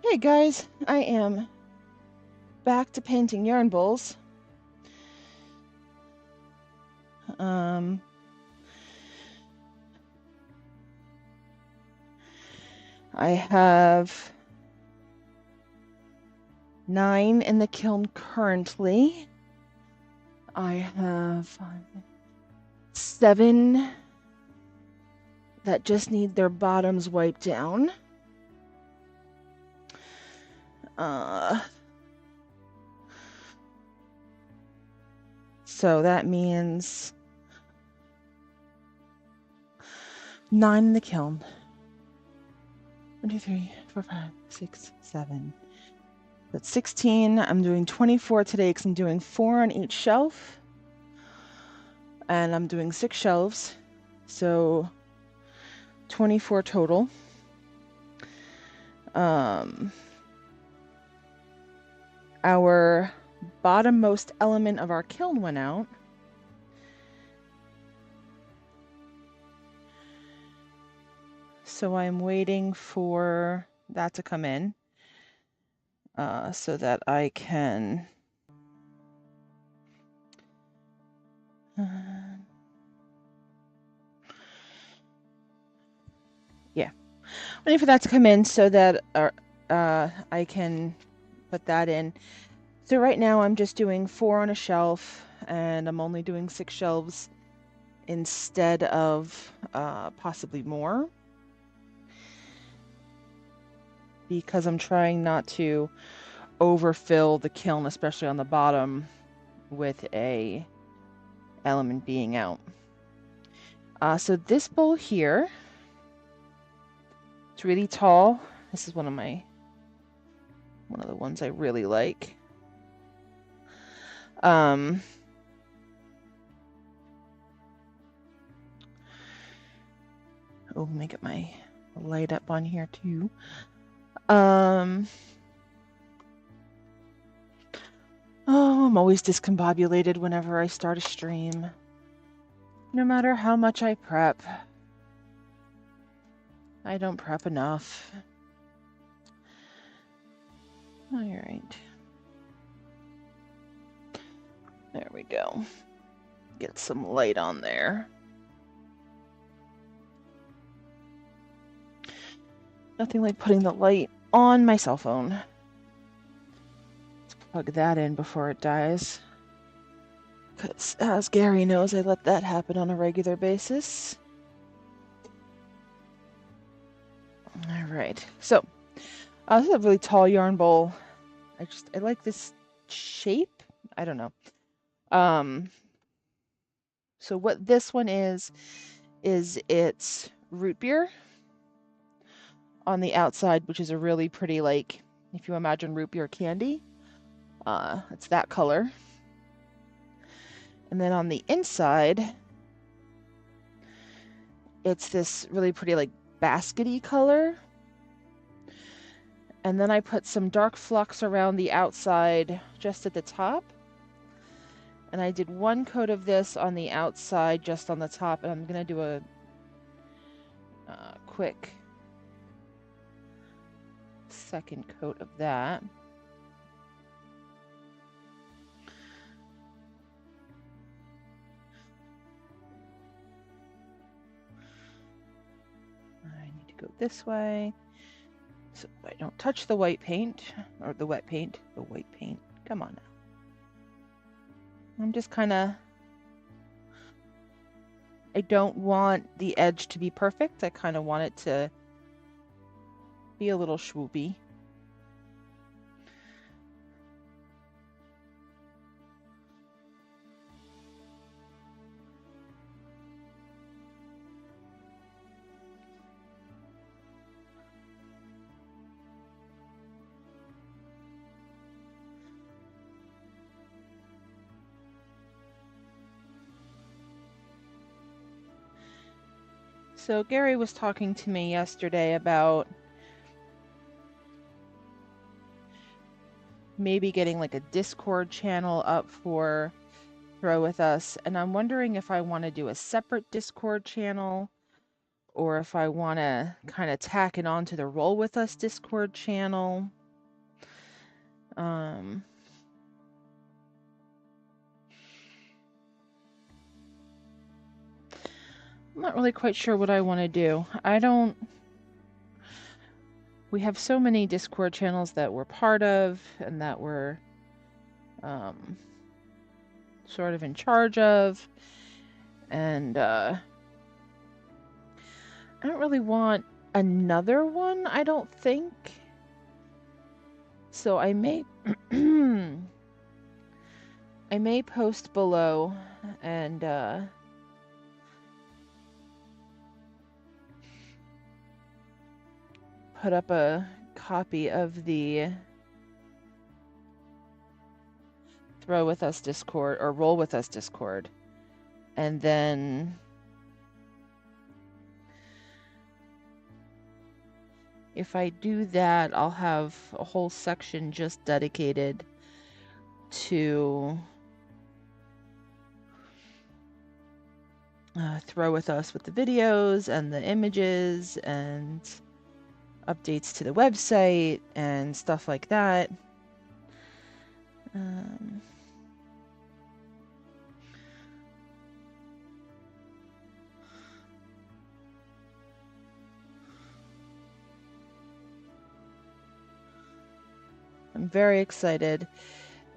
Hey guys, I am back to painting yarn bowls. I have 9 in the kiln currently. I have 7 that just need their bottoms wiped down. So that means 9 in the kiln. 1, 2, 3, 4, 5, 6, 7. That's 16. I'm doing 24 today because I'm doing 4 on each shelf. And I'm doing 6 shelves. So 24 total. Our bottommost element of our kiln went out. So I'm waiting for that to come in so that I can waiting for that to come in so that I can put that in. So right now I'm just doing 4 on a shelf, and I'm only doing 6 shelves instead of possibly more, because I'm trying not to overfill the kiln, especially on the bottom, with a element being out. So this bowl here, it's really tall. This is one of the ones I really like. Oh, let me get my light up on here too. Oh, I'm always discombobulated whenever I start a stream. No matter how much I prep, I don't prep enough. All right. There we go. Get some light on there. Nothing like putting the light on my cell phone. Let's plug that in before it dies. Because as Gary knows, I let that happen on a regular basis. All right. So, this is a really tall yarn bowl. I like this shape. I don't know. So what this one is it's root beer on the outside, which is a really pretty, like, if you imagine root beer candy, it's that color. And then on the inside, it's this really pretty, like, baskety color. And then I put some dark flux around the outside just at the top. And I did 1 coat of this on the outside just on the top, and I'm going to do a quick second coat of that. I need to go this way so I don't touch the white paint, or the wet paint, the white paint. Come on now. I'm just kind of, I don't want the edge to be perfect. I kind of want it to be a little swoopy. So Gary was talking to me yesterday about maybe getting like a Discord channel up for Throw With Us, and I'm wondering if I want to do a separate Discord channel or if I want to kind of tack it onto the Roll With Us Discord channel. I'm not really quite sure what I want to do. We have so many Discord channels that we're part of and that we're sort of in charge of. And I don't really want another one, I don't think. So I may I may post below and put up a copy of the Throw With Us Discord or Roll With Us Discord. And then if I do that, I'll have a whole section just dedicated to Throw With Us with the videos and the images and updates to the website and stuff like that. I'm very excited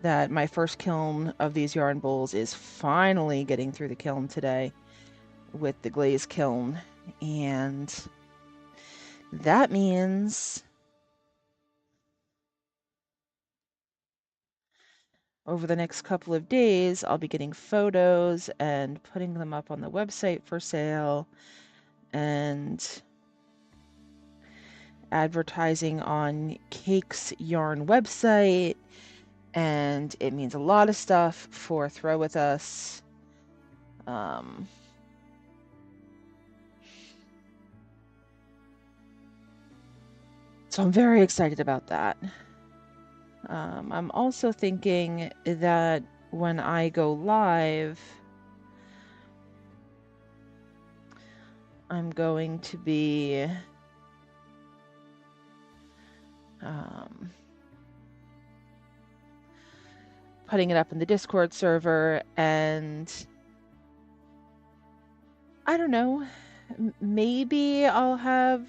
that my first kiln of these yarn bowls is finally getting through the kiln today with the glaze kiln, and that means over the next couple of days I'll be getting photos and putting them up on the website for sale and advertising on Cake's yarn website, and it means a lot of stuff for Throw With Us. So I'm very excited about that. I'm also thinking that when I go live, I'm going to be putting it up in the Discord server, and I don't know, maybe I'll have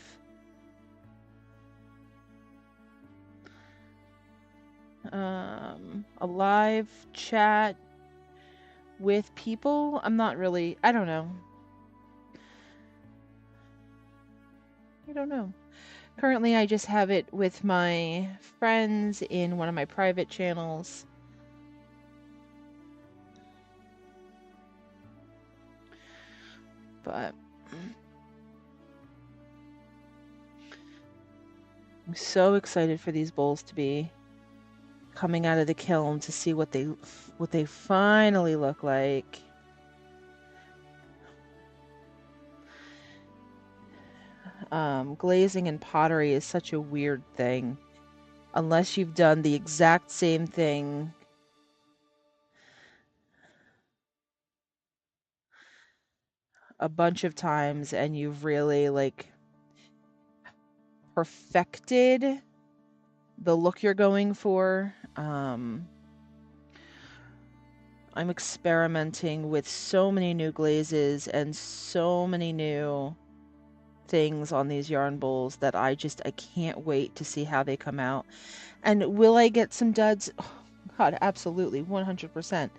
a live chat with people. I don't know. Currently, I just have it with my friends in one of my private channels. But I'm so excited for these bowls to be coming out of the kiln to see what they finally look like. Glazing and pottery is such a weird thing. Unless you've done the exact same thing a bunch of times and you've really like perfected the look you're going for. I'm experimenting with so many new glazes and so many new things on these yarn bowls that I can't wait to see how they come out. And will I get some duds? Oh, God, absolutely, 100%.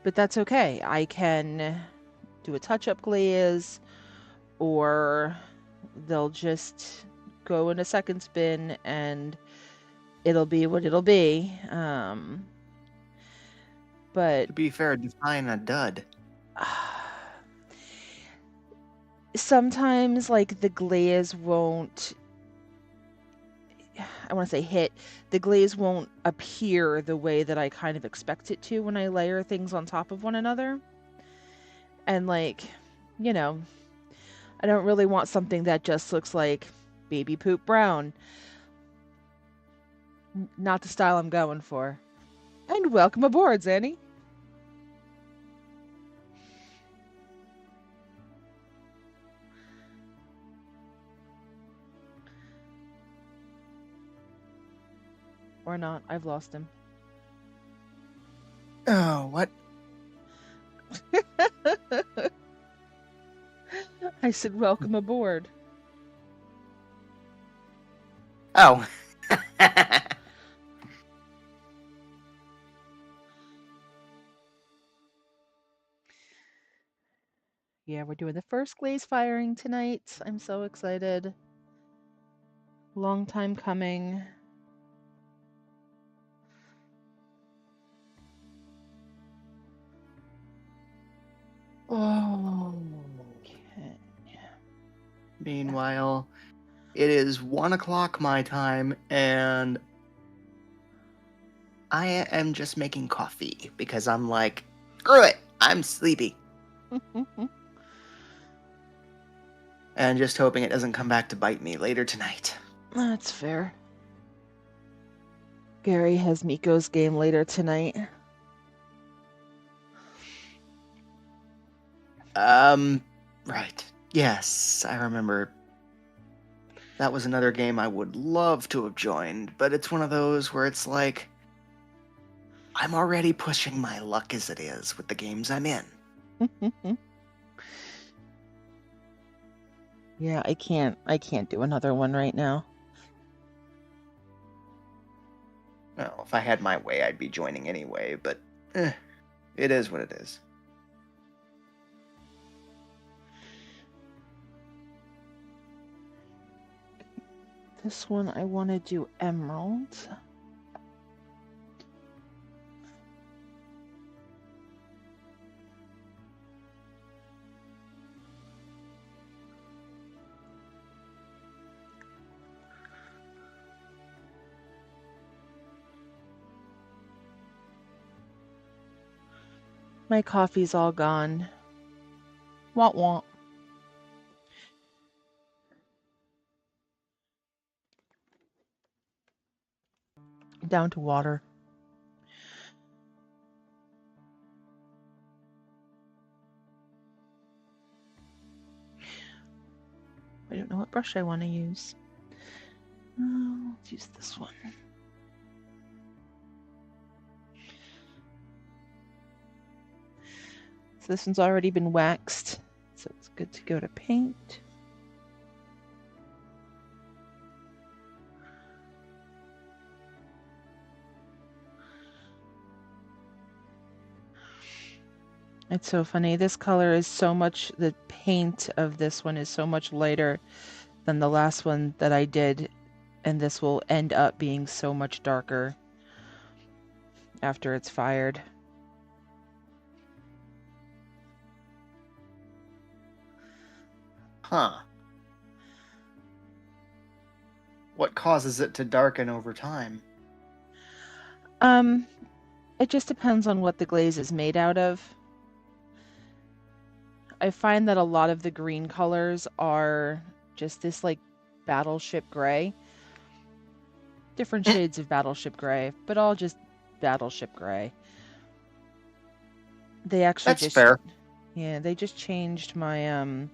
But that's okay. I can do a touch-up glaze, or they'll just go in a second spin and it'll be what it'll be. But to be fair, define a dud. Sometimes like the glaze won't, I want to say hit, the glaze won't appear the way that I kind of expect it to when I layer things on top of one another. And like, you know, I don't really want something that just looks like baby poop brown. Not the style I'm going for. And welcome aboard, Zanny. Or not. I've lost him. Oh, what? I said, welcome aboard. Oh. Yeah, we're doing the first glaze firing tonight. I'm so excited. Long time coming. Oh. Okay. Meanwhile, it is 1 o'clock my time, and I am just making coffee because I'm like, screw it, I'm sleepy. And just hoping it doesn't come back to bite me later tonight. That's fair. Gary has Miko's game later tonight. Right. Yes, I remember. That was another game I would love to have joined, but it's one of those where it's like, I'm already pushing my luck as it is with the games I'm in. Yeah, I can't do another one right now. Well, if I had my way, I'd be joining anyway, but it is what it is. This one I want to do emerald. My coffee's all gone. Want want. Down to water. I don't know what brush I want to use. Let's use this one. So this one's already been waxed, so it's good to go to paint. It's so funny. This color is so much, the paint of this one is so much lighter than the last one that I did, and this will end up being so much darker after it's fired. Huh. What causes it to darken over time? It just depends on what the glaze is made out of. I find that a lot of the green colors are just this like battleship gray. Different shades of battleship gray, but all just battleship gray. They actually That's fair. Yeah, they just changed my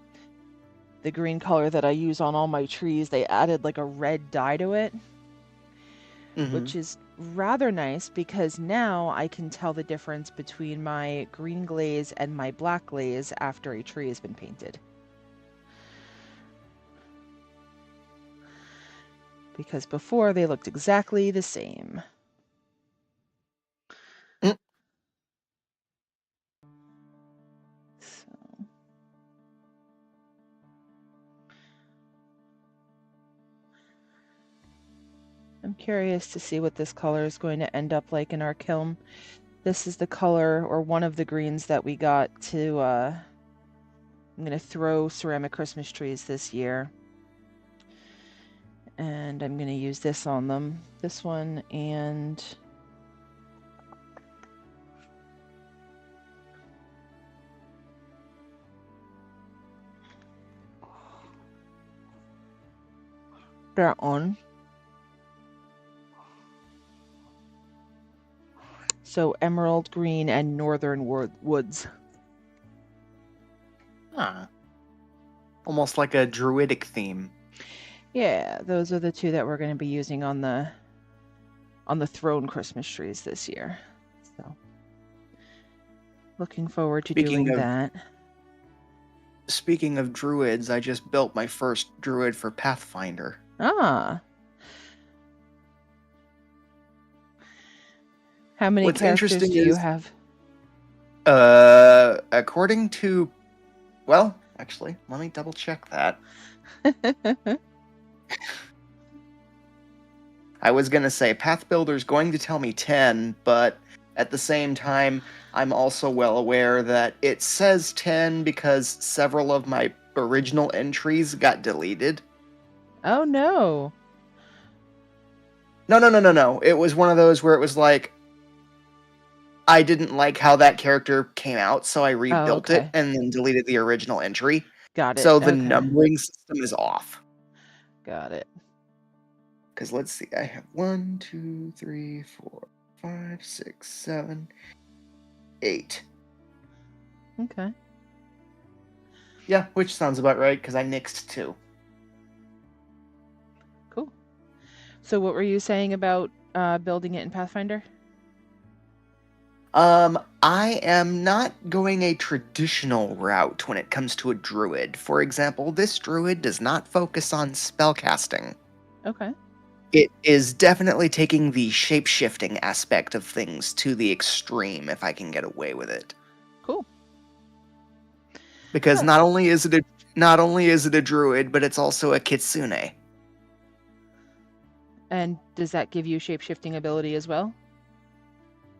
the green color that I use on all my trees. They added like a red dye to it, which is rather nice because now I can tell the difference between my green glaze and my black glaze after a tree has been painted. Because before they looked exactly the same. So. I'm curious to see what this color is going to end up like in our kiln. This is the color, or one of the greens that we got to, I'm going to throw ceramic Christmas trees this year. And I'm going to use this on them. This one and... that one. So emerald green and northern woods. Huh. Almost like a druidic theme. Yeah, those are the two that we're going to be using on the on the throne Christmas trees this year. So looking forward to doing that. Speaking of druids, I just built my first druid for Pathfinder. Ah. How many What's characters interesting do you is, have? according to, well, actually, let me double check that. I was going to say Path Builder's going to tell me 10, but at the same time, I'm also well aware that it says 10 because several of my original entries got deleted. Oh, no. No. It was one of those where it was like, I didn't like how that character came out, so I rebuilt it and then deleted the original entry. Got it. So the numbering system is off. Got it. Because let's see, I have 1, 2, 3, 4, 5, 6, 7, 8. Okay. Yeah, which sounds about right, because I nixed 2. Cool. So what were you saying about building it in Pathfinder? I am not going a traditional route when it comes to a druid. For example, this druid does not focus on spellcasting. Okay. It is definitely taking the shape-shifting aspect of things to the extreme, if I can get away with it. Cool. Because not only is it a druid, but it's also a kitsune. And does that give you shape-shifting ability as well?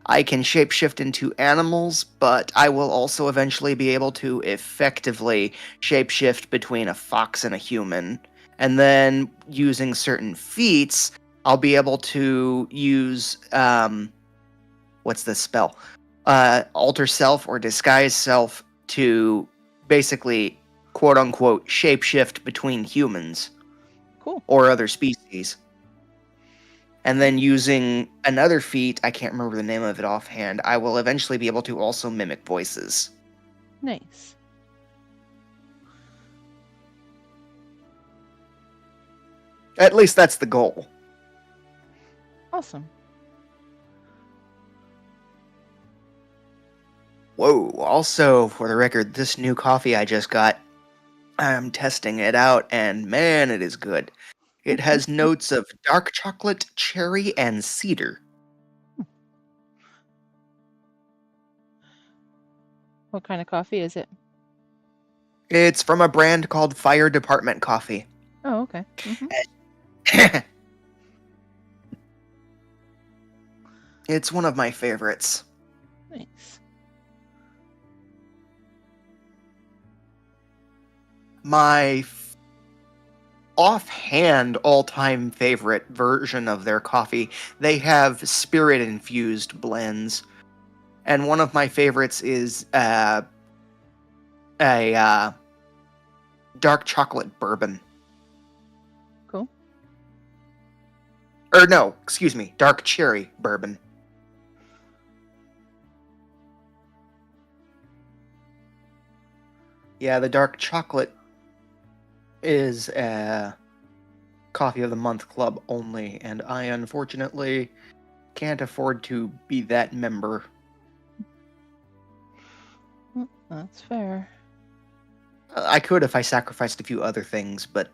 I can shapeshift into animals, but I will also eventually be able to effectively shapeshift between a fox and a human. And then, using certain feats, I'll be able to use, what's the spell? Alter Self or Disguise Self to basically, quote-unquote, shapeshift between humans. Cool. Or other species. And then using another feat, I can't remember the name of it offhand, I will eventually be able to also mimic voices. Nice. At least that's the goal. Awesome. Whoa, also, for the record, this new coffee I just got, I'm testing it out, and man, it is good. It has notes of dark chocolate, cherry, and cedar. What kind of coffee is it? It's from a brand called Fire Department Coffee. Oh, okay. Mm-hmm. It's one of my favorites. Nice. My offhand all-time favorite version of their coffee, they have spirit-infused blends. And one of my favorites is a dark chocolate bourbon. Cool. Or no, excuse me, dark cherry bourbon. Yeah, the dark chocolate is a Coffee of the Month Club only, and I unfortunately can't afford to be that member. That's fair. I could if I sacrificed a few other things, but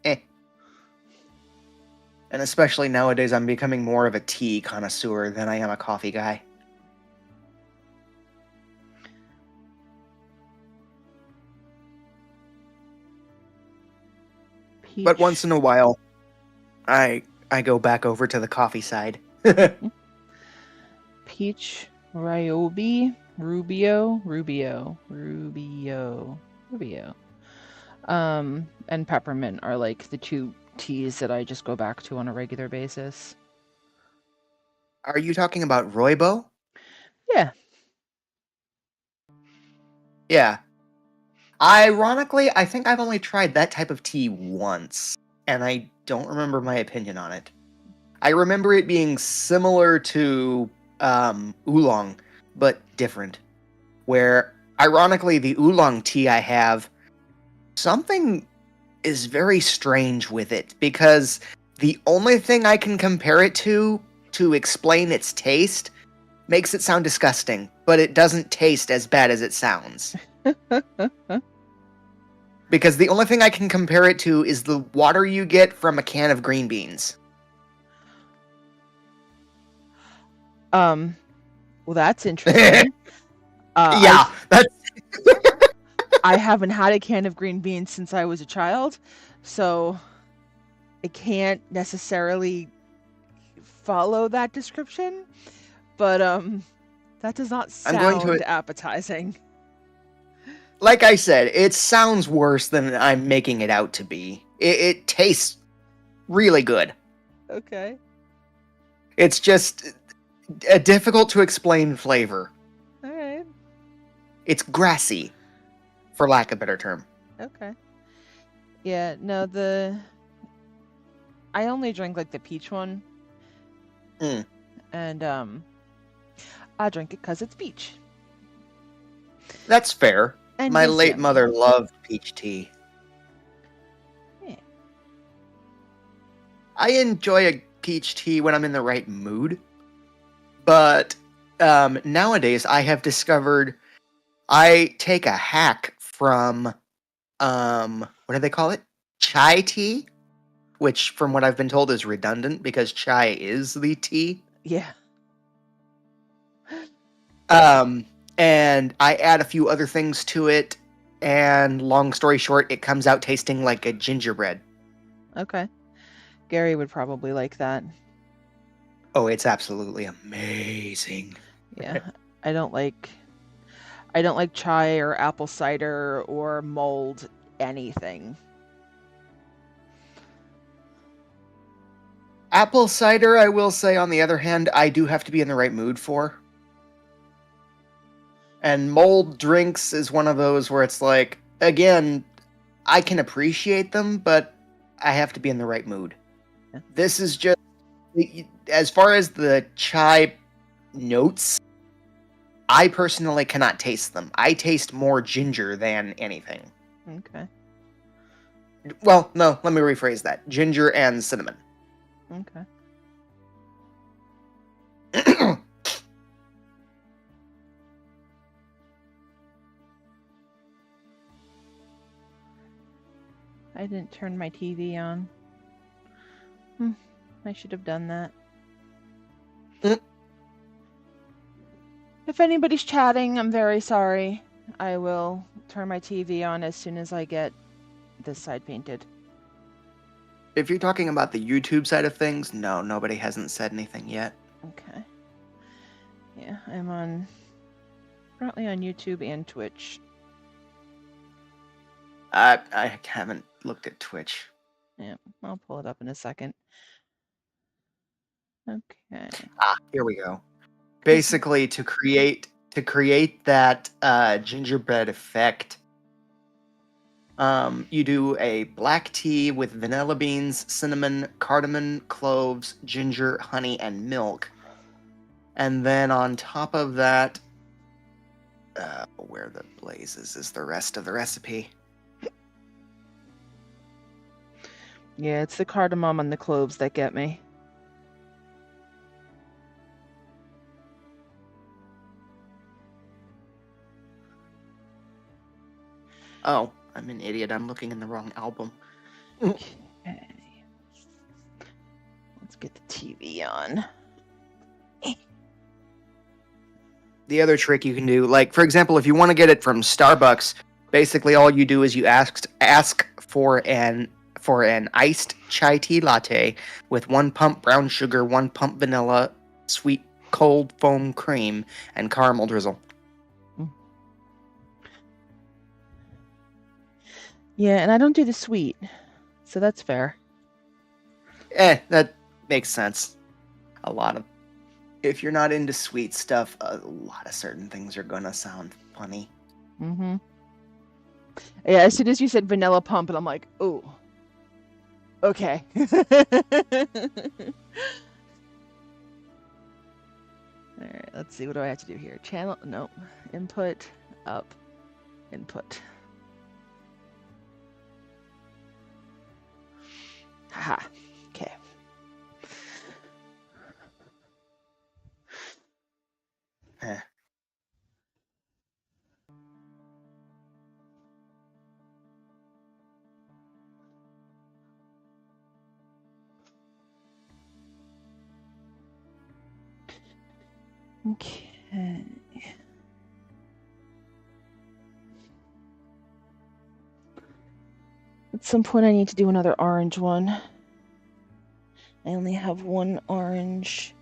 eh. And especially nowadays, I'm becoming more of a tea connoisseur than I am a coffee guy. Peach. But once in a while, I go back over to the coffee side. Peach, Ryobi, Rubio. And peppermint are like the two teas that I just go back to on a regular basis. Are you talking about Rooibos? Yeah. Yeah. Ironically, I think I've only tried that type of tea once, and I don't remember my opinion on it. I remember it being similar to oolong, but different. Where, ironically, the oolong tea I have, something is very strange with it, because the only thing I can compare it to to explain its taste makes it sound disgusting, but it doesn't taste as bad as it sounds. Because the only thing I can compare it to is the water you get from a can of green beans. Well, that's interesting. Yeah, I haven't had a can of green beans since I was a child, so I can't necessarily follow that description, but that does not I'm going sound to, appetizing. like I said, it sounds worse than I'm making it out to be. It tastes really good. Okay. It's just a difficult to explain flavor. All right. It's grassy, for lack of a better term. Okay. Yeah, no, I only drink like the peach one. Mm. And I drink it because it's peach. That's fair. And My it is late yummy. mother loved peach tea. Yeah. I enjoy a peach tea when I'm in the right mood, but nowadays I have discovered I take a hack from what do they call it? Chai tea, which from what I've been told is redundant because chai is the tea. Yeah. And I add a few other things to it, and long story short, it comes out tasting like a gingerbread. Okay. Gary would probably like that. Oh, it's absolutely amazing. Yeah. I don't like chai or apple cider or mulled anything. Apple cider, I will say, on the other hand, I do have to be in the right mood for. And mulled drinks is one of those where it's like, again, I can appreciate them, but I have to be in the right mood. Yeah. This is just, as far as the chai notes, I personally cannot taste them. I taste more ginger than anything. Okay. Well, no, let me rephrase that. Ginger and cinnamon. Okay. I didn't turn my TV on. I should have done that. If anybody's chatting, I'm very sorry. I will turn my TV on as soon as I get this side painted. If you're talking about the YouTube side of things, no, nobody hasn't said anything yet. Okay. Yeah, I'm currently on YouTube and Twitch. I haven't looked at Twitch. Yeah, I'll pull it up in a second. Okay. Here we go. Basically, to create that gingerbread effect, you do a black tea with vanilla beans, cinnamon, cardamom, cloves, ginger, honey, and milk. And then on top of that, where the blazes is the rest of the recipe? Yeah, it's the cardamom and the cloves that get me. Oh, I'm an idiot. I'm looking in the wrong album. Okay. Let's get the TV on. The other trick you can do, like for example, if you want to get it from Starbucks, basically all you do is you ask for an iced chai tea latte with 1 pump brown sugar, 1 pump vanilla, sweet cold foam cream, and caramel drizzle. Yeah, and I don't do the sweet, so that's fair. That makes sense. If you're not into sweet stuff, a lot of certain things are gonna sound funny. Mm-hmm. Yeah, as soon as you said vanilla pump, and I'm like, ooh. Okay. Alright, let's see. What do I have to do here? Channel, nope. Input, up, input. Haha. Okay. Okay. At some point I need to do another orange one. I only have one orange.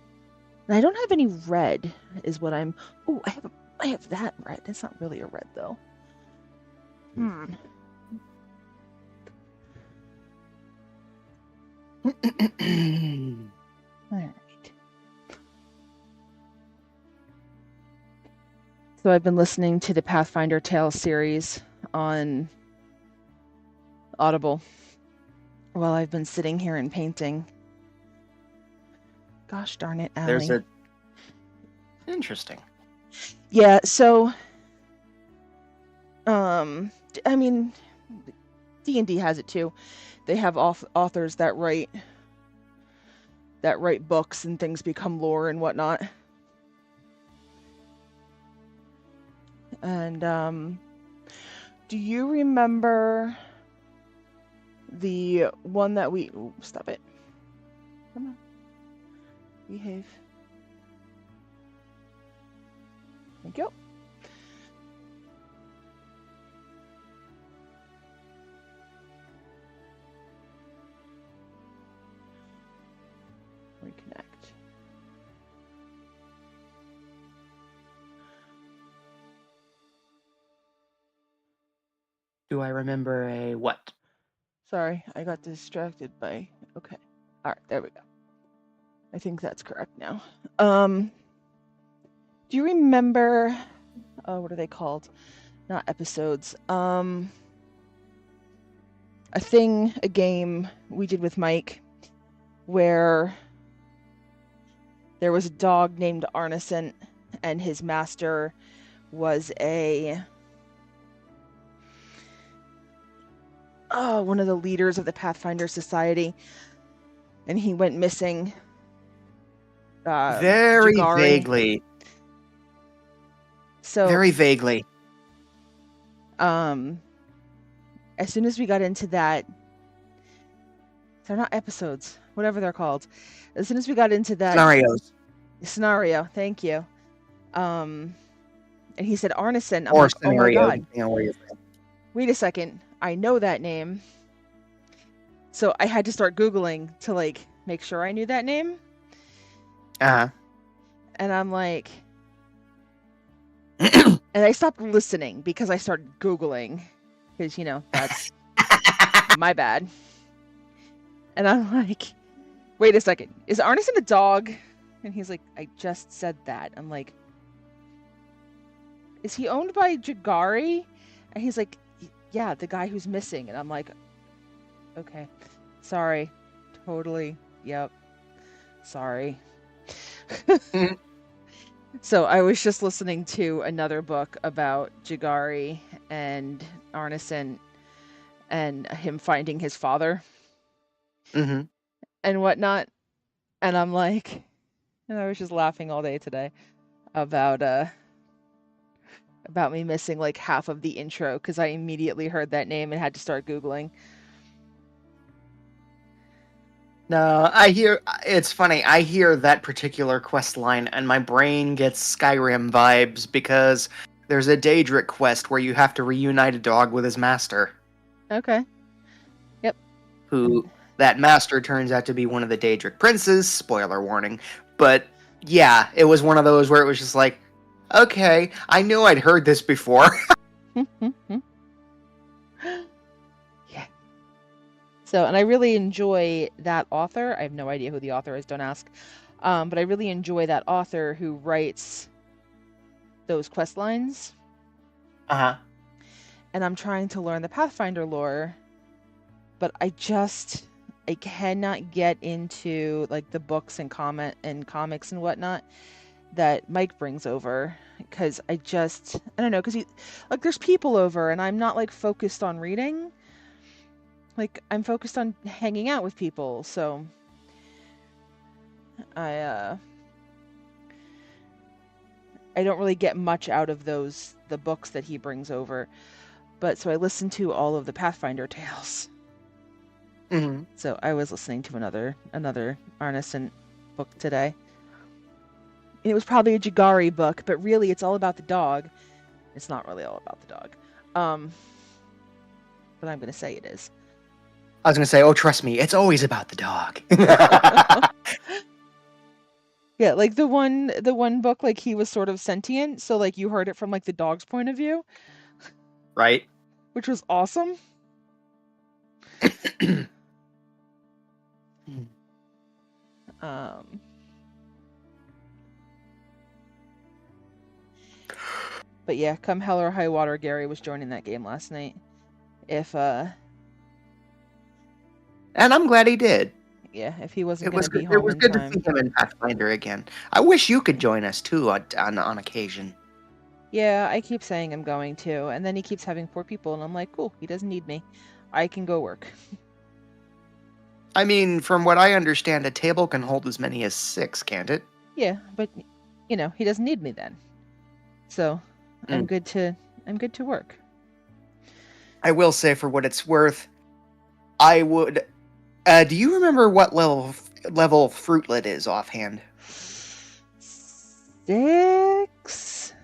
And I don't have any red, is what I'm... Oh, I have that red. It's not really a red, though. All right. So I've been listening to the Pathfinder Tales series on Audible while I've been sitting here and painting. Gosh darn it, Allie. Interesting. Yeah, so I mean, D&D has it too. They have authors that write books and things become lore and whatnot. And do you remember the one that we... Ooh, stop it. Come on. Behave. Thank you. Reconnect. Do I remember a what? Sorry, I got distracted by... Okay. All right, there we go. I think that's correct now. Do you remember... what are they called? Not episodes. A game we did with Mike where there was a dog named Arneson and his master was one of the leaders of the Pathfinder Society, and he went missing. Very Jagari. vaguely. So very vaguely. As soon as we got into that, they're not episodes, whatever they're called. As soon as we got into that scenario, thank you. And he said Arneson. I'm like, oh my god. Wait a second. I know that name. So I had to start Googling to like make sure I knew that name. Uh-huh. And I'm like, and I stopped listening because I started Googling because, you know, that's my bad. And I'm like, wait a second, is Arneson a dog? And he's like, I just said that. I'm like, is he owned by Jagari? And he's like, yeah, the guy who's missing. And I'm like, okay, sorry, totally, yep, sorry. So I was just listening to another book about Jagari and Arneson and him finding his father and whatnot. And I'm like, and I was just laughing all day today about me missing like half of the intro because I immediately heard that name and had to start Googling. No, it's funny. I hear that particular quest line and my brain gets Skyrim vibes because there's a Daedric quest where you have to reunite a dog with his master. Okay. Yep. Who that master turns out to be one of the Daedric princes, spoiler warning. But yeah, it was one of those where it was just like, okay, I knew I'd heard this before. Yeah. So, and I really enjoy that author. I have no idea who the author is, don't ask. But I really enjoy that author who writes those quest lines. Uh-huh. And I'm trying to learn the Pathfinder lore, but I cannot get into like the books and comics and whatnot that Mike brings over because I don't know, because there's people over and I'm not like focused on reading. Like I'm focused on hanging out with people, so I don't really get much out of the books that he brings over. But so I listened to all of the Pathfinder tales. Mm-hmm. So I was listening to another Arneson book today. it was probably a Jagari book, but really it's all about the dog. It's not really all about the dog. But I'm going to say it is. I was gonna say, oh, trust me, it's always about the dog. Yeah, like the one book, like he was sort of sentient, so like you heard it from like the dog's point of view, Right? which was awesome. Um, but yeah, come hell or high water, Gary was joining that game last night. If And I'm glad he did. yeah, if he wasn't It gonna was be good. It home was in good to time. see him in Pathfinder again. I wish you could join us too on occasion. Yeah, I keep saying I'm going to, and then he keeps having 4 people, and I'm like, cool, he doesn't need me. I can go work. I mean, from what I understand, a table can hold as many as 6, can't it? Yeah, but you know, he doesn't need me then. So I'm good to work. I will say, for what it's worth, I would. Do you remember what level Fruitlet is offhand? 6?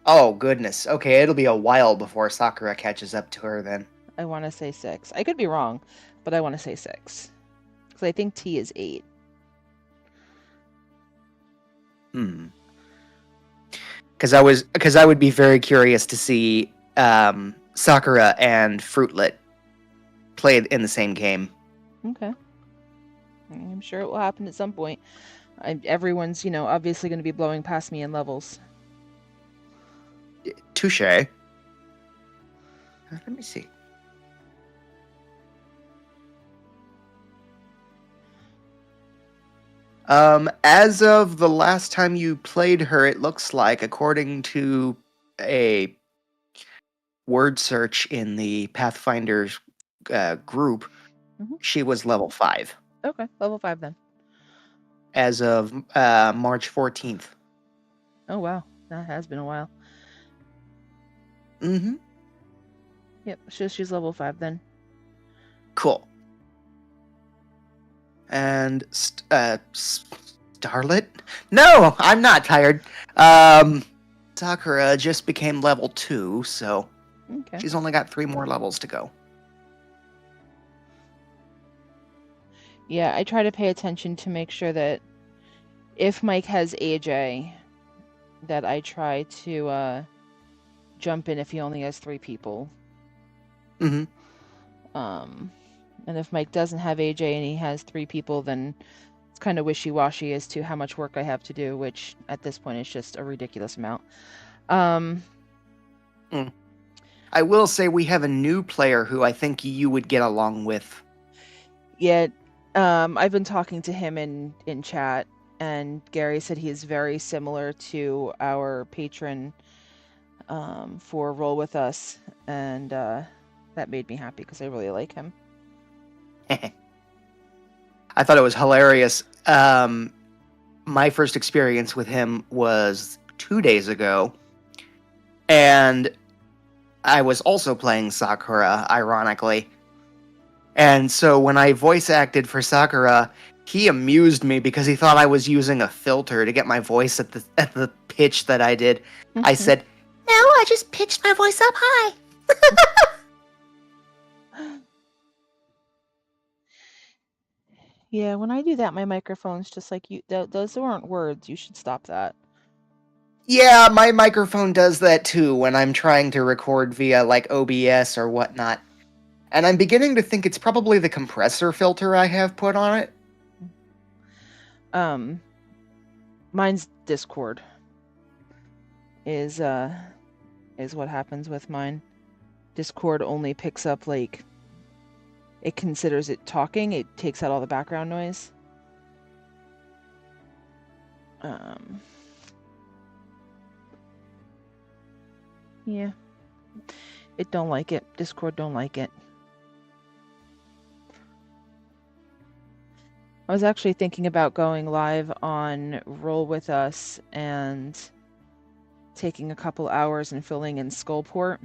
Oh goodness. Okay, it'll be a while before Sakura catches up to her then. I want to say 6. I could be wrong, but I want to say 6. Because I think T is 8. Because I would be very curious to see Sakura and Fruitlet played in the same game. Okay. I'm sure it will happen at some point. Everyone's, obviously going to be blowing past me in levels. Touche. Let me see. As of the last time you played her, it looks like, according to a word search in the Pathfinders group, she was level 5. Okay, level 5 then. As of March 14th. Oh, wow. That has been a while. Mm-hmm. Yep, she's level 5 then. Cool. And Starlet? No, I'm not tired. Sakura just became level 2, so she's only got 3 more levels to go. Yeah, I try to pay attention to make sure that if Mike has AJ, that I try to jump in if he only has 3 people. Mm-hmm. And if Mike doesn't have AJ and he has 3 people, then it's kind of wishy-washy as to how much work I have to do, which at this point is just a ridiculous amount. I will say we have a new player who I think you would get along with. Yeah, I've been talking to him in chat, and Gary said he is very similar to our patron for Roll With Us, and that made me happy because I really like him. I thought it was hilarious. My first experience with him was 2 days ago, and I was also playing Sakura, ironically. And so when I voice acted for Sakura, he amused me because he thought I was using a filter to get my voice at the pitch that I did. I said, "No, I just pitched my voice up high." Yeah, when I do that, my microphone's just like, those aren't words. You should stop that. Yeah, my microphone does that too when I'm trying to record via like OBS or whatnot. And I'm beginning to think it's probably the compressor filter I have put on it. Mine's Discord is what happens with mine. Discord only picks up like it considers it talking. It takes out all the background noise. Yeah. It don't like it. Discord don't like it. I was actually thinking about going live on Roll With Us and taking a couple hours and filling in Skullport.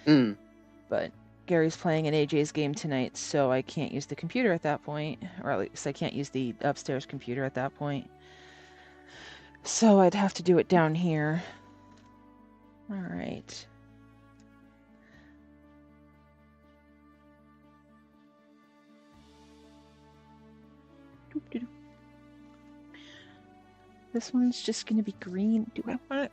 But Gary's playing an AJ's game tonight, so I can't use the computer at that point, or at least I can't use the upstairs computer at that point. So I'd have to do it down here. All right. This one's just going to be green. Do I want it?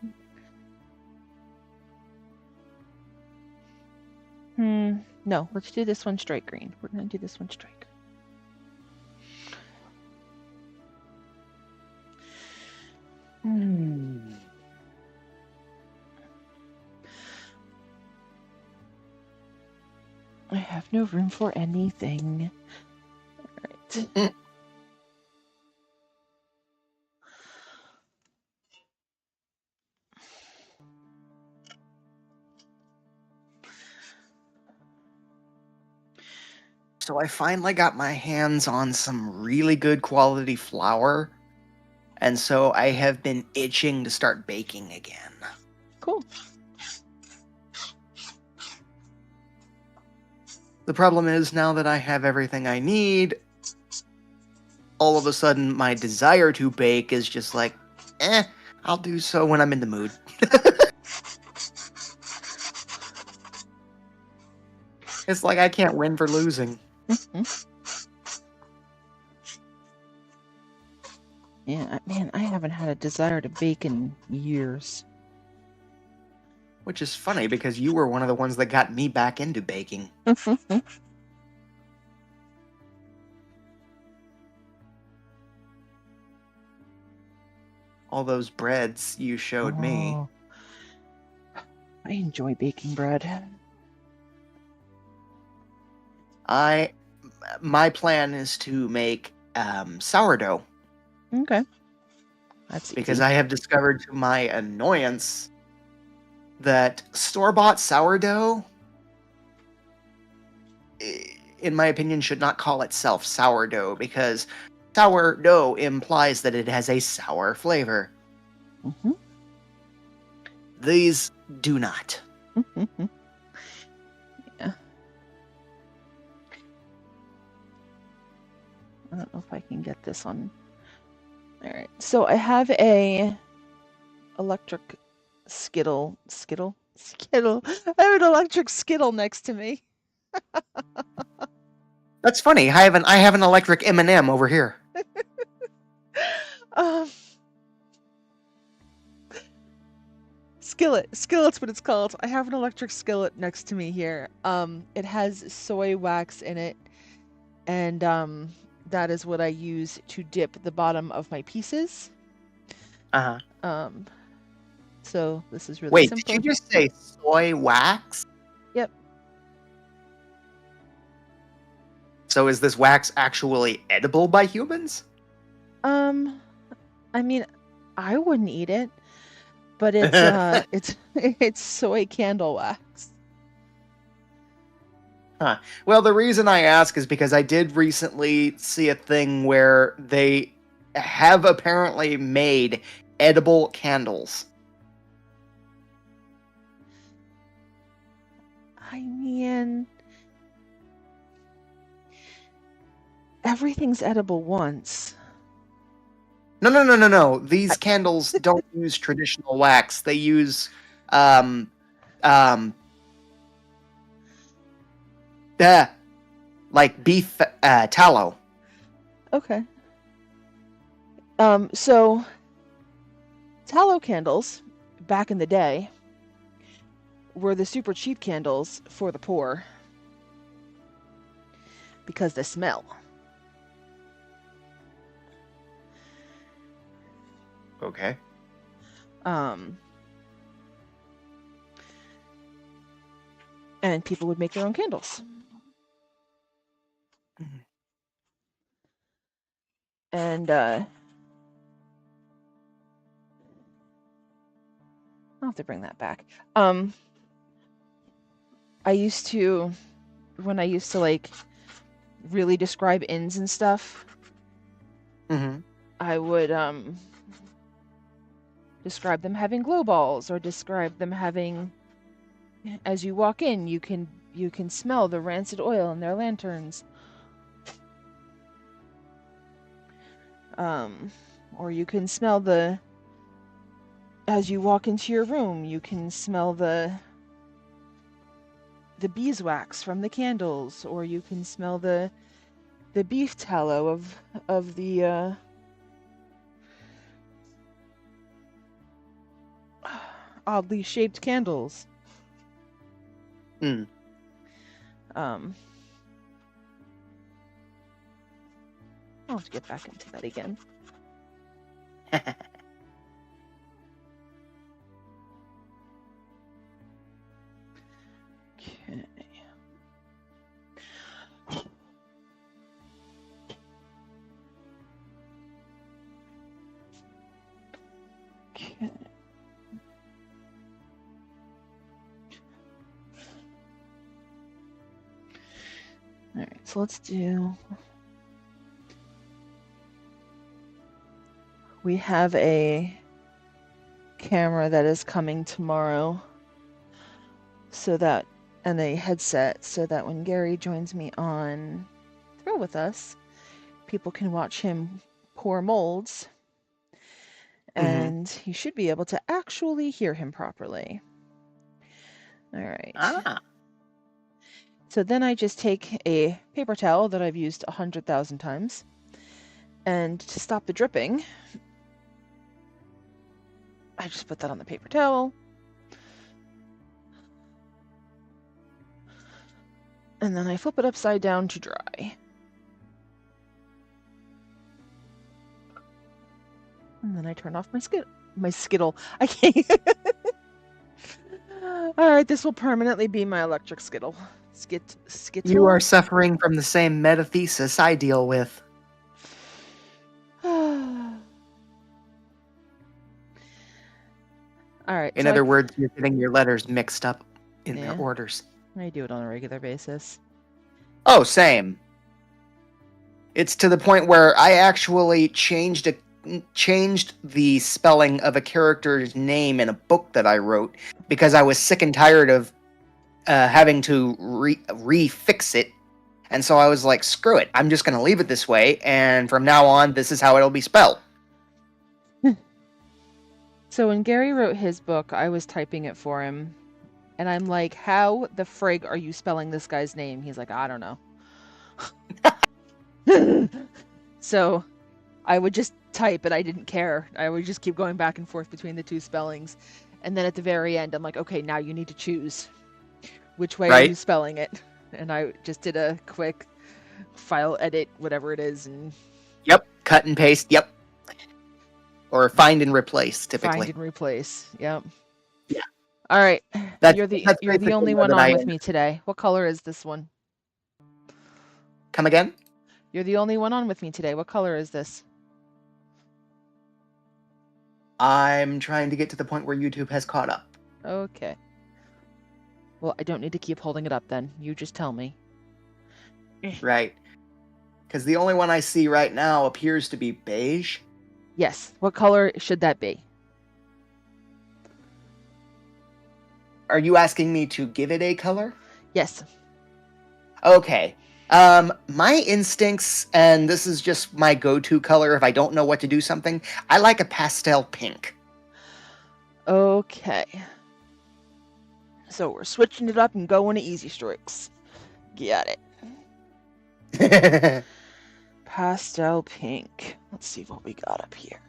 No, let's do this one straight green. We're going to do this one straight. I have no room for anything. All right. So I finally got my hands on some really good quality flour, and so I have been itching to start baking again. Cool. The problem is, now that I have everything I need, all of a sudden my desire to bake is just like, I'll do so when I'm in the mood. It's like I can't win for losing. Yeah, man, I haven't had a desire to bake in years. Which is funny, because you were one of the ones that got me back into baking. All those breads you showed me. I enjoy baking bread. My plan is to make sourdough. Okay. That's because easy. I have discovered, to my annoyance, that store-bought sourdough, in my opinion, should not call itself sourdough, because sourdough implies that it has a sour flavor. Mm-hmm. These do not. Yeah. I don't know if I can get this on. All right. So I have a electric skittle. I have an electric skittle next to me. That's funny. I have an electric M&M over here. Skillet's what it's called. I have an electric skillet next to me here. It has soy wax in it, and that is what I use to dip the bottom of my pieces. So this is really simple. Wait, did you just say soy wax? Yep. So is this wax actually edible by humans? I mean, I wouldn't eat it, but it's it's soy candle wax. Huh. Well, the reason I ask is because I did recently see a thing where they have apparently made edible candles. I mean, everything's edible once. No. These candles don't use traditional wax. They use like beef tallow. Okay. So tallow candles back in the day were the super cheap candles for the poor because they smell. Okay. And people would make their own candles. Mm-hmm. And I'll have to bring that back. I used to, when I used to like really describe inns and stuff, I would describe them having glow balls, or describe them having, as you walk in, you can You can smell the rancid oil in their lanterns. Or you can smell as you walk into your room, you can smell the beeswax from the candles, or you can smell the beef tallow of the oddly shaped candles. Hmm. I'll have to get back into that again. Okay. Okay. All right, so let's do. We have a camera that is coming tomorrow, and a headset, so that when Gary joins me on Thrill with us, people can watch him pour molds, and you should be able to actually hear him properly. All right. So then I just take a paper towel that I've used 100,000 times, and to stop the dripping, I just put that on the paper towel. And then I flip it upside down to dry. And then I turn off my skittle. I can't. All right, this will permanently be my electric skittle. Skittle. You are suffering from the same metathesis I deal with. All right. In other words, you're getting your letters mixed up in their orders. I do it on a regular basis. Oh, same. It's to the point where I actually changed the spelling of a character's name in a book that I wrote because I was sick and tired of having to refix it. And so I was like, screw it. I'm just going to leave it this way. And from now on, this is how it'll be spelled. So when Gary wrote his book, I was typing it for him. And I'm like, how the frig are you spelling this guy's name? He's like, I don't know. So I would just type and I didn't care. I would just keep going back and forth between the two spellings. And then at the very end, I'm like, okay, now you need to choose. Which way are you spelling it? And I just did a quick file edit, whatever it is. And yep, cut and paste, yep. Or find and replace, typically. Find and replace, yep. Yeah. All right, you're the only one on with me today. What color is this one? Come again? You're the only one on with me today. What color is this? I'm trying to get to the point where YouTube has caught up. Okay. Well, I don't need to keep holding it up then. You just tell me. Right. Because the only one I see right now appears to be beige. Yes. What color should that be? Are you asking me to give it a color? Yes. Okay. My instincts, and this is just my go-to color if I don't know what to do something, I like a pastel pink. Okay. So we're switching it up and going to easy strokes. Got it. Pastel pink. Let's see what we got up here.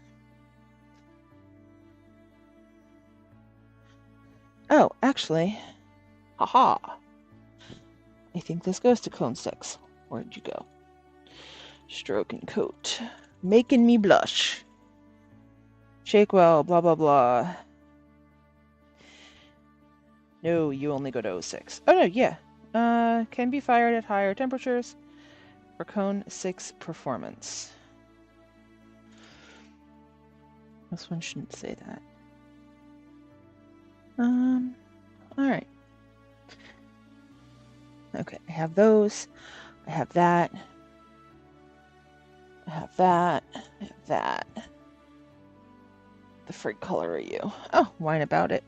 Oh, actually, haha. I think this goes to cone 6. Where'd you go? Stroke and coat. Making me blush. Shake well, blah, blah, blah. No, you only go to 06. Oh, no, yeah. Can be fired at higher temperatures for cone 6 performance. This one shouldn't say that. Alright. Okay, I have those. I have that. I have that. I have that. The frig color are you? Oh, whine about it.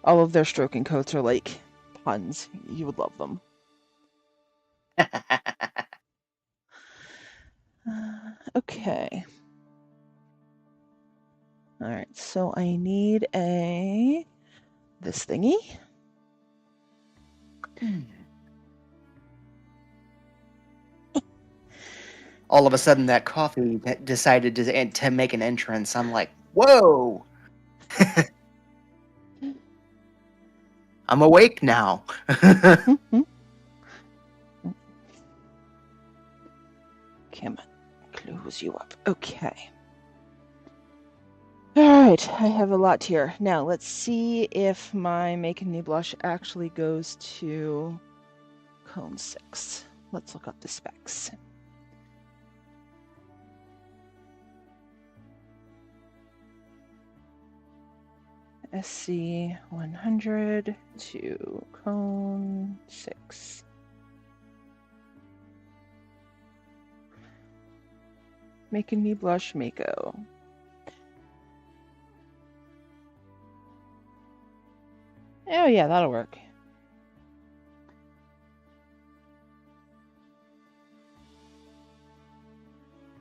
All of their stroking coats are like tons. You would love them. Okay. All right, so I need this thingy. All of a sudden, that coffee decided to make an entrance. I'm like, whoa! I'm awake now. Come on, close you up. Okay. All right, I have a lot here. Now let's see if my Make a New Blush actually goes to cone 6. Let's look up the specs. SC 100 to cone 6. Making me blush, Mako. Oh yeah, that'll work.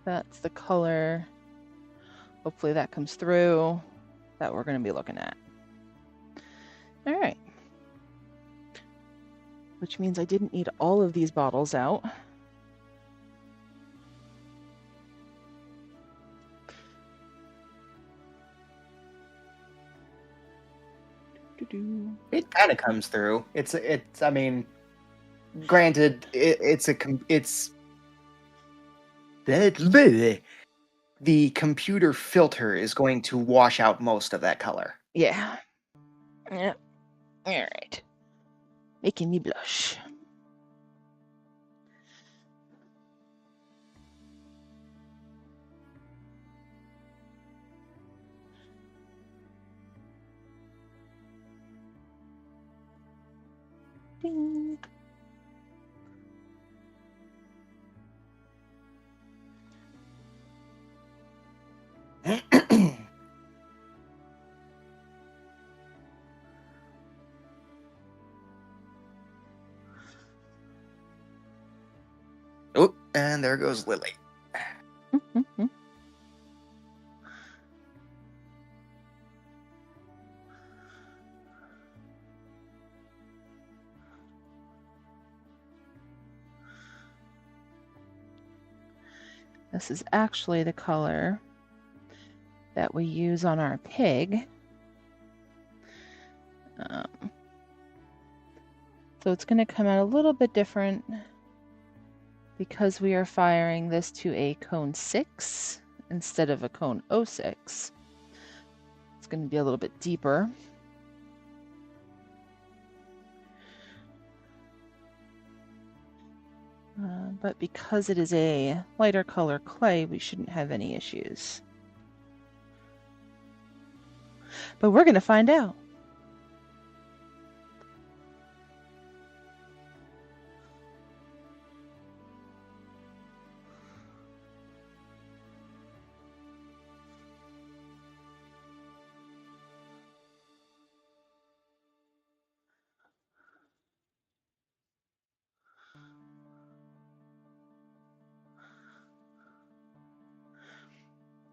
That's the color. Hopefully that comes through that we're going to be looking at. All right. Which means I didn't need all of these bottles out. It kind of comes through. I mean, granted, it's the computer filter is going to wash out most of that color. Yeah. Yep. All right. Making me blush. Ding. Oh, and there goes Lily. This is actually the color that we use on our pig. So it's going to come out a little bit different because we are firing this to a cone 6 instead of a cone 06. It's going to be a little bit deeper. But because it is a lighter color clay, we shouldn't have any issues. But we're going to find out.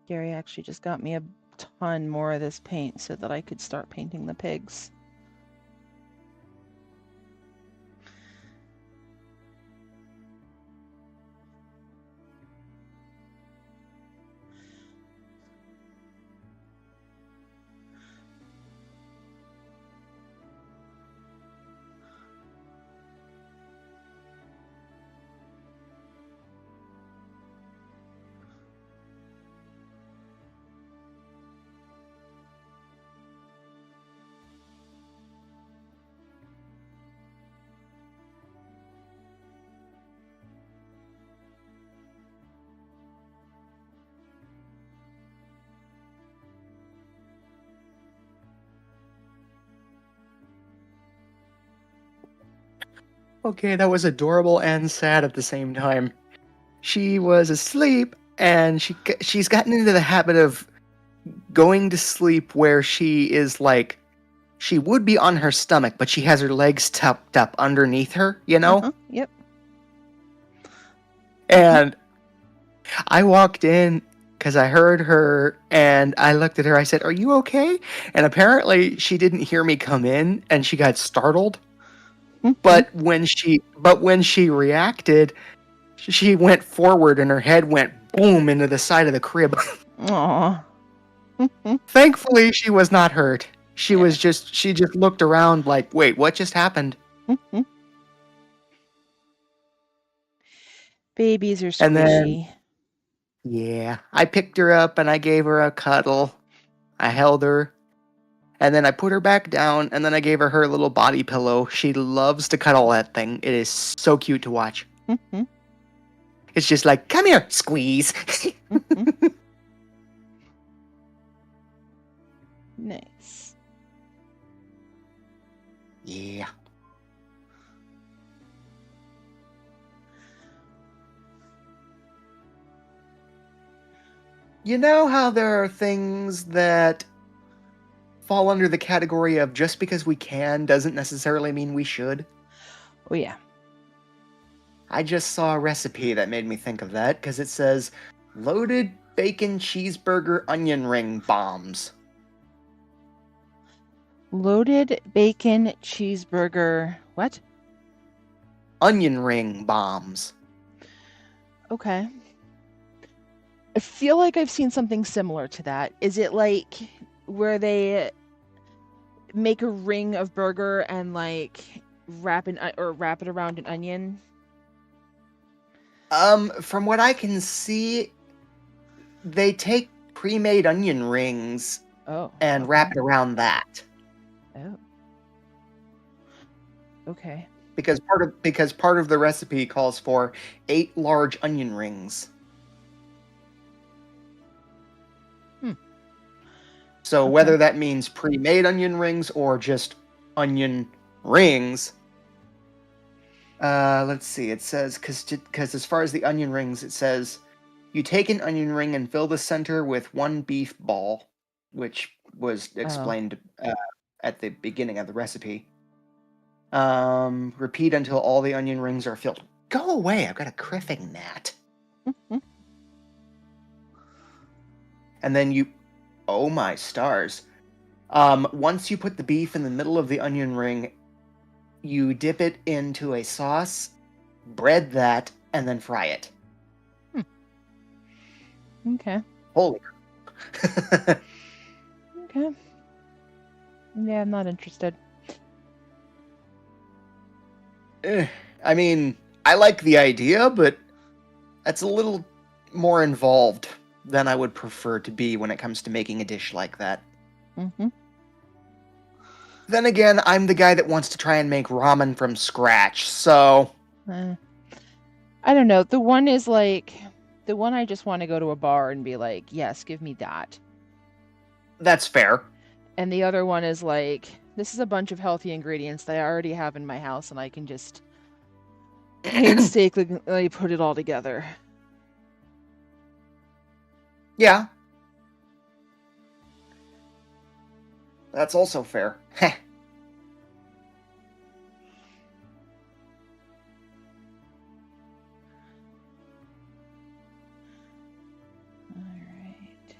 Gary actually just got me a ton more of this paint so that I could start painting the pigs. Okay, that was adorable and sad at the same time. She was asleep, and she's gotten into the habit of going to sleep where she is like she would be on her stomach, but she has her legs tucked up underneath her, you know? Yep. And I walked in because I heard her and I looked at her. I said, "Are you okay?" And apparently she didn't hear me come in and she got startled. But when she reacted, she went forward and her head went boom into the side of the crib. Aw. Thankfully, she was not hurt. She Yeah. just looked around like, "Wait, what just happened?" Babies are And then, squishy. yeah, I picked her up and I gave her a cuddle. I held her, and then I put her back down, and then I gave her her little body pillow. She loves to cuddle that thing. It is so cute to watch. It's just like, "Come here, squeeze." Nice. Yeah. You know how there are things that fall under the category of just because we can doesn't necessarily mean we should? Oh, yeah. I just saw a recipe that made me think of that because it says loaded bacon cheeseburger onion ring bombs. Loaded bacon cheeseburger. What? Onion ring bombs. Okay. I feel like I've seen something similar to that. Is it like where they make a ring of burger and like wrap it around an onion? From what I can see, they take pre-made onion rings Oh, and okay. wrap it around that. Oh. Okay. Because part of the recipe calls for 8 large onion rings. So Okay. whether that means pre-made onion rings or just onion rings, let's see. It says because as far as the onion rings, it says you take an onion ring and fill the center with 1 beef ball, which was explained at the beginning of the recipe. Repeat until all the onion rings are filled. Go away! I've got a criffing gnat. And then you, oh my stars! Once you put the beef in the middle of the onion ring, you dip it into a sauce, bread that, and then fry it. Okay. Holy. Okay. Yeah, I'm not interested. I mean, I like the idea, but that's a little more involved than I would prefer to be when it comes to making a dish like that. Then again, I'm the guy that wants to try and make ramen from scratch, so... I don't know. The one is like... The one I just want to go to a bar and be like, yes, give me that. That's fair. And the other one is like, this is a bunch of healthy ingredients that I already have in my house and I can just painstakingly put it all together. Yeah. That's also fair. Heh. Alright.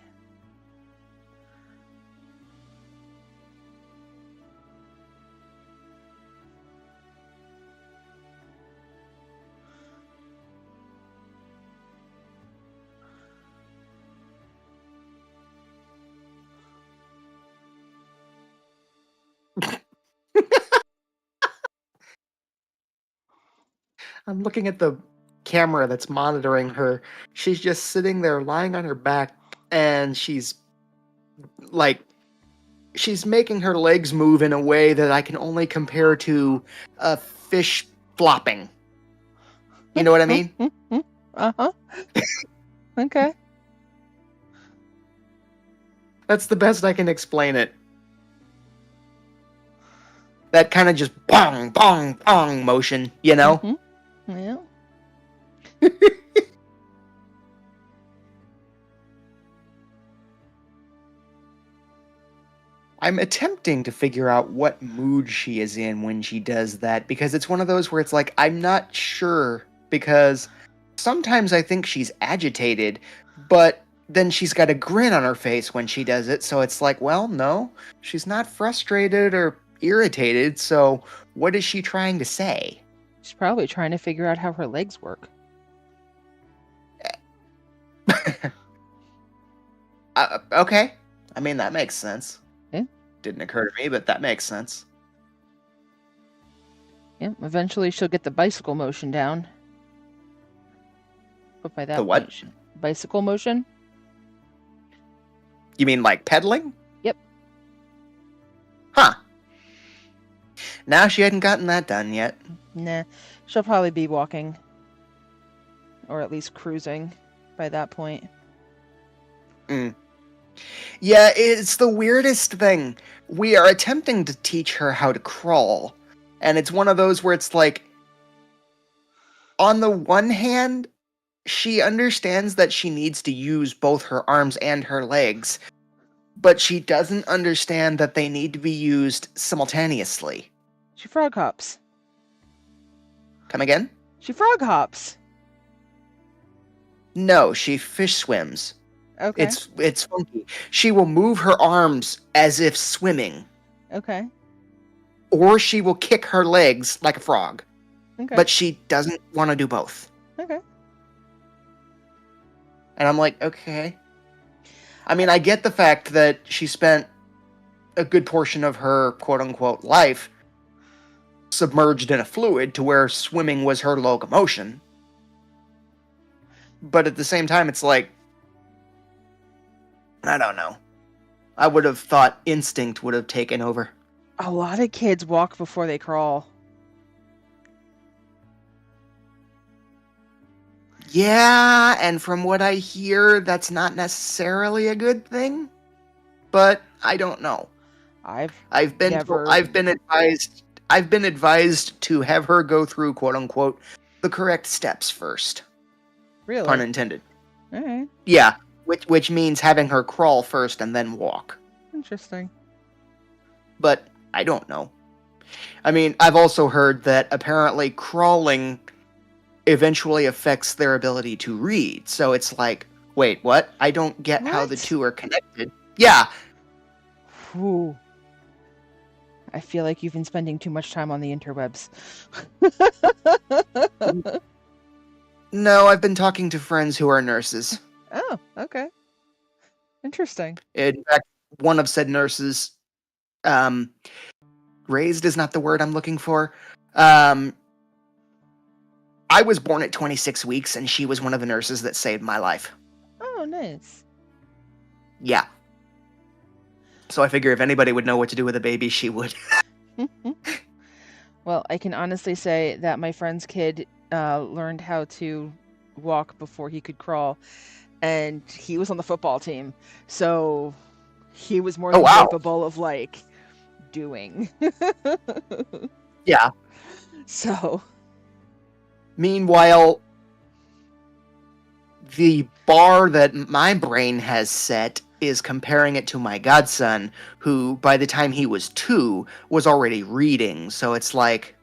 I'm looking at the camera that's monitoring her. She's just sitting there lying on her back, and she's making her legs move in a way that I can only compare to a fish flopping. You know what I mean? Uh-huh. Okay. That's the best I can explain it. That kind of just bong, bong, bong motion, you know? Yeah. I'm attempting to figure out what mood she is in when she does that, because it's one of those where it's like, I'm not sure, because sometimes I think she's agitated, but then she's got a grin on her face when she does it, so it's like, well, no, she's not frustrated or irritated, so what is she trying to say? She's probably trying to figure out how her legs work. Okay. I mean, that makes sense. Yeah. Didn't occur to me, but that makes sense. Yeah, eventually she'll get the bicycle motion down. But by that The what? point, bicycle motion? You mean like pedaling? Yep. Huh. Now she hadn't gotten that done yet. Nah, she'll probably be walking. Or at least cruising by that point. Yeah, it's the weirdest thing. We are attempting to teach her how to crawl, and it's one of those where it's like, on the one hand, she understands that she needs to use both her arms and her legs, but she doesn't understand that they need to be used simultaneously. She frog hops. Come again? She frog hops. No, she fish swims. Okay. It's funky. She will move her arms as if swimming, Okay. or she will kick her legs like a frog. Okay. But she doesn't want to do both. Okay. And I'm like, okay. I mean, I get the fact that she spent a good portion of her quote-unquote life submerged in a fluid to where swimming was her locomotion. But at the same time, it's like, I don't know. I would have thought instinct would have taken over. A lot of kids walk before they crawl. Yeah, and from what I hear, that's not necessarily a good thing. But I don't know. I've been advised to have her go through quote unquote the correct steps first. Really? Pun intended. All right. Yeah, which means having her crawl first and then walk. Interesting. But I don't know. I mean, I've also heard that apparently crawling eventually affects their ability to read. So it's like, wait, what? I don't get how the two are connected. Yeah. Whew. I feel like you've been spending too much time on the interwebs. No, I've been talking to friends who are nurses. Oh, okay. Interesting. In fact, one of said nurses, raised is not the word I'm looking for. I was born at 26 weeks, and she was one of the nurses that saved my life. Oh, nice. Yeah. So I figure if anybody would know what to do with a baby, she would. Well, I can honestly say that my friend's kid learned how to walk before he could crawl, and he was on the football team, so he was more than capable of like doing. Yeah. So. Meanwhile, the bar that my brain has set is comparing it to my godson, who, by the time he was 2, was already reading. So it's like...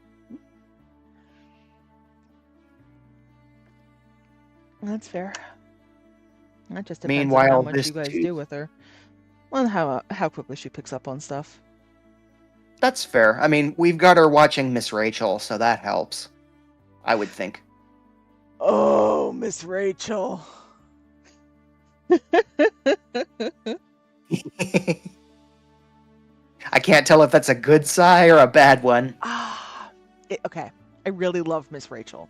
That's fair. That just depends on how much this you guys do with her. Well, how quickly she picks up on stuff. That's fair. I mean, we've got her watching Miss Rachel, so that helps. I would think. Oh, Miss Rachel. I can't tell if that's a good sigh or a bad one. Okay. I really love Miss Rachel.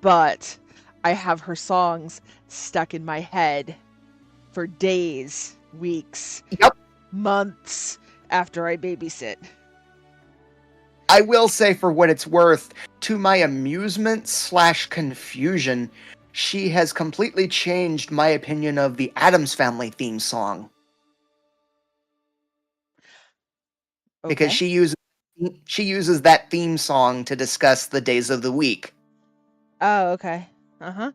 But I have her songs stuck in my head for days, weeks, months after I babysit. I will say, for what it's worth, to my amusement/confusion, she has completely changed my opinion of the Addams Family theme song. Okay. Because she uses that theme song to discuss the days of the week. Oh, okay. Uh-huh.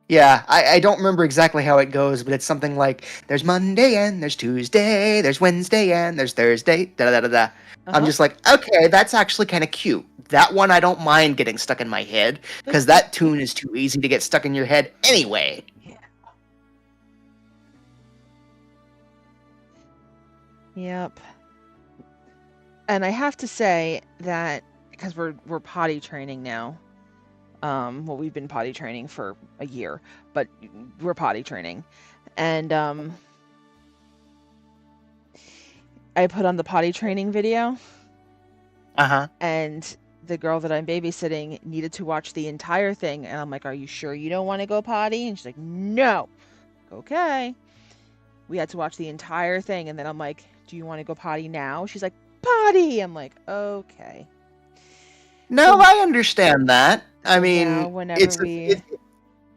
Yeah, I don't remember exactly how it goes, but it's something like there's Monday and there's Tuesday, there's Wednesday and there's Thursday, da da da da. I'm Uh-huh. just like, okay, that's actually kind of cute. That one I don't mind getting stuck in my head because that tune is too easy to get stuck in your head anyway. Yeah. Yep. And I have to say that because we're potty training now. Well, we've been potty training for a year, but we're potty training. And I put on the potty training video, Uh-huh. and the girl that I'm babysitting needed to watch the entire thing. And I'm like, "Are you sure you don't want to go potty?" And she's like, "No." Okay. We had to watch the entire thing, and then I'm like, "Do you want to go potty now?" She's like, "Potty." I'm like, "Okay." No, So I understand that. I now mean, whenever we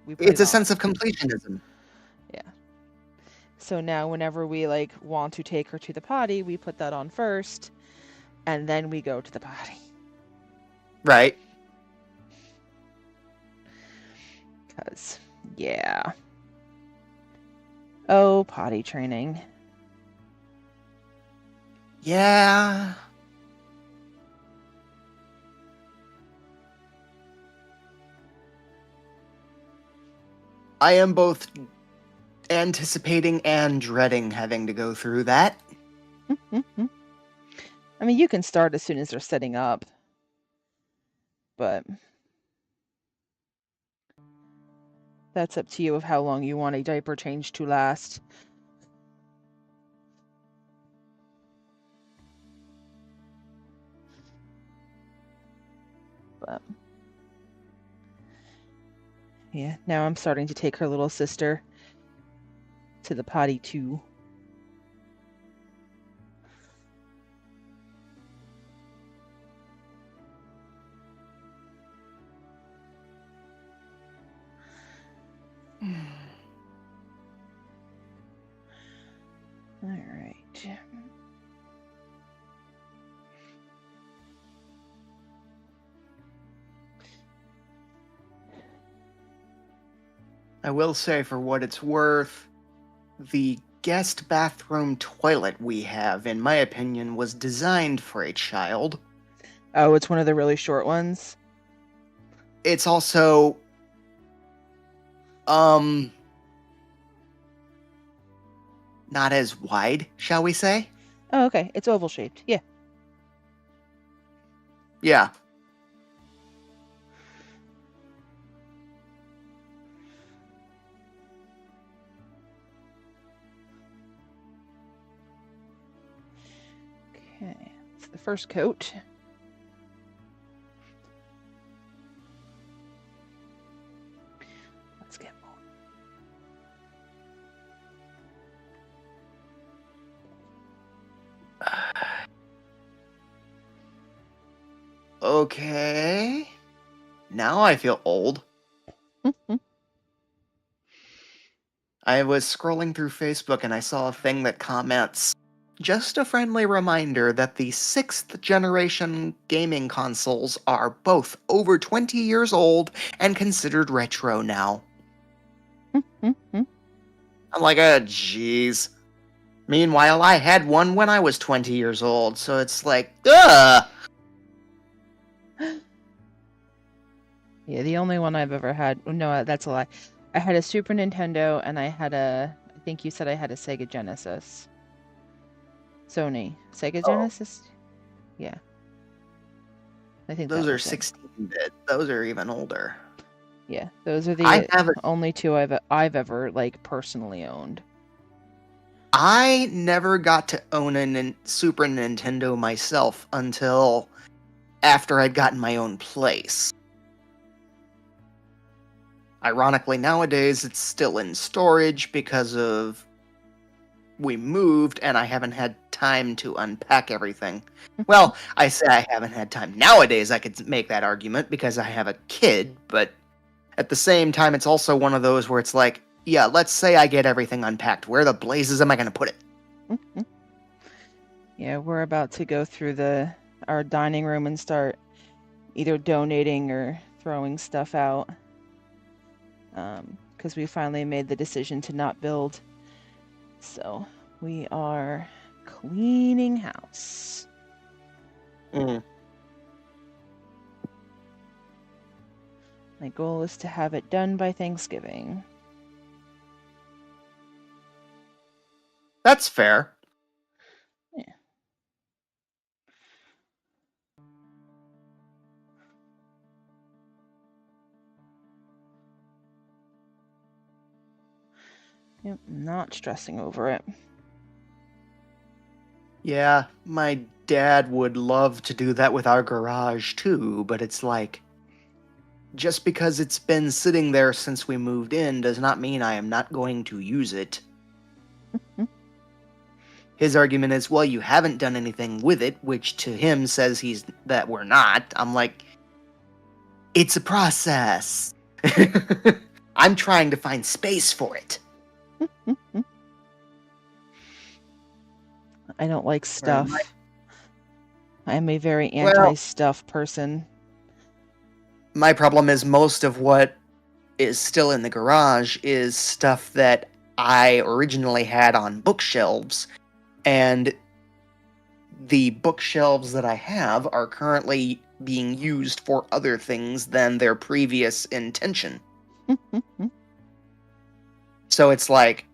put it's it a on. sense of completionism, Yeah. So now whenever we like want to take her to the potty, we put that on first, and then we go to the potty. right? Cause yeah. Oh, potty training. Yeah. I am both anticipating and dreading having to go through that. I mean, you can start as soon as they're setting up, but that's up to you of how long you want a diaper change to last. But yeah, now I'm starting to take her little sister to the potty too. All right. I will say, for what it's worth, the guest bathroom toilet we have, in my opinion, was designed for a child. Oh, it's one of the really short ones. It's also, um, not as wide, shall we say? Oh, okay. It's oval shaped. Yeah. Yeah. Okay. It's the first coat. Let's get more. Okay. Now I feel old. I was scrolling through Facebook and I saw a thing that comments, just a friendly reminder that the 6th generation gaming consoles are both over 20 years old and considered retro now. I'm like, jeez. Meanwhile, I had one when I was 20 years old, so it's like, ugh! Yeah, the only one I've ever had. No, that's a lie. I had a Super Nintendo, and I had a. I think you said I had a Sega Genesis. Sony Sega Oh, Genesis. Yeah, I think those that are was it. 16-bit. Those are even older. Yeah, those are I the have a only two I've ever like personally owned. I never got to own a Super Nintendo myself until after I'd gotten my own place. Ironically, nowadays it's still in storage because of we moved and I haven't had time to unpack everything. Well, I say I haven't had time. Nowadays I could make that argument because I have a kid, but at the same time it's also one of those where it's like, yeah, let's say I get everything unpacked. Where the blazes am I going to put it? Yeah, we're about to go through our dining room and start either donating or throwing stuff out. because we finally made the decision to not build. So we are cleaning house. Mm. My goal is to have it done by Thanksgiving. That's fair. Yeah. Yep, not stressing over it. Yeah, my dad would love to do that with our garage too, but it's like, just because it's been sitting there since we moved in does not mean I am not going to use it. His argument is, well, you haven't done anything with it, which to him says that we're not. I'm like, it's a process. I'm trying to find space for it. I don't like Where my- stuff. I'm a very Well, anti-stuff person. my problem is most of what is still in the garage is stuff that I originally had on bookshelves, and the bookshelves that I have are currently being used for other things than their previous intention. So it's like,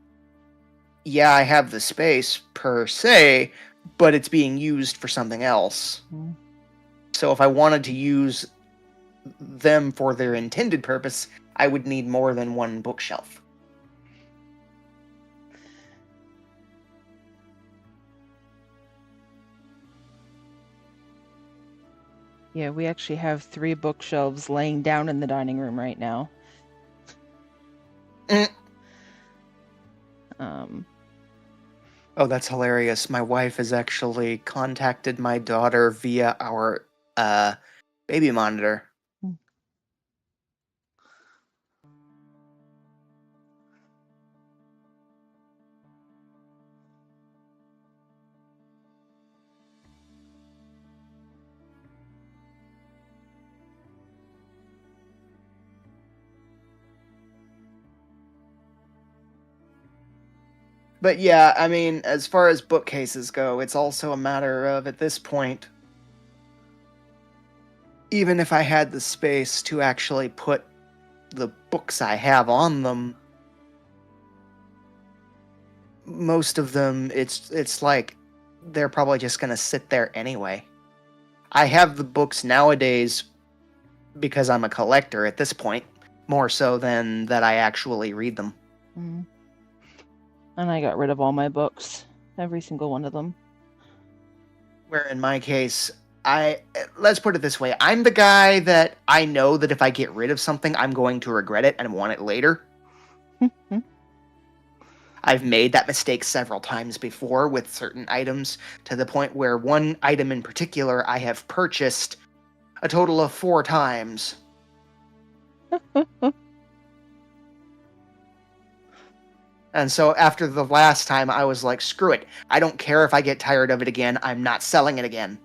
yeah, I have the space per se, but it's being used for something else. So if I wanted to use them for their intended purpose, I would need more than one bookshelf. Yeah, we actually have 3 bookshelves laying down in the dining room right now. Oh, that's hilarious. My wife has actually contacted my daughter via our baby monitor. But yeah, I mean, as far as bookcases go, it's also a matter of, at this point, even if I had the space to actually put the books I have on them, most of them, it's like they're probably just going to sit there anyway. I have the books nowadays because I'm a collector at this point, more so than that I actually read them. And I got rid of all my books, every single one of them. Where in my case, let's put it this way, I'm the guy that I know that if I get rid of something, I'm going to regret it and want it later. I've made that mistake several times before with certain items, to the point where one item in particular I have purchased a total of 4 times. And so after the last time, I was like, screw it. I don't care if I get tired of it again. I'm not selling it again.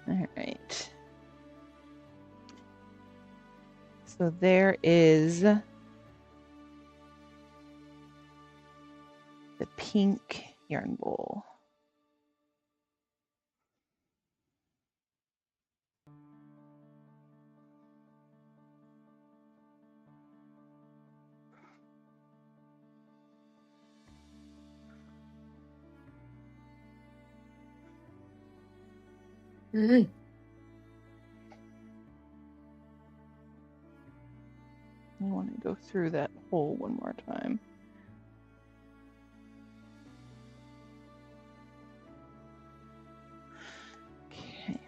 All right. So there is the pink yarn bowl. Mm-hmm. I want to go through that hole one more time. Okay.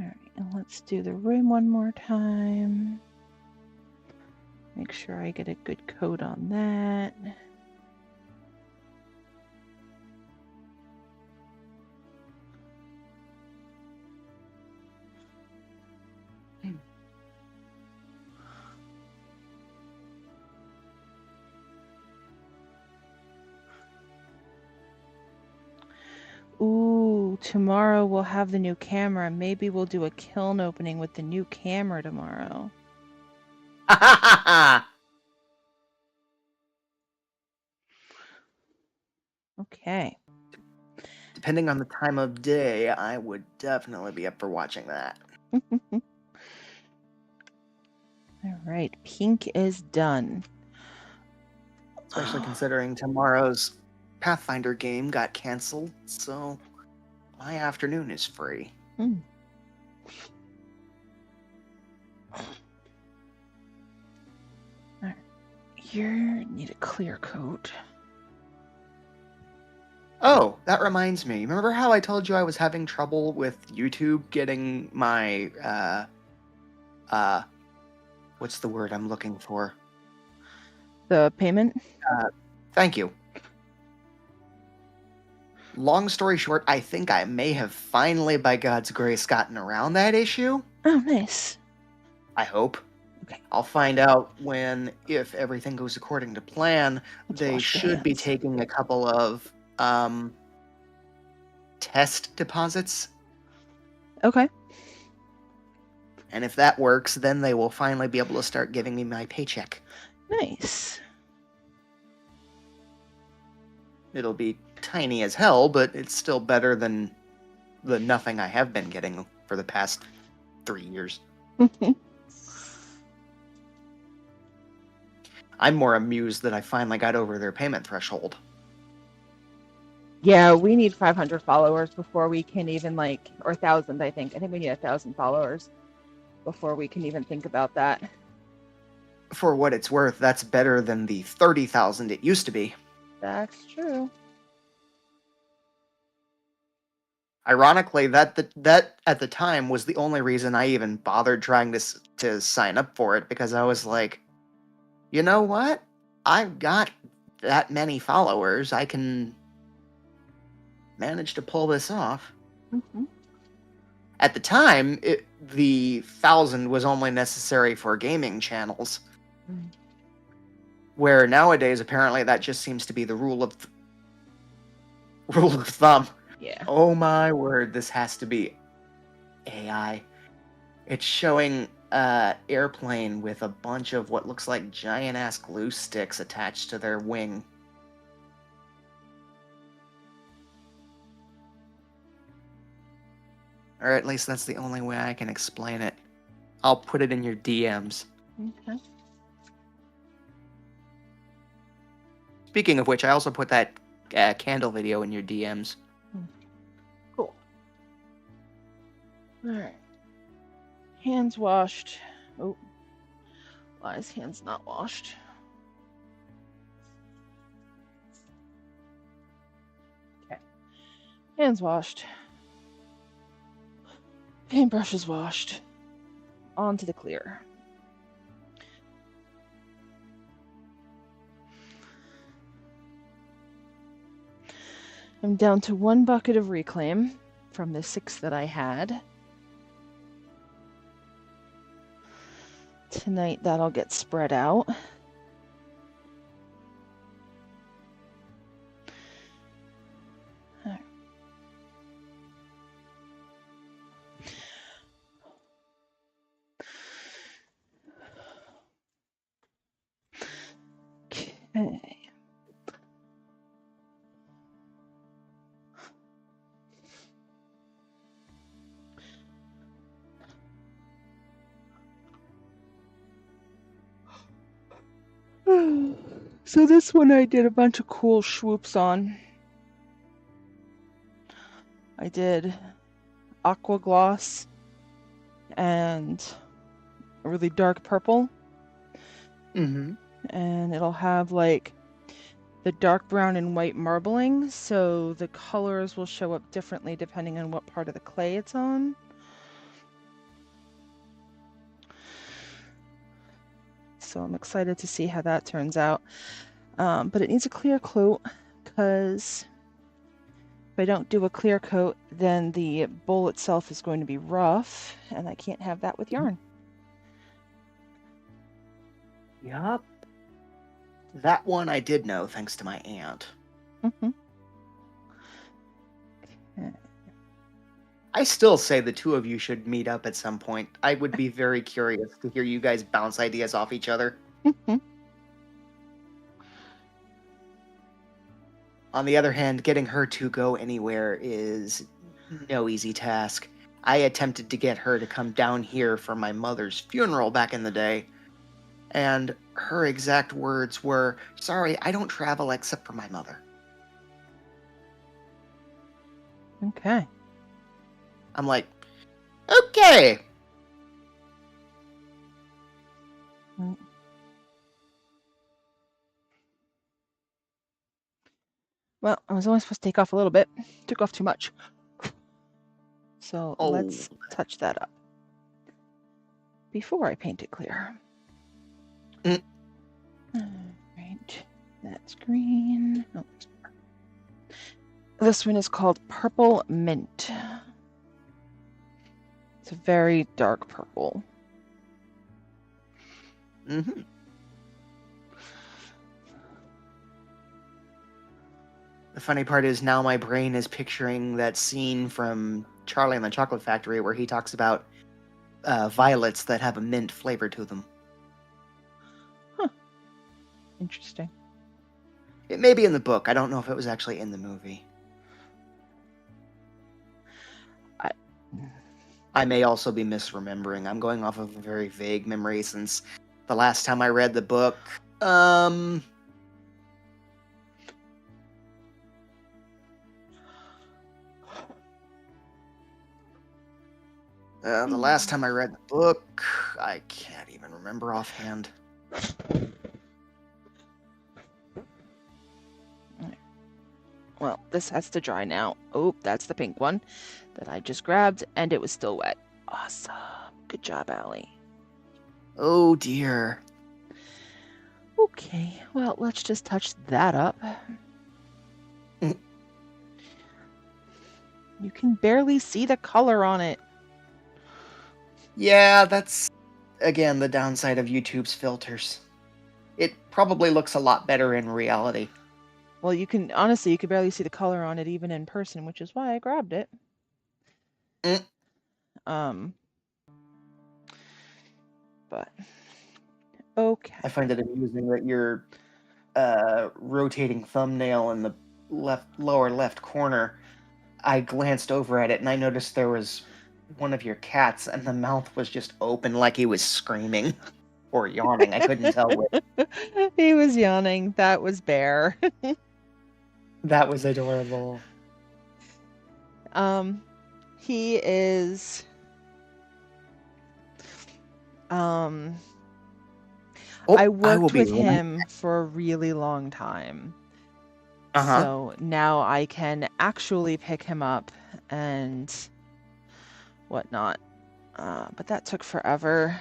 Alright, and let's do the room one more time. Make sure I get a good coat on that. Ooh, tomorrow we'll have the new camera. Maybe we'll do a kiln opening with the new camera tomorrow. Okay. Depending on the time of day, I would definitely be up for watching that. All right, pink is done. Especially considering tomorrow's Pathfinder game got canceled, so my afternoon is free. Hmm. All right. You need a clear coat. Oh, that reminds me. Remember how I told you I was having trouble with YouTube getting my, what's the word I'm looking for? The payment? Thank you. Long story short, I think I may have finally, by God's grace, gotten around that issue. Oh, nice. I hope. Okay. I'll find out if everything goes according to plan. Let's They wash the should be hands. taking a couple of test deposits. Okay. And if that works, then they will finally be able to start giving me my paycheck. Nice. It'll be tiny as hell, but it's still better than the nothing I have been getting for the past 3 years. I'm more amused that I finally got over their payment threshold. Yeah, we need 500 followers before we can even or 1,000, I think. I think we need 1,000 followers before we can even think about that. For what it's worth, that's better than the 30,000 it used to be. That's true. Ironically, that at the time was the only reason I even bothered trying to sign up for it, because I was like, you know what? I've got that many followers. I can manage to pull this off. Mm-hmm. At the time, the 1,000 was only necessary for gaming channels. Mm. Where nowadays, apparently, that just seems to be the rule of thumb. Yeah. Oh my word, this has to be AI. It's showing airplane with a bunch of what looks like giant-ass glue sticks attached to their wing. Or at least that's the only way I can explain it. I'll put it in your DMs. Okay. Speaking of which, I also put that candle video in your DMs. Cool. All right. Hands washed. Oh, why is hands not washed? Okay. Hands washed. Paintbrush is washed. On to the clear. I'm down to 1 bucket of reclaim from the 6 that I had. Tonight that'll get spread out. Okay. So this one I did a bunch of cool swoops on. I did aqua gloss and a really dark purple. Mm-hmm. And it'll have like the dark brown and white marbling, so the colors will show up differently depending on what part of the clay it's on. so I'm excited to see how that turns out. But it needs a clear coat, because if I don't do a clear coat, then the bowl itself is going to be rough, and I can't have that with yarn. Yup. That one I did know thanks to my aunt. Mm-hmm. I still say the two of you should meet up at some point. I would be very curious to hear you guys bounce ideas off each other. On the other hand, getting her to go anywhere is no easy task. I attempted to get her to come down here for my mother's funeral back in the day, and her exact words were, "Sorry, I don't travel except for my mother." Okay. I'm like, okay. Well, I was only supposed to take off a little bit. Took off too much. So let's touch that up before I paint it clear. Mm. Right, that's green. Oh, this one is called Purple Mint. It's a very dark purple. Mm-hmm. The funny part is now my brain is picturing that scene from Charlie and the Chocolate Factory where he talks about violets that have a mint flavor to them. Huh. Interesting. It may be in the book. I don't know if it was actually in the movie. I may also be misremembering. I'm going off of a very vague memory since the last time I read the book. The last time I read the book, I can't even remember offhand. Well, this has to dry now. Oh, that's the pink one that I just grabbed, and it was still wet. Awesome. Good job, Allie. Oh, dear. Okay, well, let's just touch that up. You can barely see the color on it. Yeah, that's, again, the downside of YouTube's filters. It probably looks a lot better in reality. Well, you can barely see the color on it even in person, which is why I grabbed it. But okay. I find it amusing that your rotating thumbnail in the lower left corner, I glanced over at it and I noticed there was one of your cats and the mouth was just open like he was screaming or yawning. I couldn't tell which. He was yawning. That was Bear. That was adorable. He is I worked with him for a really long time. So now I can actually pick him up and whatnot. But that took forever.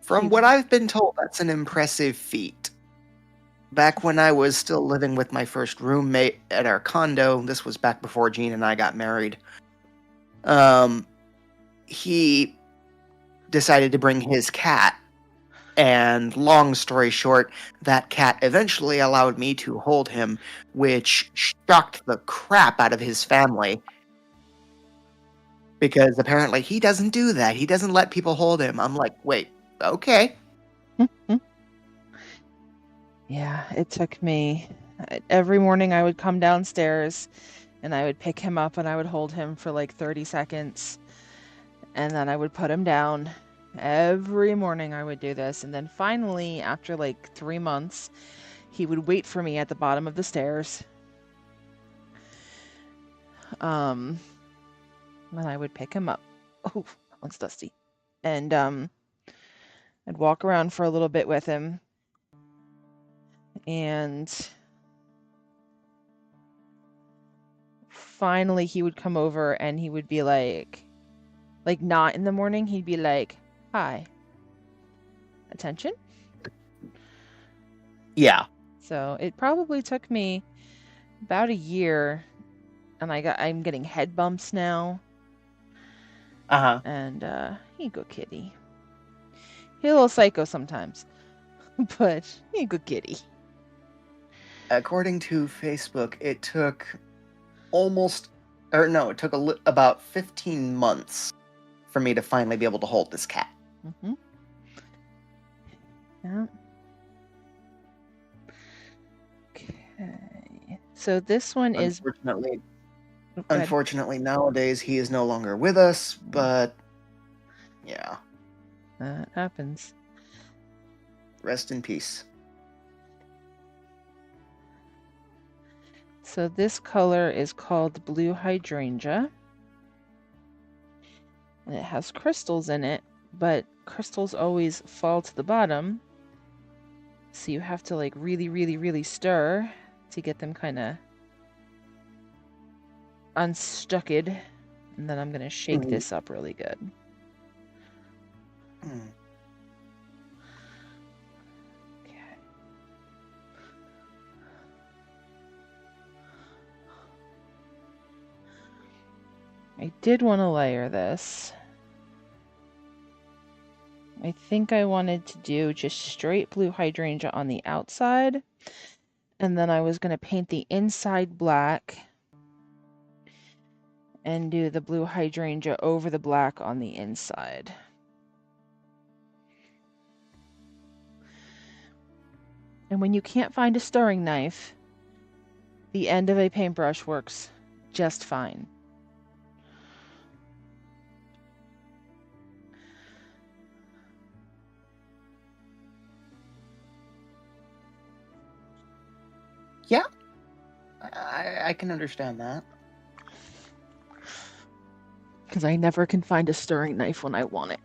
From what I've been told, that's an impressive feat. Back when I was still living with my first roommate at our condo, this was back before Jean and I got married, he decided to bring his cat. And long story short, that cat eventually allowed me to hold him, which shocked the crap out of his family. Because apparently he doesn't do that. He doesn't let people hold him. I'm like, wait, okay. Yeah, it took me. Every morning I would come downstairs and I would pick him up and I would hold him for like 30 seconds. And then I would put him down. Every morning I would do this. And then finally, after like 3 months, he would wait for me at the bottom of the stairs. And I would pick him up. Oh, that one's dusty. And I'd walk around for a little bit with him. And finally he would come over and he would be like not in the morning, he'd be like, "Hi. Attention?" Yeah. So it probably took me about a year, and I'm getting head bumps now. Uh-huh. And here you go, kitty. He's a little psycho sometimes, but here you go, kitty. According to Facebook, it took about 15 months for me to finally be able to hold this cat. Mm-hmm. Yeah. Okay. So this one is. Unfortunately, nowadays he is no longer with us, but yeah. That happens. Rest in peace. So this color is called blue hydrangea. And it has crystals in it, but crystals always fall to the bottom. So you have to like really, really, really stir to get them kind of unstucked. And then I'm going to shake this up really good. Okay. I did want to layer this. I think I wanted to do just straight blue hydrangea on the outside. And then I was going to paint the inside black and do the blue hydrangea over the black on the inside. And when you can't find a stirring knife, the end of a paintbrush works just fine. Yeah, I can understand that. Because I never can find a stirring knife when I want it.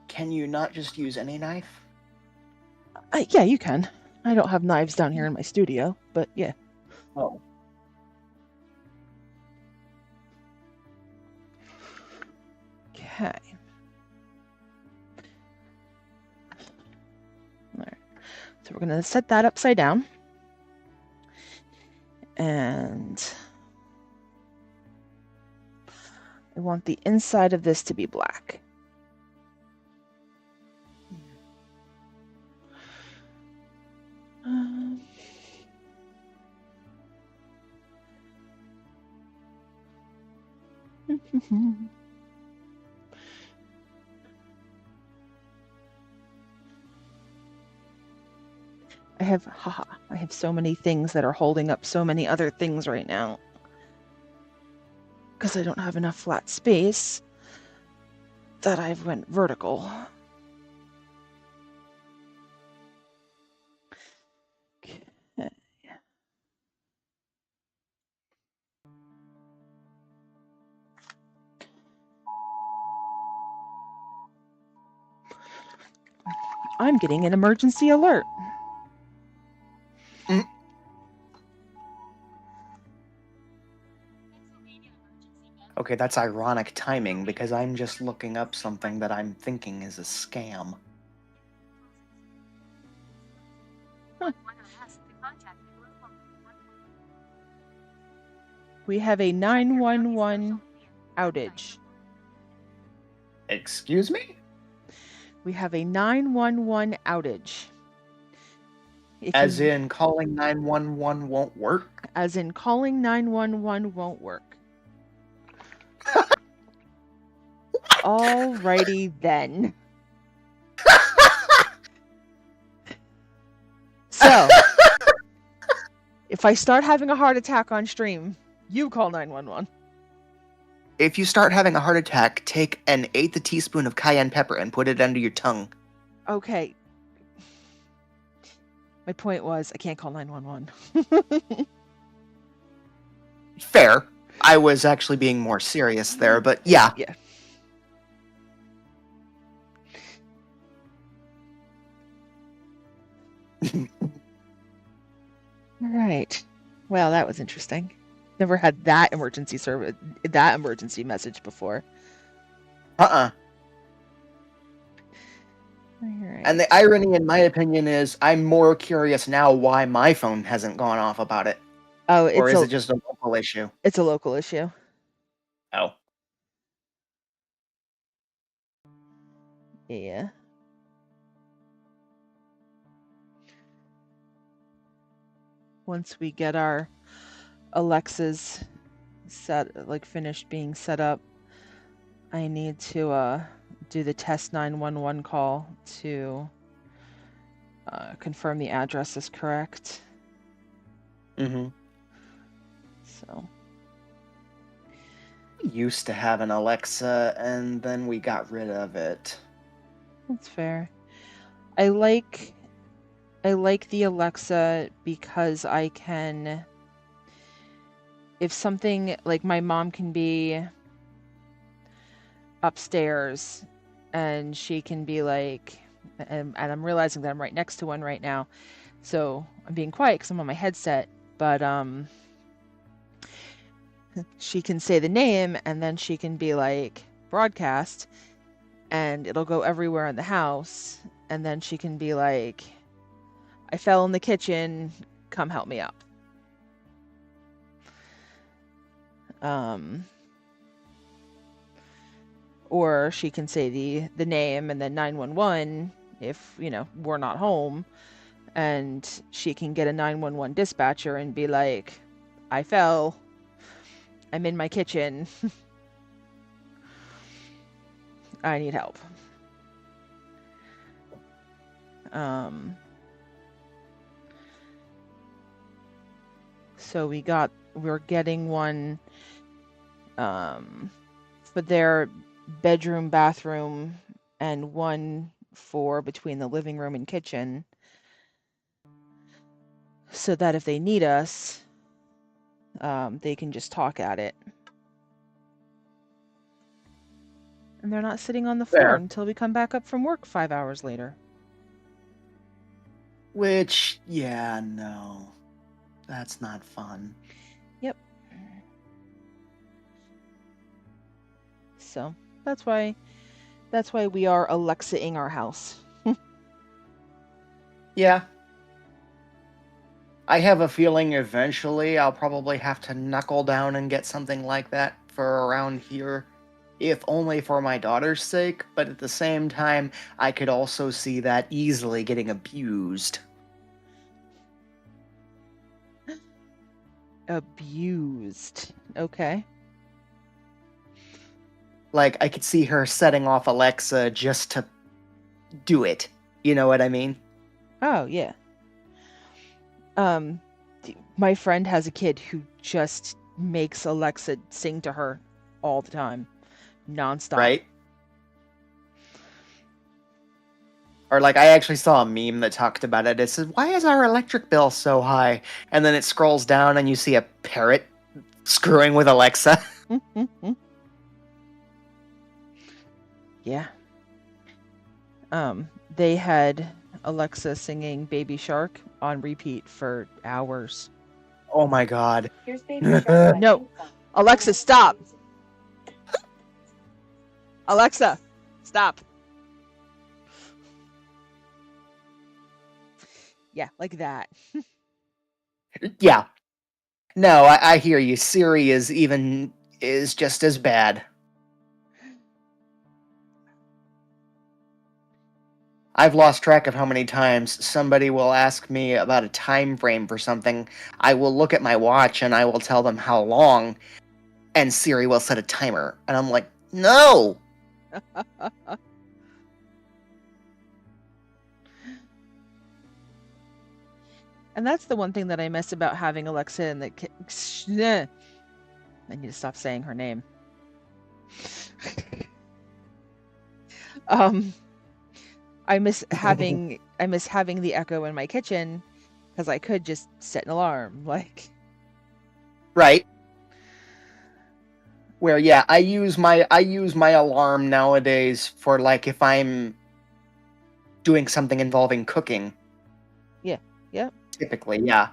Can you not just use any knife? Yeah, you can. I don't have knives down here in my studio, but yeah. Oh. Okay. All right. So we're going to set that upside down. And I want the inside of this to be black. I have so many things that are holding up so many other things right now. Because I don't have enough flat space that I've went vertical. Okay. I'm getting an emergency alert. Okay, that's ironic timing because I'm just looking up something that I'm thinking is a scam. Huh. We have a 911 outage. Excuse me? We have a 911 outage. As in calling 911 won't work? As in calling 911 won't work. Alrighty then. So, if I start having a heart attack on stream, you call 911. If you start having a heart attack, take an eighth a teaspoon of cayenne pepper and put it under your tongue. Okay. My point was, I can't call 911. Fair. I was actually being more serious there, but yeah. Yeah. All right. Well, that was interesting. Never had that emergency message before. And the irony, in my opinion, is I'm more curious now why my phone hasn't gone off about it. Oh, Or is it just a local issue? it's a local issue. Oh. Yeah. Once we get our Alexas finished being set up, I need to do the test 911 call to confirm the address is correct. Mm-hmm. So We used to have an Alexa, and then we got rid of it. that's fair. I like the Alexa because I can, if something like my mom can be upstairs and she can be like, and I'm realizing that I'm right next to one right now, so I'm being quiet because I'm on my headset, but she can say the name and then she can be like broadcast and it'll go everywhere in the house, and then she can be like, I fell in the kitchen, come help me up. Or she can say the name and then 911 if, we're not home, and she can get a 911 dispatcher and be like, I fell, I'm in my kitchen, I need help. So we're getting one for their bedroom, bathroom, and one for between the living room and kitchen, so that if they need us, they can just talk at it. And they're not sitting on the floor until we come back up from work 5 hours later. Which, yeah, no. That's not fun. Yep. So, that's why we are Alexa-ing our house. Yeah. I have a feeling eventually I'll probably have to knuckle down and get something like that for around here, if only for my daughter's sake, but at the same time, I could also see that easily getting abused. Abused. Okay. Like, I could see her setting off Alexa just to do it. You know what I mean? Oh, yeah. My friend has a kid who just makes Alexa sing to her all the time, nonstop. Right? Or, like, I actually saw a meme that talked about it. It says, why is our electric bill so high? And then it scrolls down and you see a parrot screwing with Alexa. Yeah. They had Alexa singing Baby Shark on repeat for hours. Oh my god. Here's Baby Shark. No. Alexa, stop. Alexa, stop. Yeah, like that. Yeah. No, I hear you. Siri is just as bad. I've lost track of how many times somebody will ask me about a time frame for something. I will look at my watch and I will tell them how long, and Siri will set a timer. And I'm like, no! And that's the one thing that I miss about having Alexa in the I need to stop saying her name. I miss having the Echo in my kitchen because I could just set an alarm, like. Right. Where, yeah, I use my alarm nowadays for, like, if I'm doing something involving cooking. Yeah. Yep. Typically, yeah.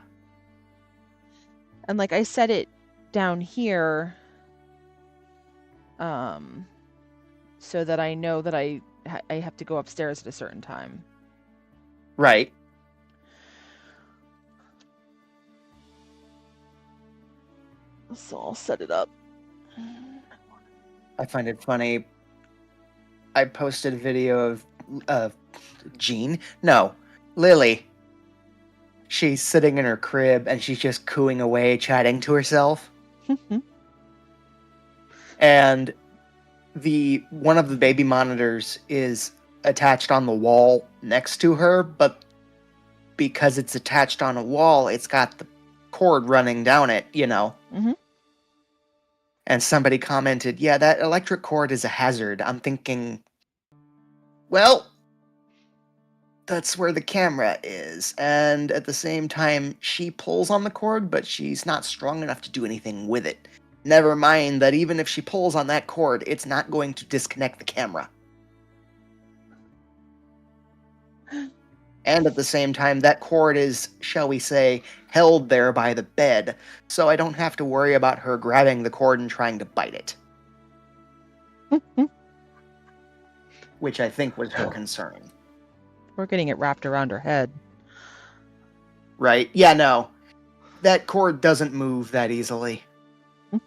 And like I set it down here so that I know that I I have to go upstairs at a certain time. Right. So I'll set it up. I find it funny. I posted a video of Jean. No, Lily. She's sitting in her crib and she's just cooing away, chatting to herself. And one of the baby monitors is attached on the wall next to her, but because it's attached on a wall, it's got the cord running down it, you know. Mm-hmm. And somebody commented, "Yeah, that electric cord is a hazard." I'm thinking, well, that's where the camera is. And at the same time, she pulls on the cord, but she's not strong enough to do anything with it. Never mind that even if she pulls on that cord, it's not going to disconnect the camera. And at the same time, that cord is, shall we say, held there by the bed, so I don't have to worry about her grabbing the cord and trying to bite it. Which I think was her concern. We're getting it wrapped around her head. Right? Yeah, no. That cord doesn't move that easily.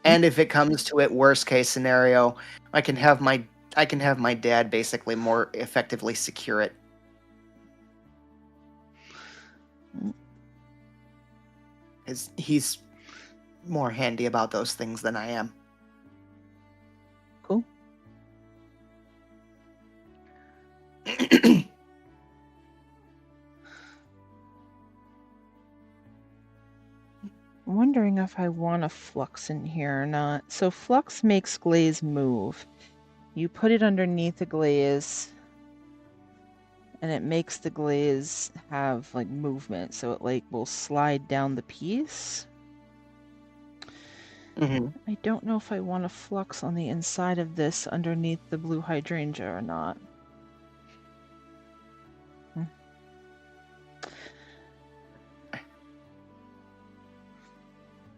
And if it comes to it, worst case scenario, I can have my dad basically more effectively secure it. He's more handy about those things than I am. Cool. I'm wondering if I want a flux in here or not. So flux makes glaze move. You put it underneath the glaze and it makes the glaze have like movement, so it like will slide down the piece. Mm-hmm. I don't know if I want a flux on the inside of this underneath the blue hydrangea or not.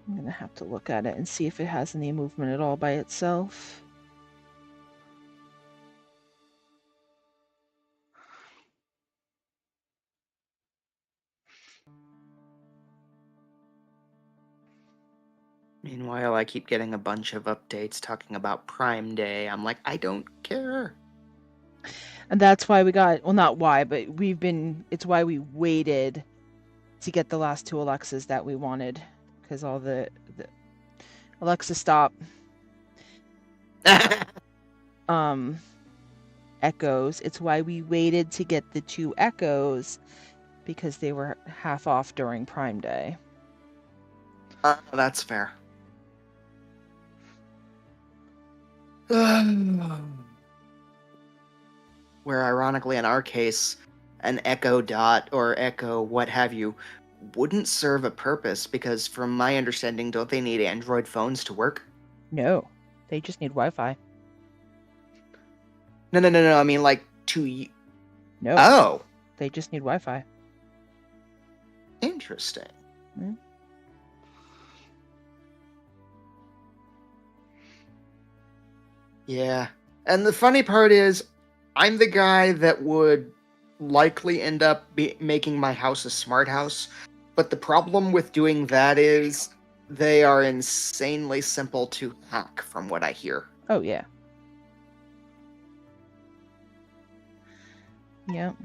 I'm gonna have to look at it and see if it has any movement at all by itself. Meanwhile, I keep getting a bunch of updates talking about Prime Day. I'm like, I don't care. And that's why we got, well, not why, but it's why we waited to get the last two Alexas that we wanted. Because all the Alexa stop echoes. It's why we waited to get the two echoes, because they were half off during Prime Day. That's fair. Where ironically in our case, an Echo Dot or Echo what have you wouldn't serve a purpose because from my understanding, don't they need Android phones to work? No, they just need Wi-Fi. No. I mean like No. Oh. They just need Wi-Fi. Interesting. Hmm? Yeah. And the funny part is, I'm the guy that would likely end up making my house a smart house. But the problem with doing that is they are insanely simple to hack, from what I hear. Oh, yeah. Yep.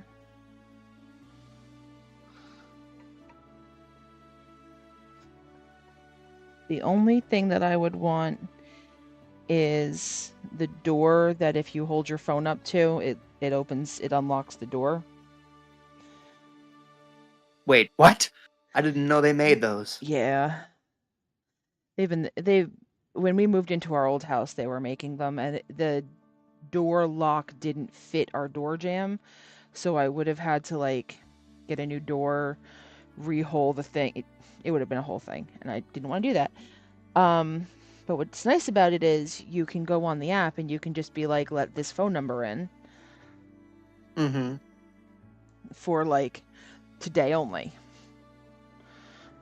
The only thing that I would want is the door that if you hold your phone up to, it unlocks the door. Wait, what? I didn't know they made those. Yeah. When we moved into our old house, they were making them, and the door lock didn't fit our door jamb, so I would have had to like get a new door, re-hole the thing. It would have been a whole thing, and I didn't want to do that. But what's nice about it is you can go on the app and you can just be like, let this phone number in. Mm-hmm. For like today only.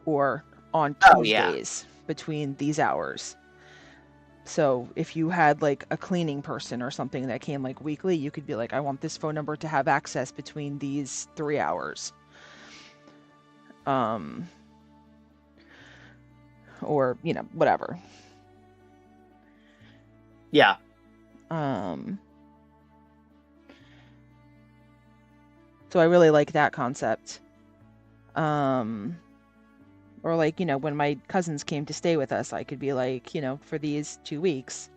Or on Tuesdays between these hours. So if you had like a cleaning person or something that came like weekly, you could be like, I want this phone number to have access between these 3 hours. Or, whatever. Yeah. So I really like that concept. Or like, when my cousins came to stay with us, I could be like, for these 2 weeks,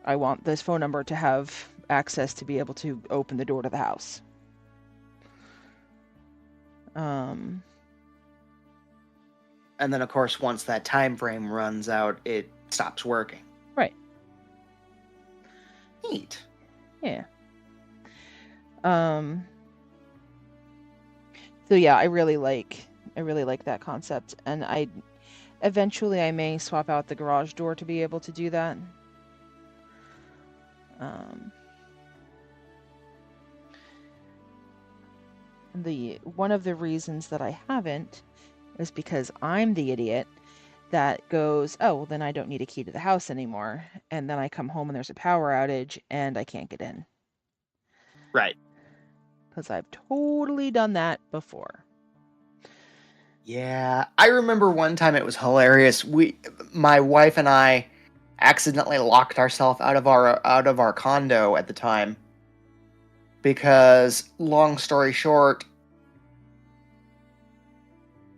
I want this phone number to have access to be able to open the door to the house. And then, of course, once that time frame runs out, it stops working. Right. Neat. Yeah. So yeah, I really like that concept, and eventually I may swap out the garage door to be able to do that. One of the reasons that I haven't is because I'm the idiot that goes, oh, well, then I don't need a key to the house anymore. And then I come home and there's a power outage and I can't get in. Right. Because I've totally done that before. Yeah, I remember one time it was hilarious. My wife and I accidentally locked ourselves out of our condo at the time because, long story short,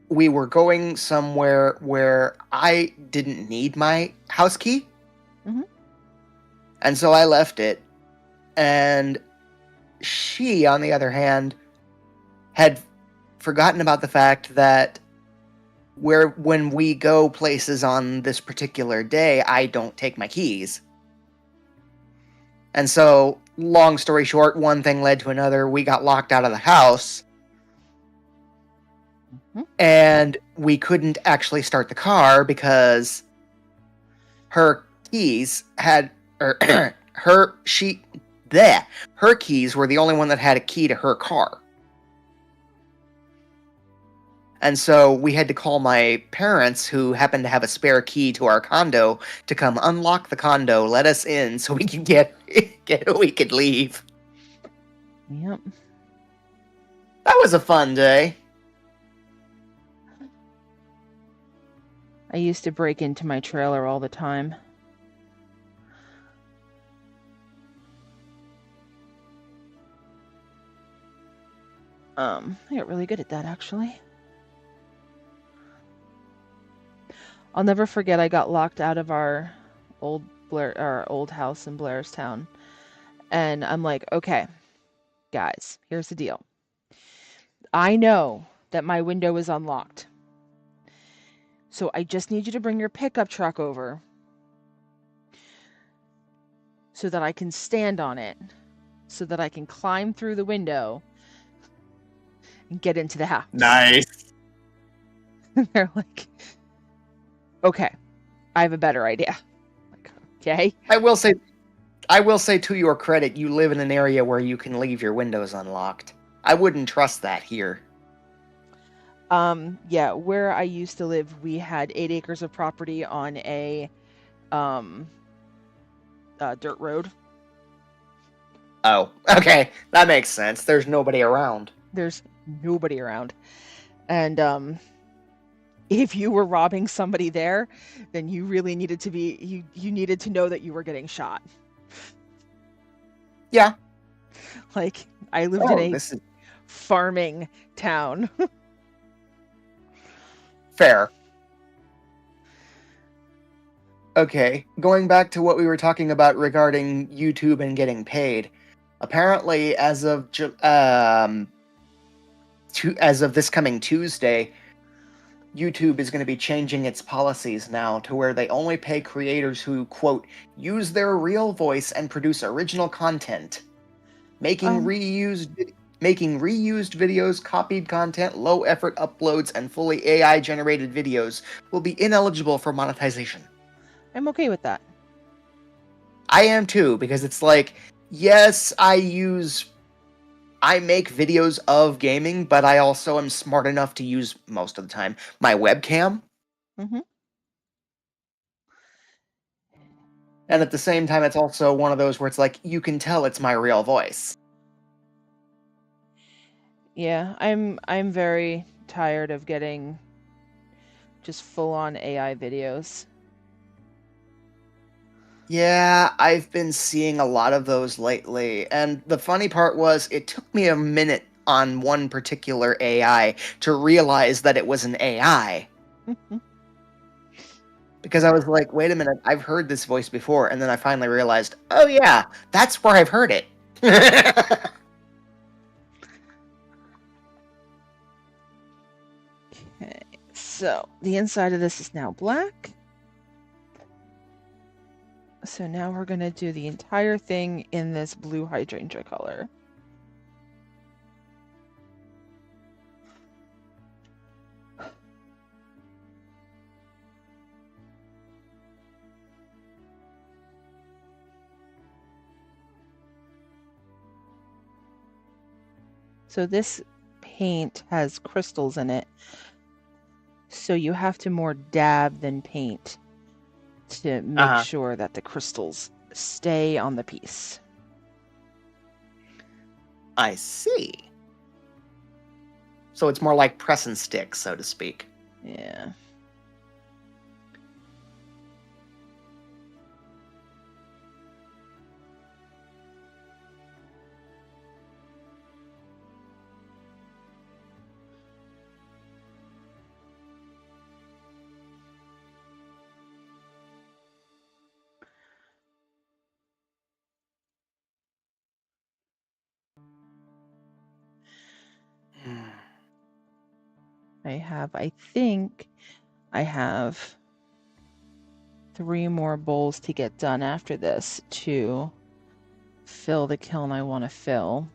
we were going somewhere where I didn't need my house key. Mm-hmm. And so I left it. And she, on the other hand, had forgotten about the fact that when we go places on this particular day, I don't take my keys. And so, long story short, one thing led to another. We got locked out of the house. Mm-hmm. And we couldn't actually start the car because her keys had her keys were the only one that had a key to her car. And so we had to call my parents, who happened to have a spare key to our condo, to come unlock the condo, let us in, so we could we could leave. Yep. That was a fun day. I used to break into my trailer all the time. I got really good at that, actually. I'll never forget I got locked out of our old house in Blairstown. And I'm like, okay, guys, here's the deal. I know that my window is unlocked. So I just need you to bring your pickup truck over so that I can stand on it, so that I can climb through the window and get into the house. Nice. They're like, okay, I have a better idea. Like, okay. I will say to your credit, you live in an area where you can leave your windows unlocked. I wouldn't trust that here. Yeah, where I used to live, we had 8 acres of property on a dirt road. Oh, okay. That makes sense. There's nobody around. There's nobody around. And if you were robbing somebody there, then you really needed to be you needed to know that you were getting shot. Yeah. Like, I lived in a farming town. Fair. Okay, going back to what we were talking about regarding YouTube and getting paid. Apparently, as of this coming Tuesday, YouTube is going to be changing its policies now to where they only pay creators who, quote, use their real voice and produce original content. Making reused videos, copied content, low-effort uploads, and fully AI-generated videos will be ineligible for monetization. I'm okay with that. I am too, because it's like, yes, I make videos of gaming, but I also am smart enough to use, most of the time, my webcam. Mm-hmm. And at the same time, it's also one of those where it's like, you can tell it's my real voice. Yeah, I'm very tired of getting just full-on AI videos. Yeah, I've been seeing a lot of those lately. And the funny part was, it took me a minute on one particular AI to realize that it was an AI. Because I was like, wait a minute, I've heard this voice before. And then I finally realized, oh yeah, that's where I've heard it. Okay, so the inside of this is now black. So now we're going to do the entire thing in this blue hydrangea color. So this paint has crystals in it. So you have to more dab than paint to make sure that the crystals stay on the piece. I see. So it's more like press and stick, so to speak. Yeah. I think I have 3 more bowls to get done after this to fill the kiln I want to fill.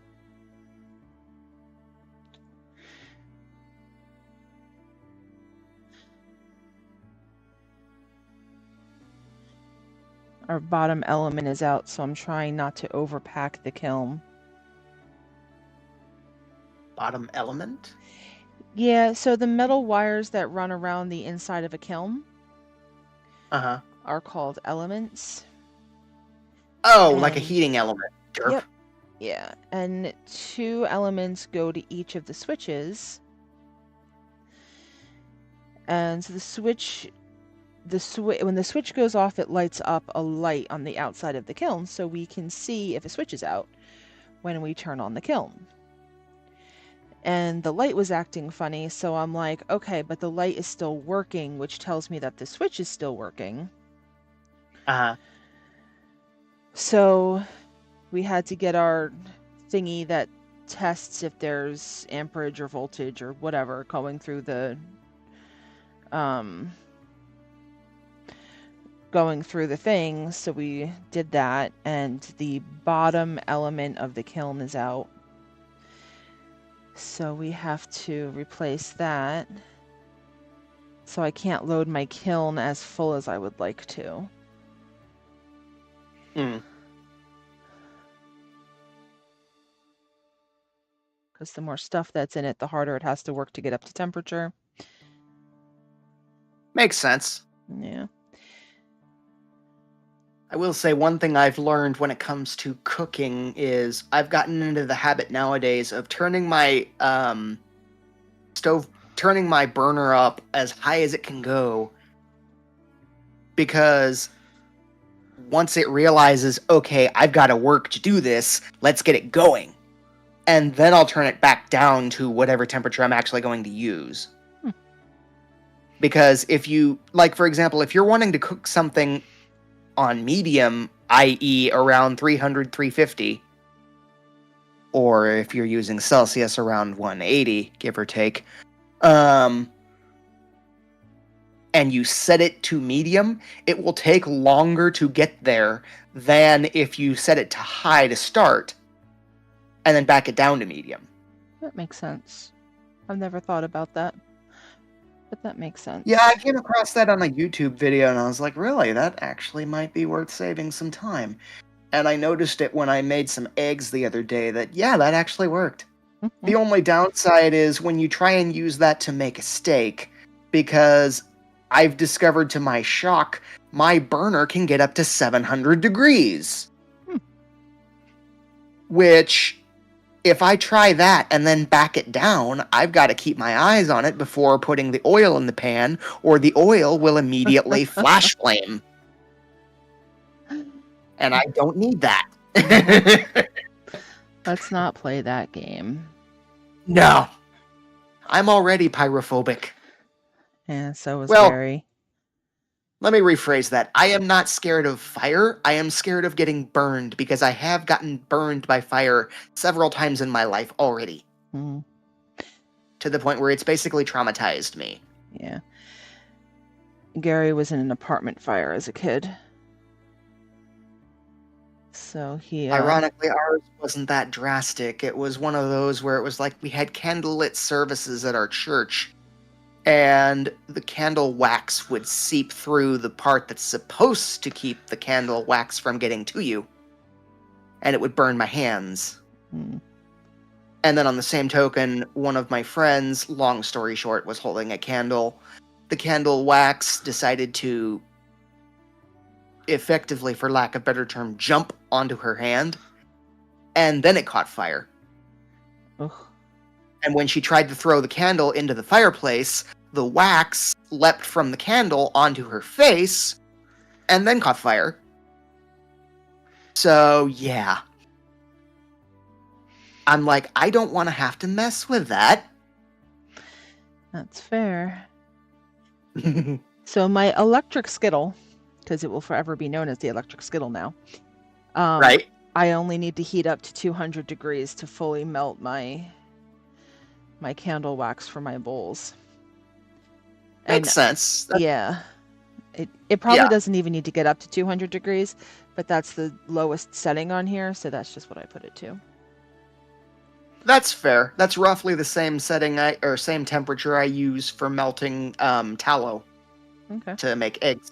Our bottom element is out, so I'm trying not to overpack the kiln. Bottom element? Yeah, so the metal wires that run around the inside of a kiln are called elements. Oh, like a heating element. Derp. Yep. Yeah, and 2 elements go to each of the switches. And so when the switch goes off, it lights up a light on the outside of the kiln, so we can see if a switch is out when we turn on the kiln. And the light was acting funny, so I'm like, okay, but the light is still working, which tells me that the switch is still working. So we had to get our thingy that tests if there's amperage or voltage or whatever going through the thing. So we did that, and the bottom element of the kiln is out. So we have to replace that. So I can't load my kiln as full as I would like to. Because the more stuff that's in it, the harder it has to work to get up to temperature. Makes sense. Yeah. I will say one thing I've learned when it comes to cooking is I've gotten into the habit nowadays of turning my turning my burner up as high as it can go, because once it realizes, okay, I've got to work to do this, let's get it going. And then I'll turn it back down to whatever temperature I'm actually going to use. Because if you, like, for example, if you're wanting to cook something on medium, i.e. around 300, 350, or if you're using Celsius around 180, give or take, and you set it to medium, it will take longer to get there than if you set it to high to start, and then back it down to medium. That makes sense. I've never thought about that, but that makes sense. Yeah, I came across that on a YouTube video, and I was like, really, that actually might be worth saving some time. And I noticed it when I made some eggs the other day that, yeah, that actually worked. The only downside is when you try and use that to make a steak, because I've discovered to my shock, my burner can get up to 700 degrees. Which, if I try that and then back it down, I've got to keep my eyes on it before putting the oil in the pan, or the oil will immediately flash flame. And I don't need that. Let's not play that game. No. I'm already pyrophobic. And so is Well, Gary. let me rephrase that. I am not scared of fire. I am scared of getting burned, because I have gotten burned by fire several times in my life already. Mm. To the point where it's basically traumatized me. Yeah. Gary was in an apartment fire as a kid. So he... Ironically, ours wasn't that drastic. It was one of those where it was like we had candlelit services at our church, and the candle wax would seep through the part that's supposed to keep the candle wax from getting to you, and it would burn my hands. Mm. And then on the same token, one of my friends, long story short, was holding a candle. The candle wax decided to, effectively, for lack of a better term, jump onto her hand, and then it caught fire. Ugh. And when she tried to throw the candle into the fireplace, the wax leapt from the candle onto her face, and then caught fire. So, yeah. I'm like, I don't want to have to mess with that. That's fair. So my electric Skittle, because it will forever be known as the electric Skittle now. Right? I only need to heat up to 200 degrees to fully melt my candle wax for my bowls. Makes sense. Yeah. It probably doesn't even need to get up to 200 degrees, but that's the lowest setting on here, so that's just what I put it to. That's fair. That's roughly the same setting or same temperature I use for melting tallow to make eggs.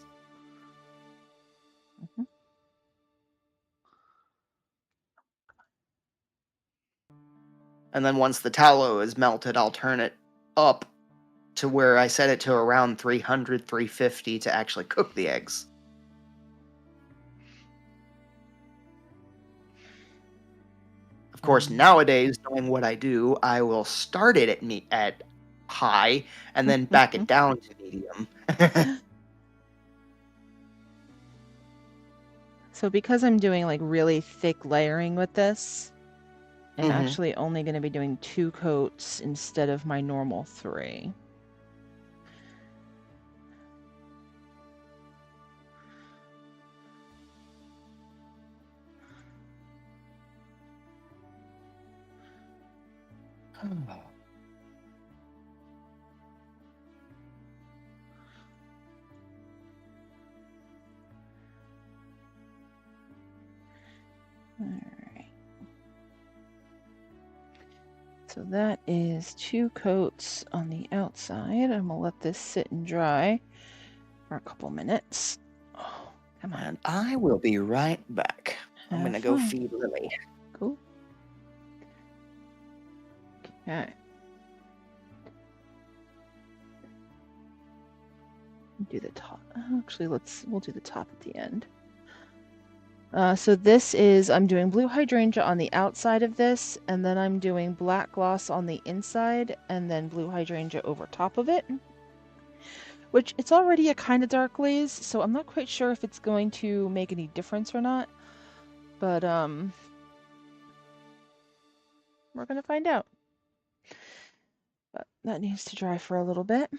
Mm-hmm. And then once the tallow is melted, I'll turn it up to where I set it to around 300, 350 to actually cook the eggs. Of course, nowadays, knowing what I do, I will start it at high and then back it down to medium. So because I'm doing like really thick layering with this, I'm actually only going to be doing 2 coats instead of my normal 3. Alright. So that is 2 coats on the outside. I'm going to let this sit and dry for a couple minutes. Oh, come on. And I will be right back. I'm going to go feed Lily. Cool. Okay. Do the top. Actually, we'll do the top at the end. So this is, I'm doing blue hydrangea on the outside of this, and then I'm doing black gloss on the inside, and then blue hydrangea over top of it. Which, it's already a kind of dark glaze, so I'm not quite sure if it's going to make any difference or not. But, we're gonna find out. But that needs to dry for a little bit.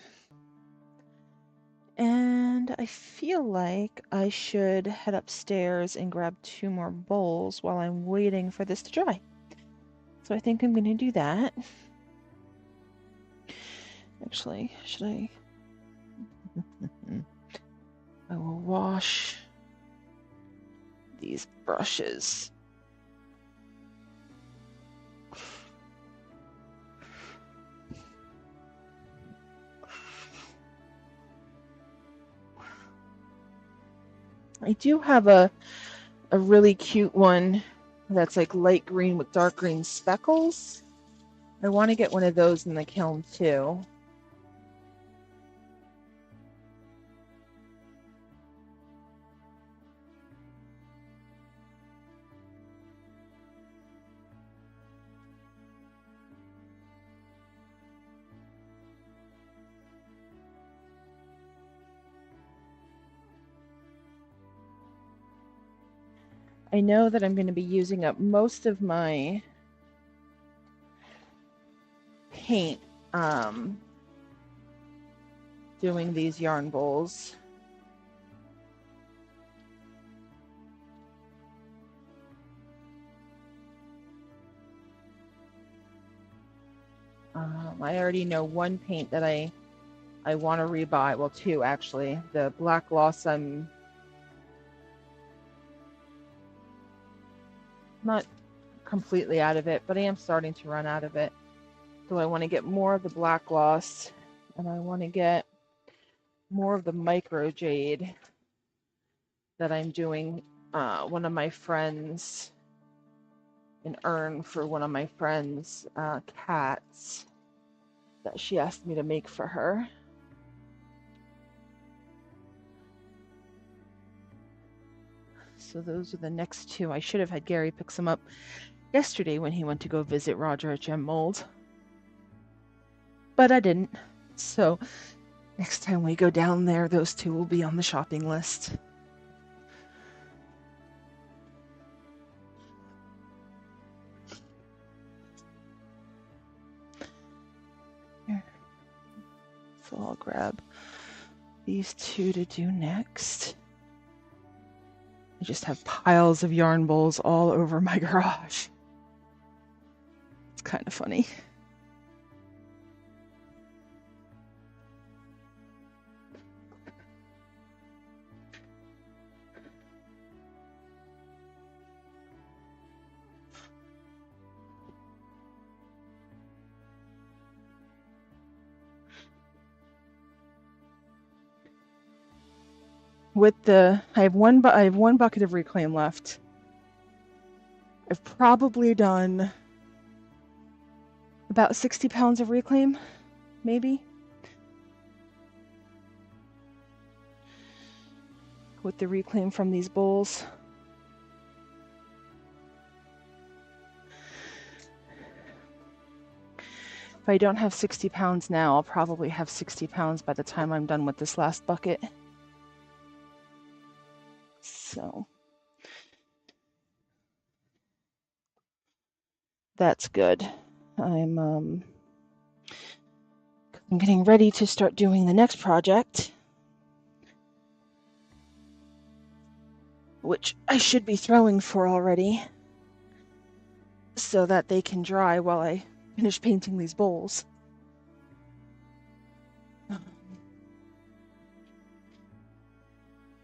And I feel like I should head upstairs and grab 2 more bowls while I'm waiting for this to dry. So I think I'm going to do that. Actually, should I? I will wash these brushes. I do have a really cute one that's like light green with dark green speckles. I want to get one of those in the kiln too. I know that I'm going to be using up most of my paint doing these yarn bowls. I already know one paint that I want to rebuy. Well, two actually. The black gloss, I'm not completely out of it, but I am starting to run out of it. So I want to get more of the black gloss, and I want to get more of the micro jade that I'm doing one of my friends, an urn for one of my friends' cats that she asked me to make for her. So those are the next two. I should have had Gary pick some up yesterday when he went to go visit Roger at Gem Mold, but I didn't. So next time we go down there, those two will be on the shopping list. Here. So I'll grab these two to do next. I just have piles of yarn bowls all over my garage. It's kind of funny. I have one bucket of reclaim left. I've probably done about 60 pounds of reclaim, maybe, with the reclaim from these bowls. If I don't have 60 pounds now, I'll probably have 60 pounds by the time I'm done with this last bucket. So that's good. I'm getting ready to start doing the next project, which I should be throwing for already, so that they can dry while I finish painting these bowls.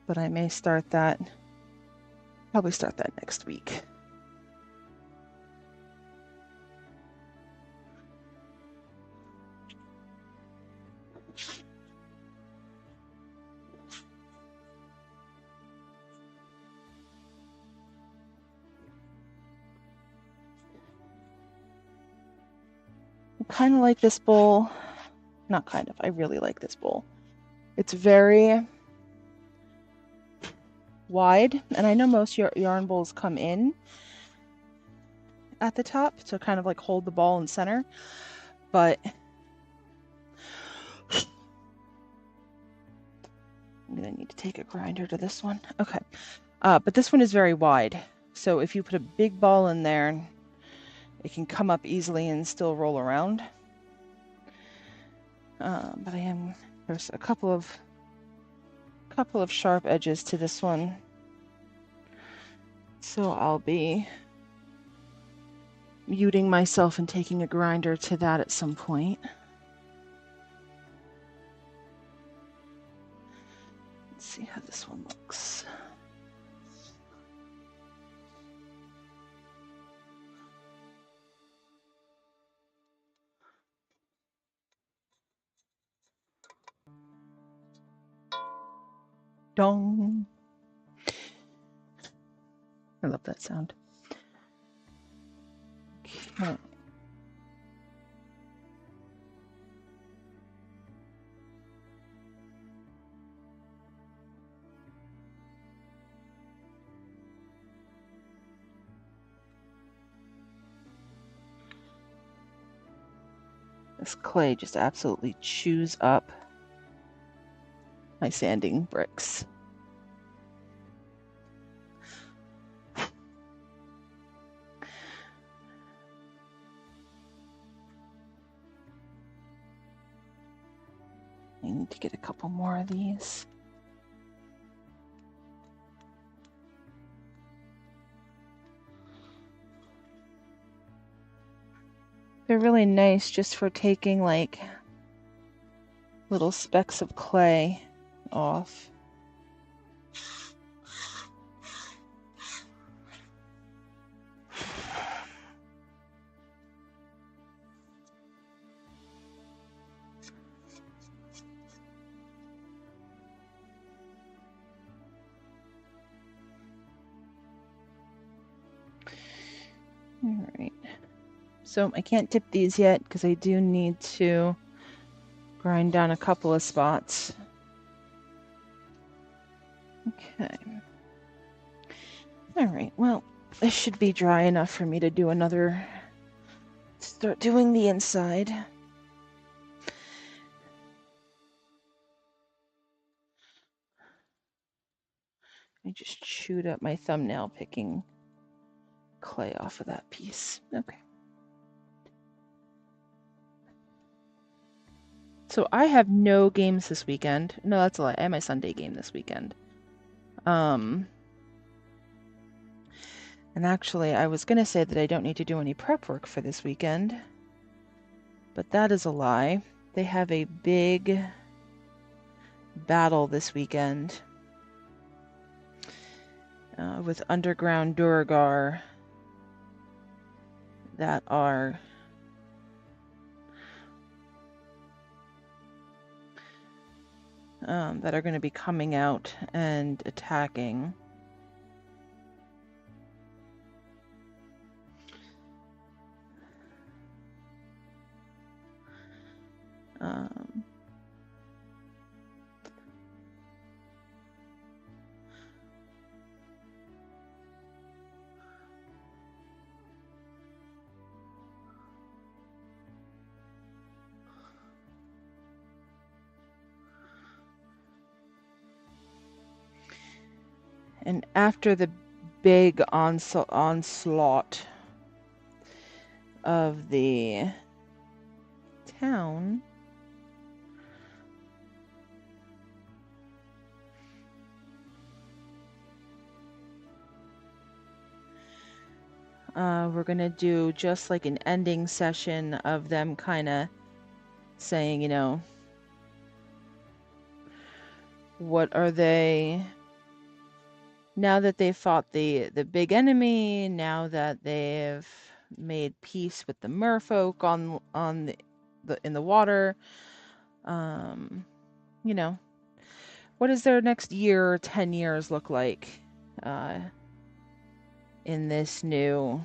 But I may probably start that next week. I kind of like this bowl. Not kind of, I really like this bowl. It's very wide, and I know most yarn bowls come in at the top to kind of like hold the ball in center, but I'm gonna need to take a grinder to this one. Okay, but this one is very wide, so if you put a big ball in there, it can come up easily and still roll around. But there's a couple of sharp edges to this one, so I'll be muting myself and taking a grinder to that at some point. Let's see how this one looks. Dong. I love that sound. Okay. This clay just absolutely chews up my sanding bricks. need to get a couple more of these. They're really nice just for taking like little specks of clay off. All right. So I can't dip these yet because I do need to grind down a couple of spots. Okay. All right, well, this should be dry enough for me to do another, start doing the inside. I just chewed up my thumbnail picking clay off of that piece. Okay. So I have no games this weekend. No, that's a lie. I have my Sunday game this weekend. And actually, I was going to say that I don't need to do any prep work for this weekend, but that is a lie. They have a big battle this weekend with underground Duergar that are going to be coming out and attacking. And after the big onslaught of the town, we're going to do just like an ending session of them kind of saying, you know, what are they, now that they've fought the big enemy, now that they've made peace with the merfolk in the water, you know, what does their next year or 10 years look like in this new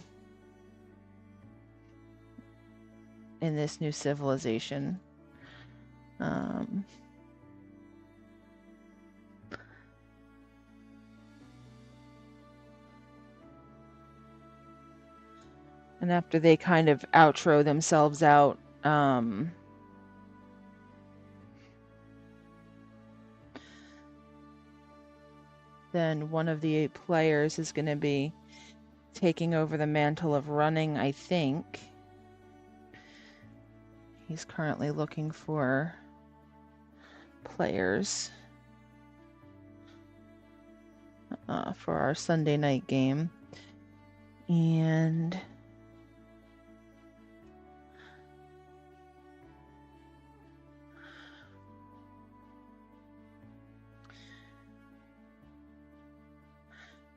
civilization? And after they kind of outro themselves out, then one of the players is going to be taking over the mantle of running, I think. He's currently looking for players for our Sunday night game. And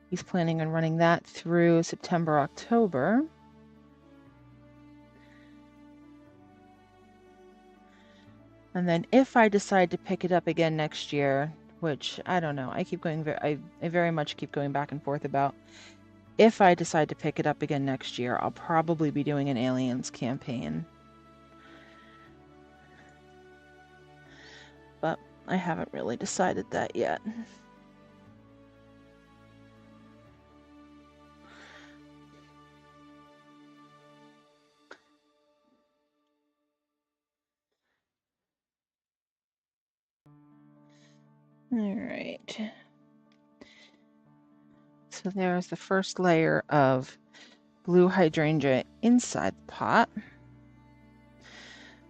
he's planning on running that through September, October. And then if I decide to pick it up again next year, which I don't know, I very much keep going back and forth about. If I decide to pick it up again next year, I'll probably be doing an Aliens campaign. But I haven't really decided that yet. All right. So there's the first layer of blue hydrangea inside the pot.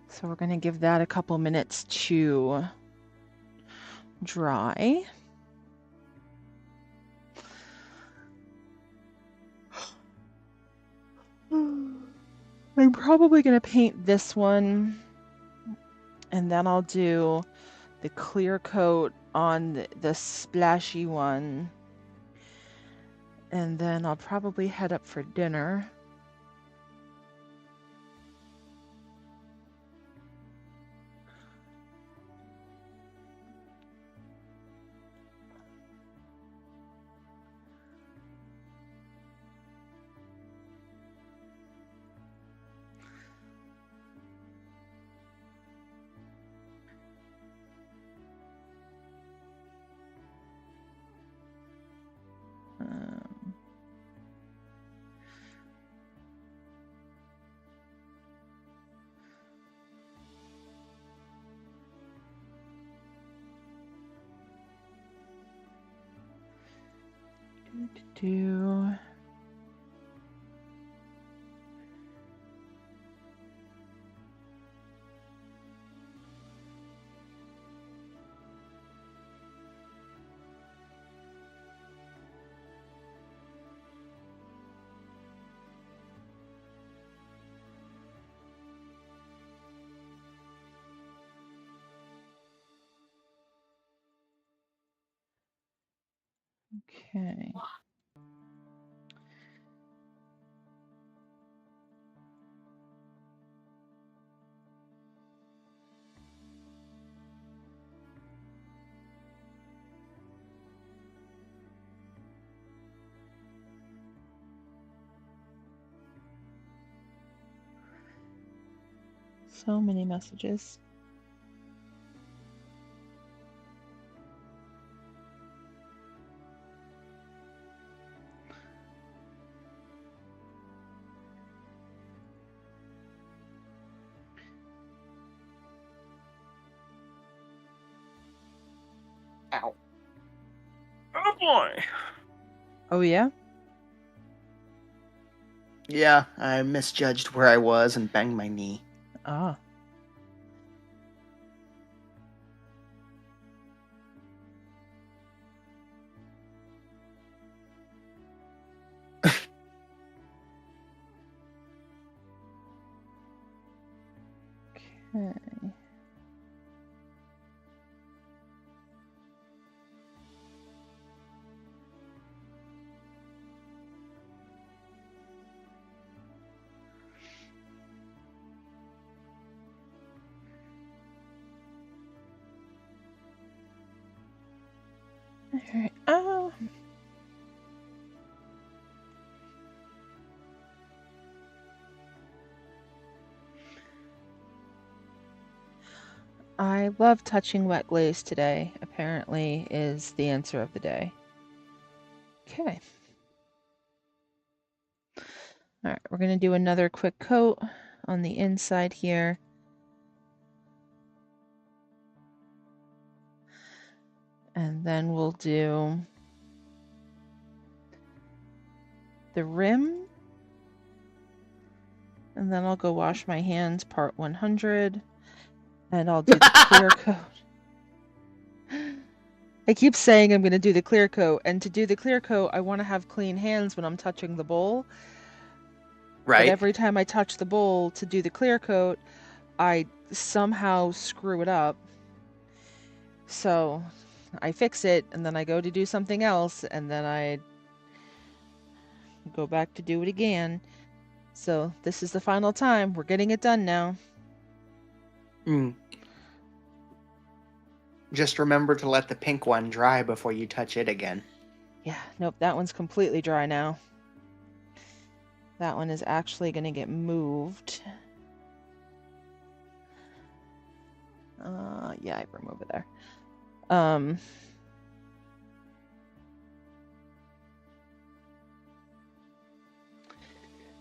So we're going to give that a couple minutes to dry. I'm probably going to paint this one, and then I'll do the clear coat on the splashy one. And then I'll probably head up for dinner. Do okay. So many messages. Ow. Oh boy. Oh, yeah? Yeah, I misjudged where I was and banged my knee. Ah. Okay. All right. Oh. I love touching wet glaze today, apparently, is the answer of the day. Okay. All right, we're going to do another quick coat on the inside here. And then we'll do the rim. And then I'll go wash my hands, part 100. And I'll do the clear coat. I keep saying I'm going to do the clear coat. And to do the clear coat, I want to have clean hands when I'm touching the bowl. Right. But every time I touch the bowl to do the clear coat, I somehow screw it up. So I fix it, and then I go to do something else, and then I go back to do it again. So this is the final time. We're getting it done now. Just remember to let the pink one dry before you touch it again. Yeah, nope, that one's completely dry now. That one is actually going to get moved. Yeah, I remove it there.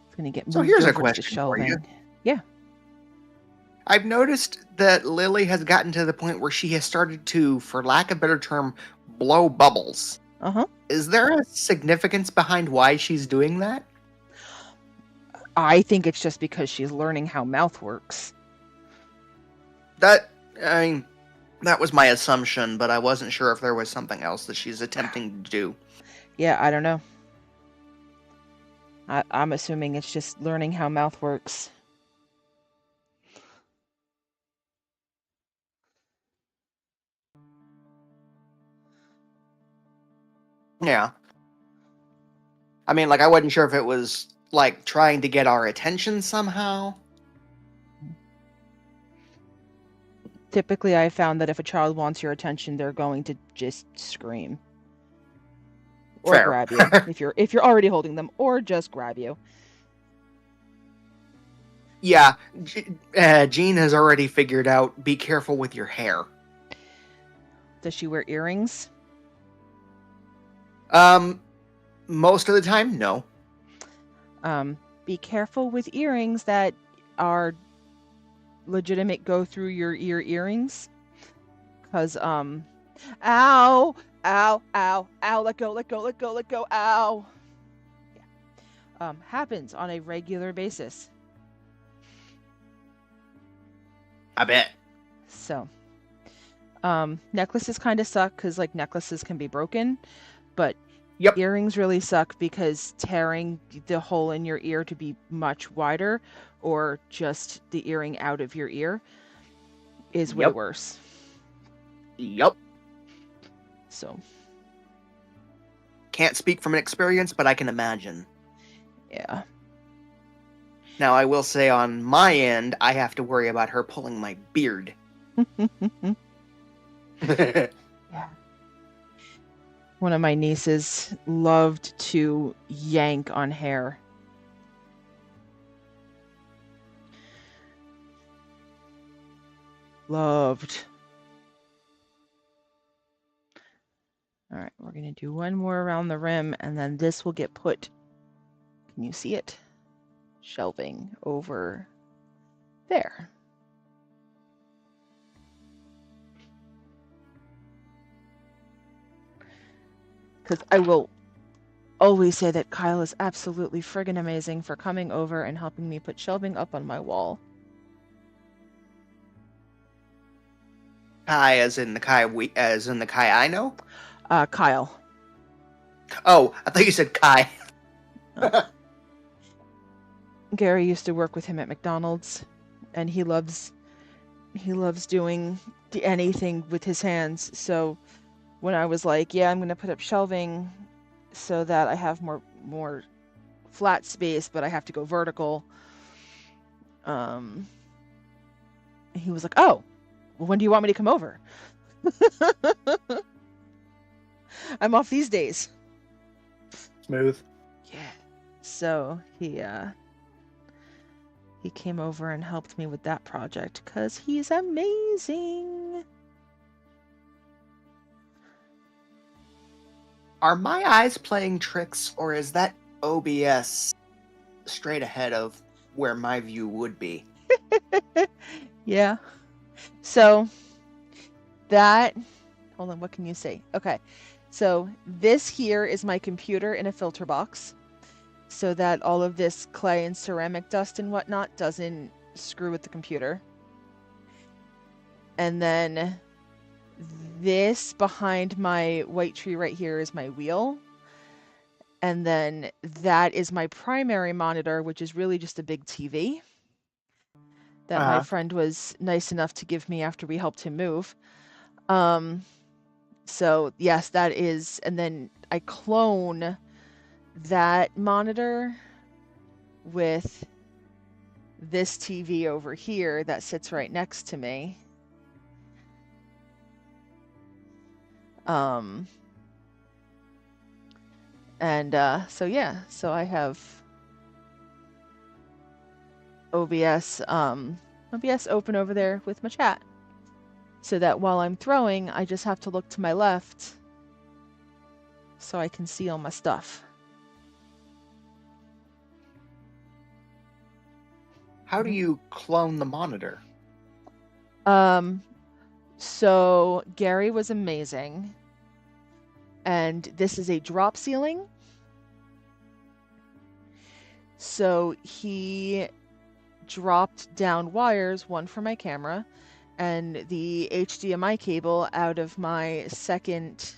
It's going to get moved. So here's a over question to the for you. shelving. Yeah. I've noticed that Lily has gotten to the point where she has started to, for lack of a better term, blow bubbles. Uh-huh. Is there a significance behind why she's doing that? I think it's just because she's learning how mouth works. I mean, That was my assumption, but I wasn't sure if there was something else that she's attempting to do. Yeah, I don't know. I'm assuming it's just learning how mouth works. Yeah. I mean, like, I wasn't sure if it was, like, trying to get our attention somehow. Typically, I found that if a child wants your attention, they're going to just scream or Fair. grab you if you're already holding them, or just grab you. Yeah, Jean has already figured out, be careful with your hair. Does she wear earrings? Most of the time, no. Be careful with earrings that are legitimate go through your ear earrings. Because, ow, ow, ow, ow, let go, let go, let go, let go, ow. Yeah. Happens on a regular basis. I bet. So, necklaces kind of suck because, like, necklaces can be broken, but Yep. earrings really suck because tearing the hole in your ear to be much wider or just the earring out of your ear is way worse. Yep. So, can't speak from experience, but I can imagine. yeah. Now, I will say on my end, I have to worry about her pulling my beard. Yeah. One of my nieces loved to yank on hair. Loved. All right, we're going to do one more around the rim, and then this will get put, can you see it? Shelving over there. Because I will always say that Kyle is absolutely friggin' amazing for coming over and helping me put shelving up on my wall. Kai, as in the Kai I know? Kyle. Oh, I thought you said Kai. Gary used to work with him at McDonald's, and he loves doing anything with his hands. So when I was like, yeah, I'm going to put up shelving so that I have more flat space, but I have to go vertical. He was like, oh, well, when do you want me to come over? I'm off these days. Smooth. Yeah. So he came over and helped me with that project because he's amazing. Are my eyes playing tricks, or is that OBS straight ahead of where my view would be? Yeah. So that, hold on, what can you say? Okay. So this here is my computer in a filter box so that all of this clay and ceramic dust and whatnot doesn't screw with the computer. And then this behind my white tree right here is my wheel. And then that is my primary monitor, which is really just a big TV that my friend was nice enough to give me after we helped him move. So yes, that is, and then I clone that monitor with this TV over here that sits right next to me. So yeah, so I have OBS open over there with my chat. So that while I'm throwing, I just have to look to my left so I can see all my stuff. How do you clone the monitor? So Gary was amazing. And this is a drop ceiling. So he dropped down wires, one for my camera and the HDMI cable out of my second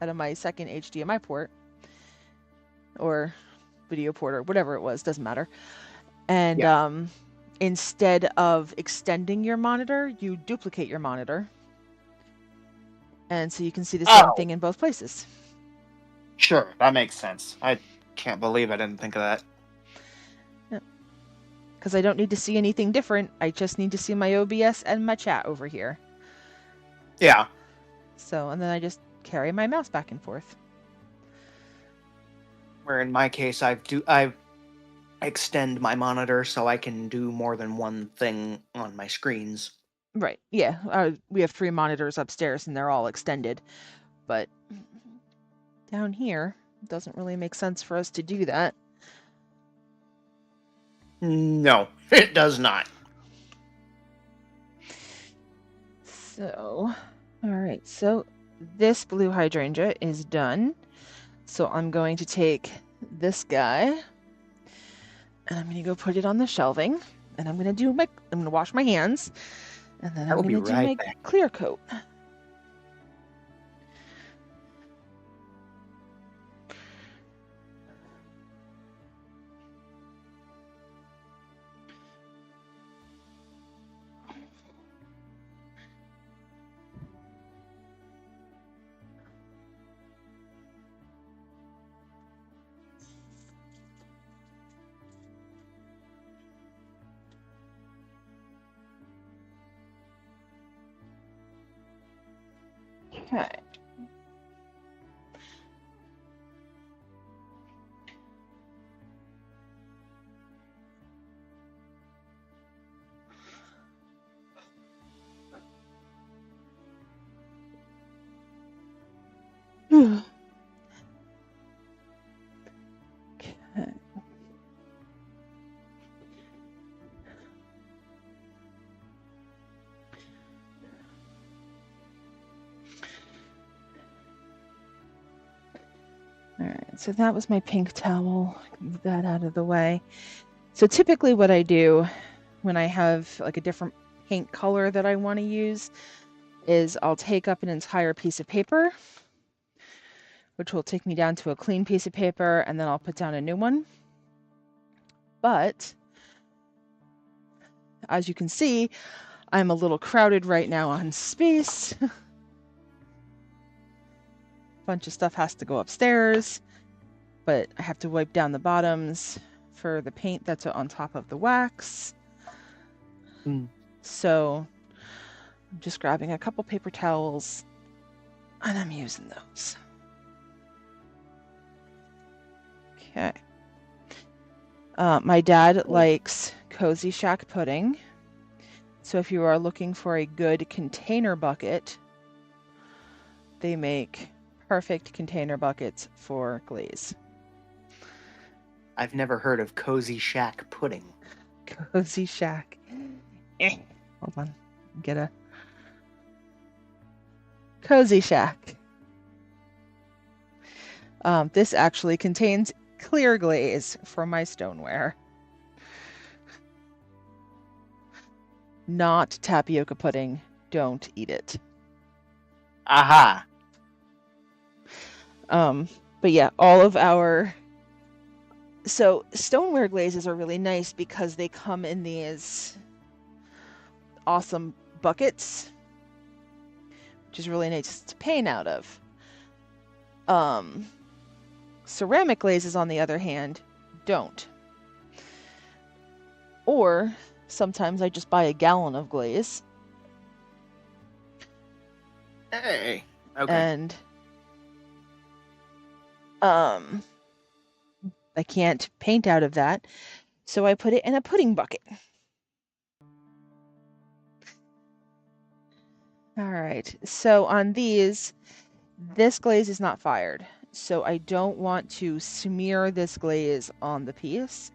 HDMI port or video port or whatever it was, doesn't matter. And Yeah. instead of extending your monitor, you duplicate your monitor. And so you can see the same thing in both places. Sure, that makes sense. I can't believe I didn't think of that. Because I don't need to see anything different. I just need to see my OBS and my chat over here. Yeah. So, and then I just carry my mouse back and forth. Where in my case, I extend my monitor so I can do more than one thing on my screens. Right. Yeah. We have 3 monitors upstairs and they're all extended. But down here, it doesn't really make sense for us to do that. No, it does not. So, all right. So this blue hydrangea is done. So I'm going to take this guy and I'm going to go put it on the shelving. And I'm going to wash my hands. And then I'm I'll be going to do right my back. clear coat. Okay. Okay. All right, so that was my pink towel. Move that out of the way. So typically what I do when I have like a different paint color that I want to use is I'll take up an entire piece of paper, which will take me down to a clean piece of paper, and then I'll put down a new one. But as you can see, I'm a little crowded right now on space. Bunch of stuff has to go upstairs, but I have to wipe down the bottoms for the paint that's on top of the wax. So I'm just grabbing a couple paper towels and I'm using those. Okay. My dad likes Cozy Shack pudding. So if you are looking for a good container bucket, they make perfect container buckets for glaze. I've never heard of Cozy Shack pudding. Cozy Shack. Hold on. Get a Cozy Shack. This actually contains clear glaze for my stoneware. Not tapioca pudding. Don't eat it. Aha. But yeah, all of our... So stoneware glazes are really nice because they come in these awesome buckets, which is really nice to paint out of. Ceramic glazes, on the other hand, don't. Or sometimes I just buy a gallon of glaze. Hey. Okay. And I can't paint out of that, so I put it in a pudding bucket. All right, so on these, this glaze is not fired, so I don't want to smear this glaze on the piece.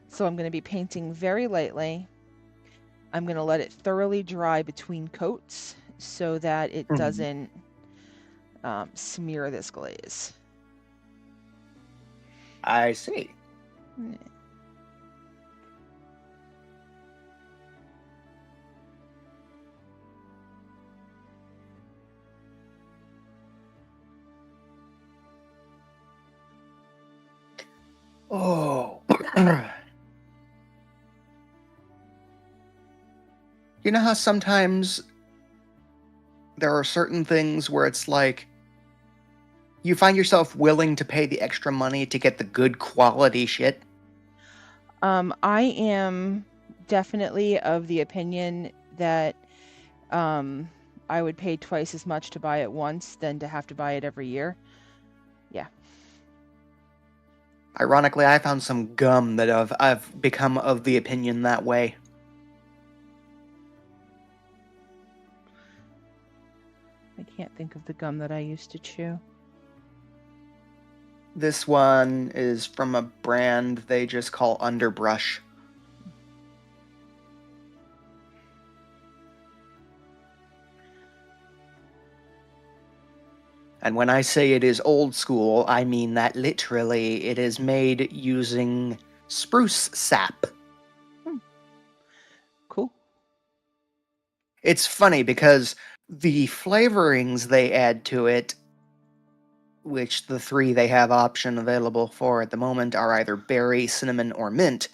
So I'm going to be painting very lightly. I'm going to let it thoroughly dry between coats so that it doesn't smear this glaze. I see. Oh. You know how sometimes there are certain things where it's like you find yourself willing to pay the extra money to get the good quality shit? I am definitely of the opinion that I would pay twice as much to buy it once than to have to buy it every year. Yeah. Ironically, I found some gum that I've become of the opinion that way. I can't think of the gum that I used to chew. This one is from a brand they just call Underbrush. And when I say it is old school, I mean that literally it is made using spruce sap. Cool. It's funny because the flavorings they add to it, which the three they have option available for at the moment are either berry, cinnamon, or mint,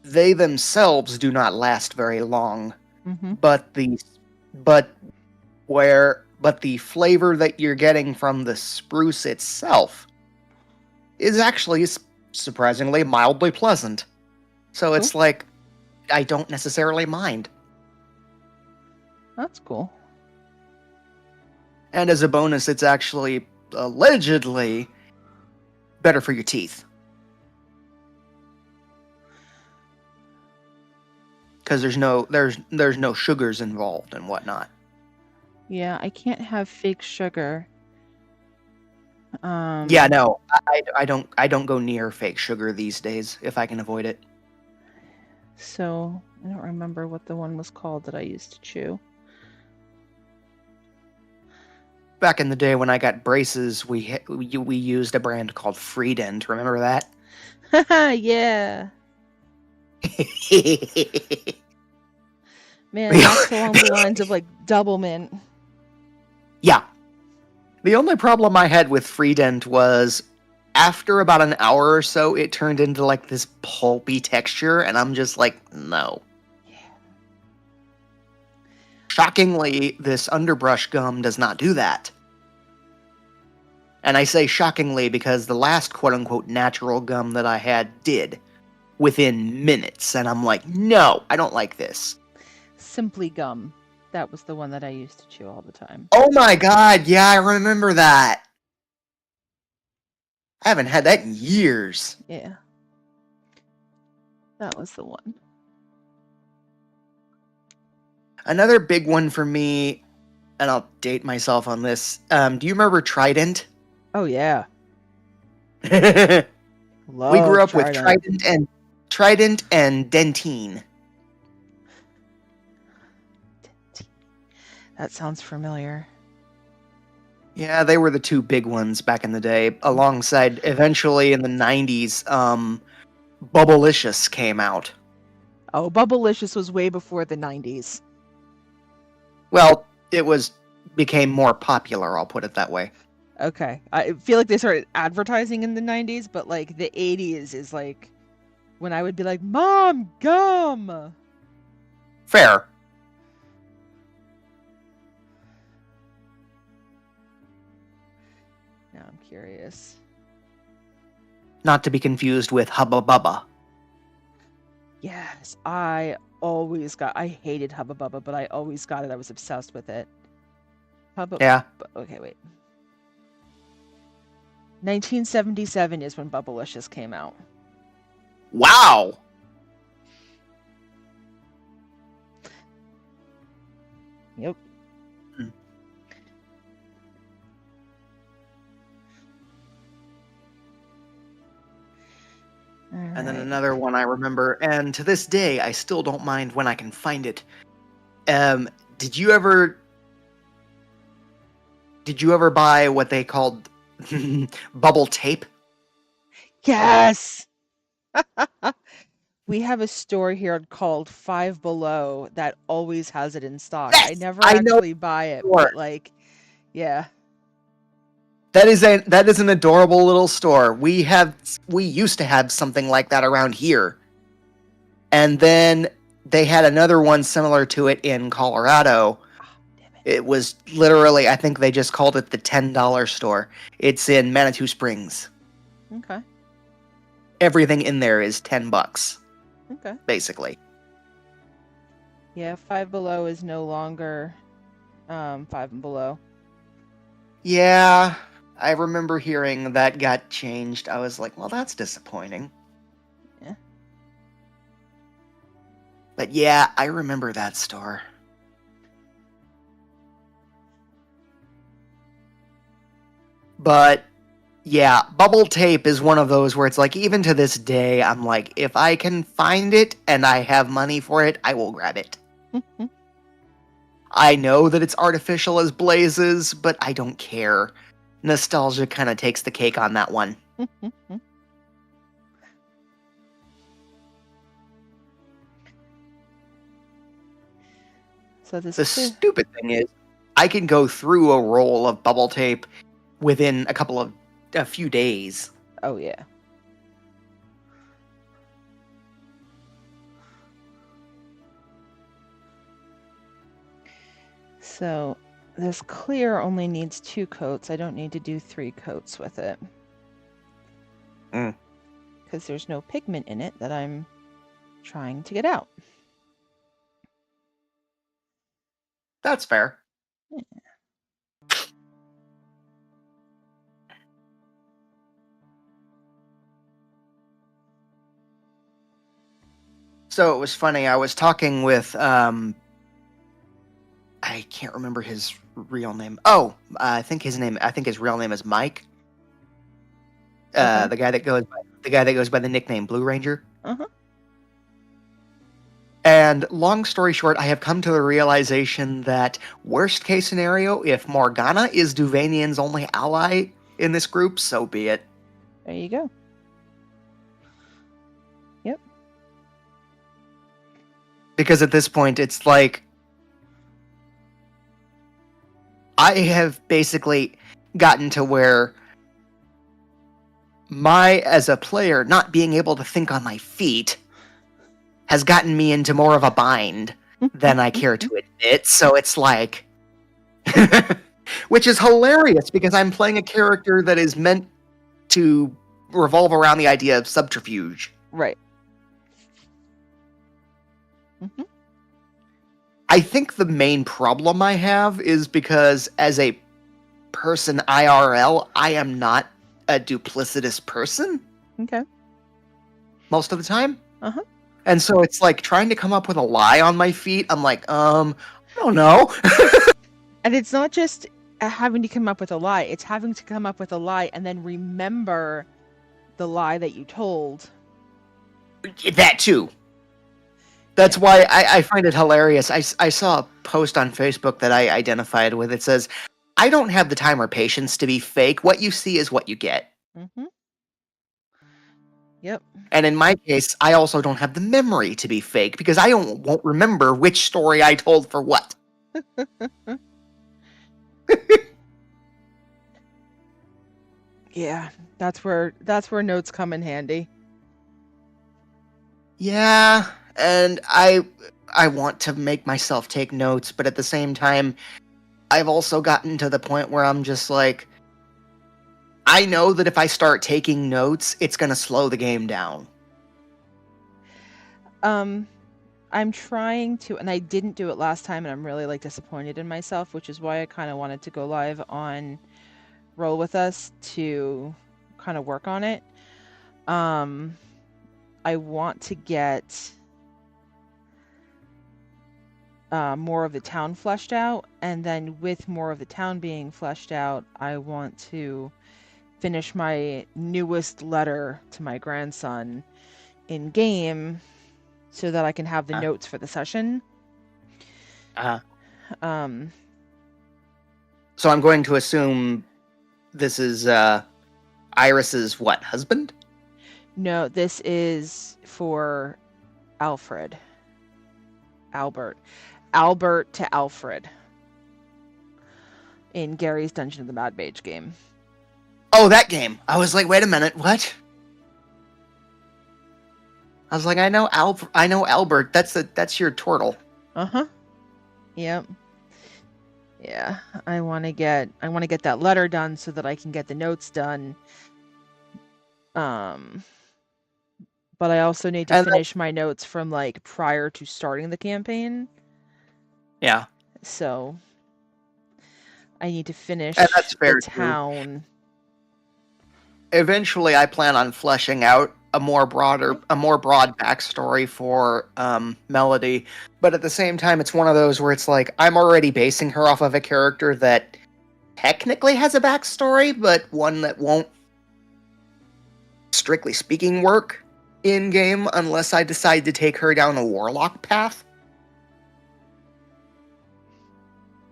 they themselves do not last very long. Mm-hmm. But the flavor that you're getting from the spruce itself is actually surprisingly mildly pleasant. So Cool. it's like I don't necessarily mind. That's cool. And as a bonus, it's actually allegedly better for your teeth. Because there's no sugars involved and whatnot. Yeah, I can't have fake sugar. Yeah, no, I don't go near fake sugar these days if I can avoid it. So I don't remember what the one was called that I used to chew. Back in the day when I got braces, we used a brand called Freedent. Remember that? Yeah. Man, that's along the lines of like double mint. Yeah. The only problem I had with Freedent was after about an hour or so, it turned into like this pulpy texture, and I'm just like, no. Yeah. Shockingly, this underbrush gum does not do that. And I say shockingly because the last quote-unquote natural gum that I had did within minutes, and I'm like, no, I don't like this. Simply Gum. That was the one that I used to chew all the time. Oh my god, yeah, I remember that. I haven't had that in years. Yeah. That was the one. Another big one for me, and I'll date myself on this. Do you remember Trident? Oh yeah. We grew up Trident. with Trident and Dentine. That sounds familiar. Yeah, they were the two big ones back in the day. Alongside, eventually in the 90s, Bubblicious came out. Oh, Bubblicious was way before the 90s. Well, became more popular, I'll put it that way. Okay. I feel like they started advertising in the 90s, but like the 80s is like when I would be like, "Mom, gum." Fair. Now I'm curious. Not to be confused with Hubba Bubba. Yes, I hated Hubba Bubba, but I always got it. I was obsessed with it. Yeah. Okay, wait. 1977 is when Bubblicious came out. Wow! Yep. And then another one I remember, and to this day, I still don't mind when I can find it. Did you ever buy what they called bubble tape? Yes! We have a store here called Five Below that always has it in stock. Yes! I never I know actually buy it, but like, yeah. That is an adorable little store. We used to have something like that around here. And then they had another one similar to it in Colorado. Oh, damn it. It was literally, I think they just called it the $10 store. It's in Manitou Springs. Okay. Everything in there is $10, Okay. basically. Yeah, Five Below is no longer Five and Below. Yeah, I remember hearing that got changed. I was like, well, that's disappointing. Yeah. But yeah, I remember that store. But yeah, bubble tape is one of those where it's like, even to this day, I'm like, if I can find it and I have money for it, I will grab it. I know that it's artificial as blazes, but I don't care. Nostalgia kind of takes the cake on that one. So this The stupid thing is, I can go through a roll of bubble tape within a few days. Oh yeah. So this clear only needs 2 coats. I don't need to do 3 coats with it. Because there's no pigment in it that I'm trying to get out. That's fair. Yeah. So it was funny. I was talking with I can't remember his real name. Oh, I think his real name is Mike. Okay. The guy that goes by the nickname Blue Ranger. Uh-huh. And long story short, I have come to the realization that worst case scenario, if Morgana is Duvanian's only ally in this group, so be it. There you go. Yep. Because at this point, it's like, I have basically gotten to where as a player, not being able to think on my feet has gotten me into more of a bind than I care to admit. So it's like, which is hilarious because I'm playing a character that is meant to revolve around the idea of subterfuge. Right. I think the main problem I have is because as a person IRL, I am not a duplicitous person. Okay. Most of the time. Uh-huh. And so it's like trying to come up with a lie on my feet. I'm like, I don't know. And it's not just having to come up with a lie. It's having to come up with a lie and then remember the lie that you told. That too. That's why I find it hilarious. I saw a post on Facebook that I identified with. It says, I don't have the time or patience to be fake. What you see is what you get. Mm-hmm. Yep. And in my case, I also don't have the memory to be fake because I won't remember which story I told for what. Yeah, that's where notes come in handy. Yeah, and I want to make myself take notes, but at the same time, I've also gotten to the point where I'm just like, I know that if I start taking notes, it's going to slow the game down. I'm trying to, and I didn't do it last time, and I'm really disappointed in myself, which is why I kind of wanted to go live on Roll With Us to kind of work on it. I want to get more of the town fleshed out, and then with more of the town being fleshed out, I want to finish my newest letter to my grandson in game so that I can have the notes for the session. So I'm going to assume this is Iris's husband? No, this is for Albert to Alfred in Gary's Dungeon of the Mad Mage game. Oh, that game. I was like, wait a minute, what? I was like, I know Albert. That's your turtle. Uh-huh. Yep. Yeah, I want to get that letter done so that I can get the notes done. But I also need to finish my notes from like prior to starting the campaign. Yeah. So I need to finish And that's fair the too. town. Eventually, I plan on fleshing out a more broad backstory for Melody, but at the same time, it's one of those where it's like I'm already basing her off of a character that technically has a backstory, but one that won't, strictly speaking, work in game unless I decide to take her down a warlock path.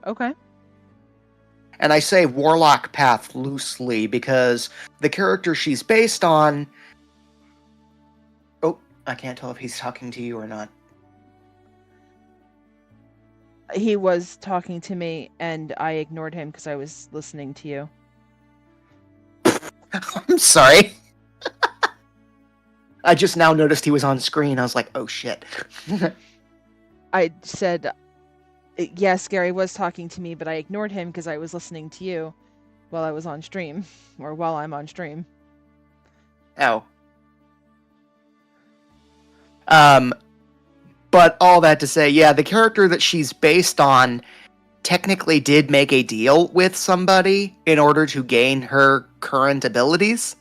Okay. And I say warlock path loosely because the character she's based on. Oh, I can't tell if he's talking to you or not. He was talking to me, and I ignored him because I was listening to you. I'm sorry. I just now noticed he was on screen. I was like, oh shit. I said, yes, Gary was talking to me, but I ignored him because I was listening to you while I was on stream, or while I'm on stream. Oh. But all that to say, yeah, the character that she's based on technically did make a deal with somebody in order to gain her current abilities.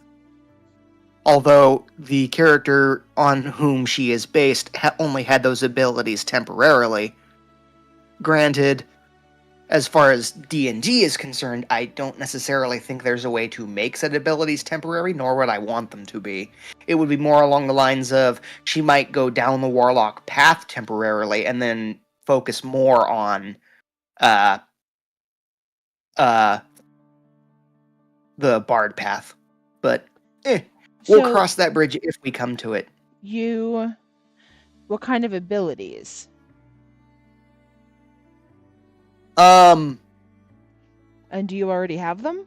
Although the character on whom she is based only had those abilities temporarily. Granted, as far as D&D is concerned, I don't necessarily think there's a way to make said abilities temporary, nor would I want them to be. It would be more along the lines of she might go down the warlock path temporarily and then focus more on the bard path. But we'll cross that bridge if we come to it. What kind of abilities? And do you already have them?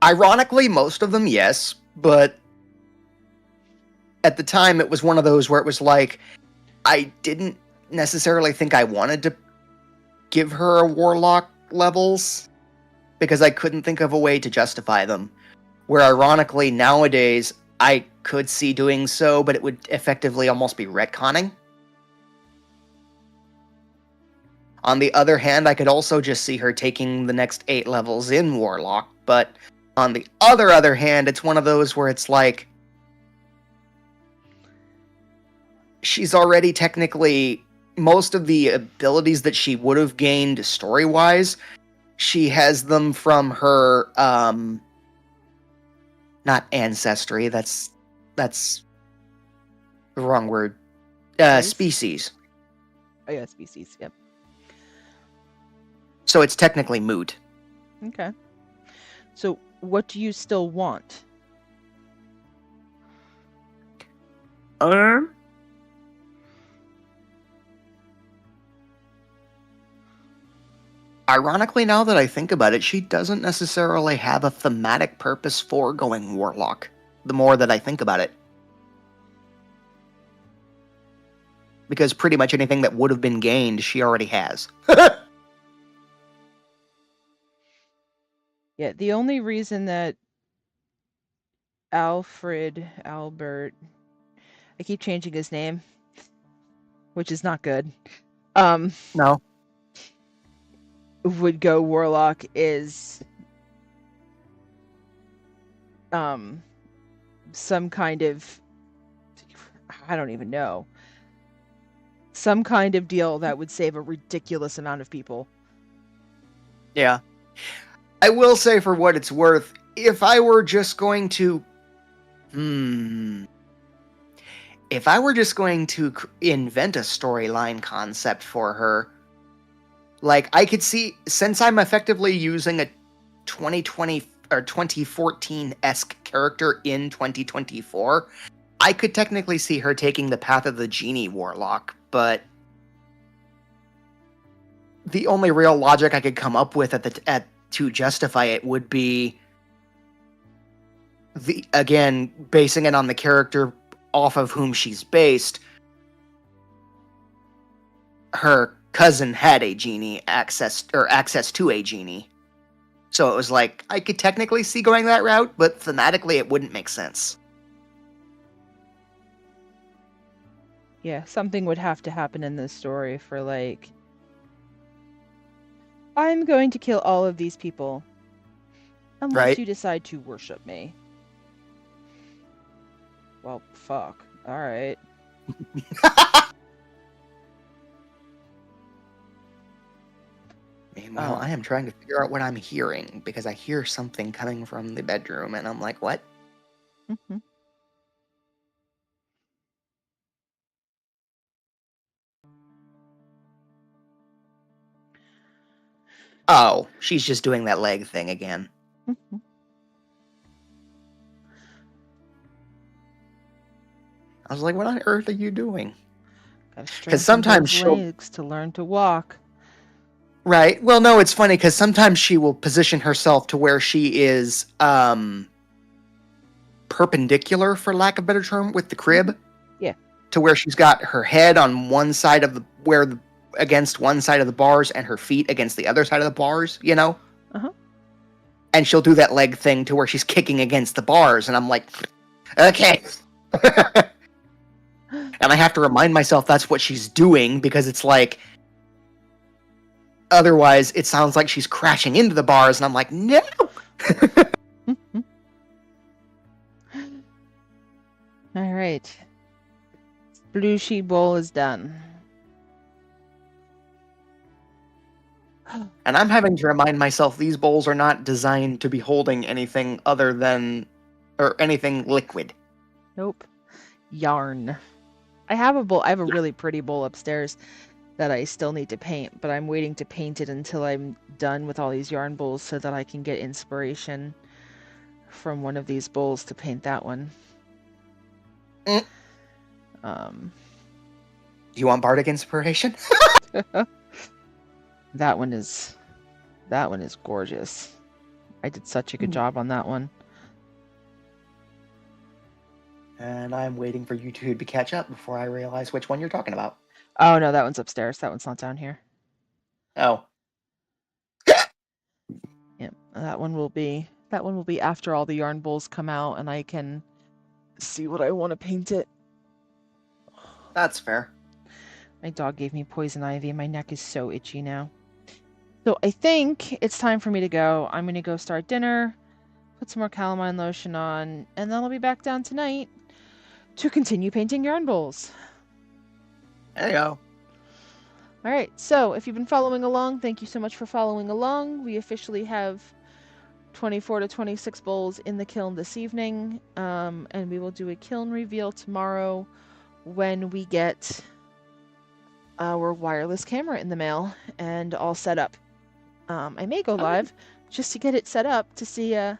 Ironically, most of them, yes, but at the time it was one of those where it was like, I didn't necessarily think I wanted to give her a warlock levels, because I couldn't think of a way to justify them. Where ironically, nowadays, I could see doing so, but it would effectively almost be retconning. On the other hand, I could also just see her taking the next 8 levels in Warlock, but on the other hand, it's one of those where it's like, she's already technically, most of the abilities that she would have gained story-wise, she has them from her, not ancestry, that's the wrong word, species. Oh yeah, species, yep. So it's technically moot. Okay. So what do you still want? Ironically, now that I think about it, she doesn't necessarily have a thematic purpose for going Warlock, the more that I think about it. Because pretty much anything that would have been gained, she already has. Yeah, the only reason that Albert, I keep changing his name, which is not good, No. would go Warlock is some kind of, I don't even know, some kind of deal that would save a ridiculous amount of people. Yeah. I will say, for what it's worth, if I were just going to invent a storyline concept for her, like, I could see, since I'm effectively using a 2020 or 2014-esque character in 2024, I could technically see her taking the path of the Genie Warlock, but the only real logic I could come up with to justify it would be again, basing it on the character off of whom she's based, her cousin had a genie access to a genie. So it was like, I could technically see going that route, but thematically it wouldn't make sense. Yeah, something would have to happen in this story for, like, I'm going to kill all of these people unless Right? you decide to worship me. Well, fuck. Alright. Meanwhile, I am trying to figure out what I'm hearing, because I hear something coming from the bedroom, and I'm like, what? Mm-hmm. Oh, she's just doing that leg thing again. Mm-hmm. I was like, what on earth are you doing? Gotta strengthen Because sometimes those she'll... legs to learn to walk. Right. Well, no, it's funny, because sometimes she will position herself to where she is perpendicular, for lack of a better term, with the crib. Yeah. To where she's got her head on one side of against one side of the bars, and her feet against the other side of the bars, you know? Uh-huh. And she'll do that leg thing to where she's kicking against the bars, and I'm like, okay. And I have to remind myself that's what she's doing, because it's like, otherwise it sounds like she's crashing into the bars, and I'm like, no. All right. Blue sheet bowl is done. And I'm having to remind myself these bowls are not designed to be holding anything other than, or anything liquid. Nope. Yarn. I have a bowl. I have a really pretty bowl upstairs that I still need to paint, but I'm waiting to paint it until I'm done with all these yarn bowls so that I can get inspiration from one of these bowls to paint that one. Mm. Do you want bardic inspiration? That one is gorgeous. I did such a good job on that one. And I'm waiting for you two to catch up before I realize which one you're talking about. Oh no, that one's upstairs. That one's not down here. Oh. Yeah, that one will be after all the yarn bowls come out and I can see what I want to paint it. That's fair. My dog gave me poison ivy and my neck is so itchy now. So I think it's time for me to go. I'm going to go start dinner, put some more calamine lotion on, and then I'll be back down tonight to continue painting yarn bowls. There you go. All right, so if you've been following along, thank you so much for following along. We officially have 24 to 26 bowls in the kiln this evening, and we will do a kiln reveal tomorrow when we get our wireless camera in the mail and all set up. I may go live just to get it set up to see, so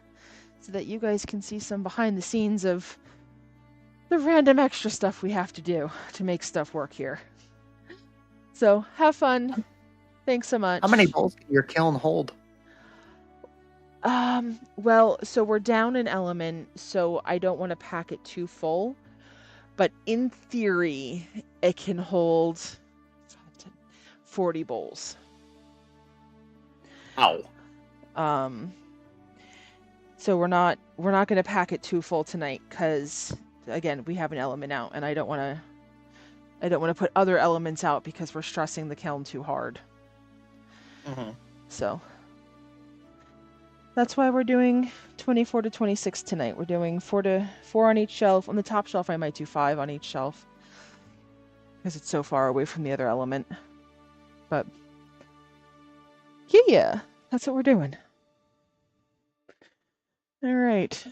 that you guys can see some behind the scenes of the random extra stuff we have to do to make stuff work here. So have fun. Thanks so much. How many bowls can your kiln hold? Well, so we're down an element, so I don't want to pack it too full. But in theory, it can hold 40 bowls. Ow. So we're not going to pack it too full tonight because, again, we have an element out, and I don't want to put other elements out because we're stressing the kiln too hard. Mm-hmm. So that's why we're doing 24 to 26 tonight. We're doing 4 on each shelf. On the top shelf, I might do 5 on each shelf because it's so far away from the other element. But yeah, that's what we're doing. All right.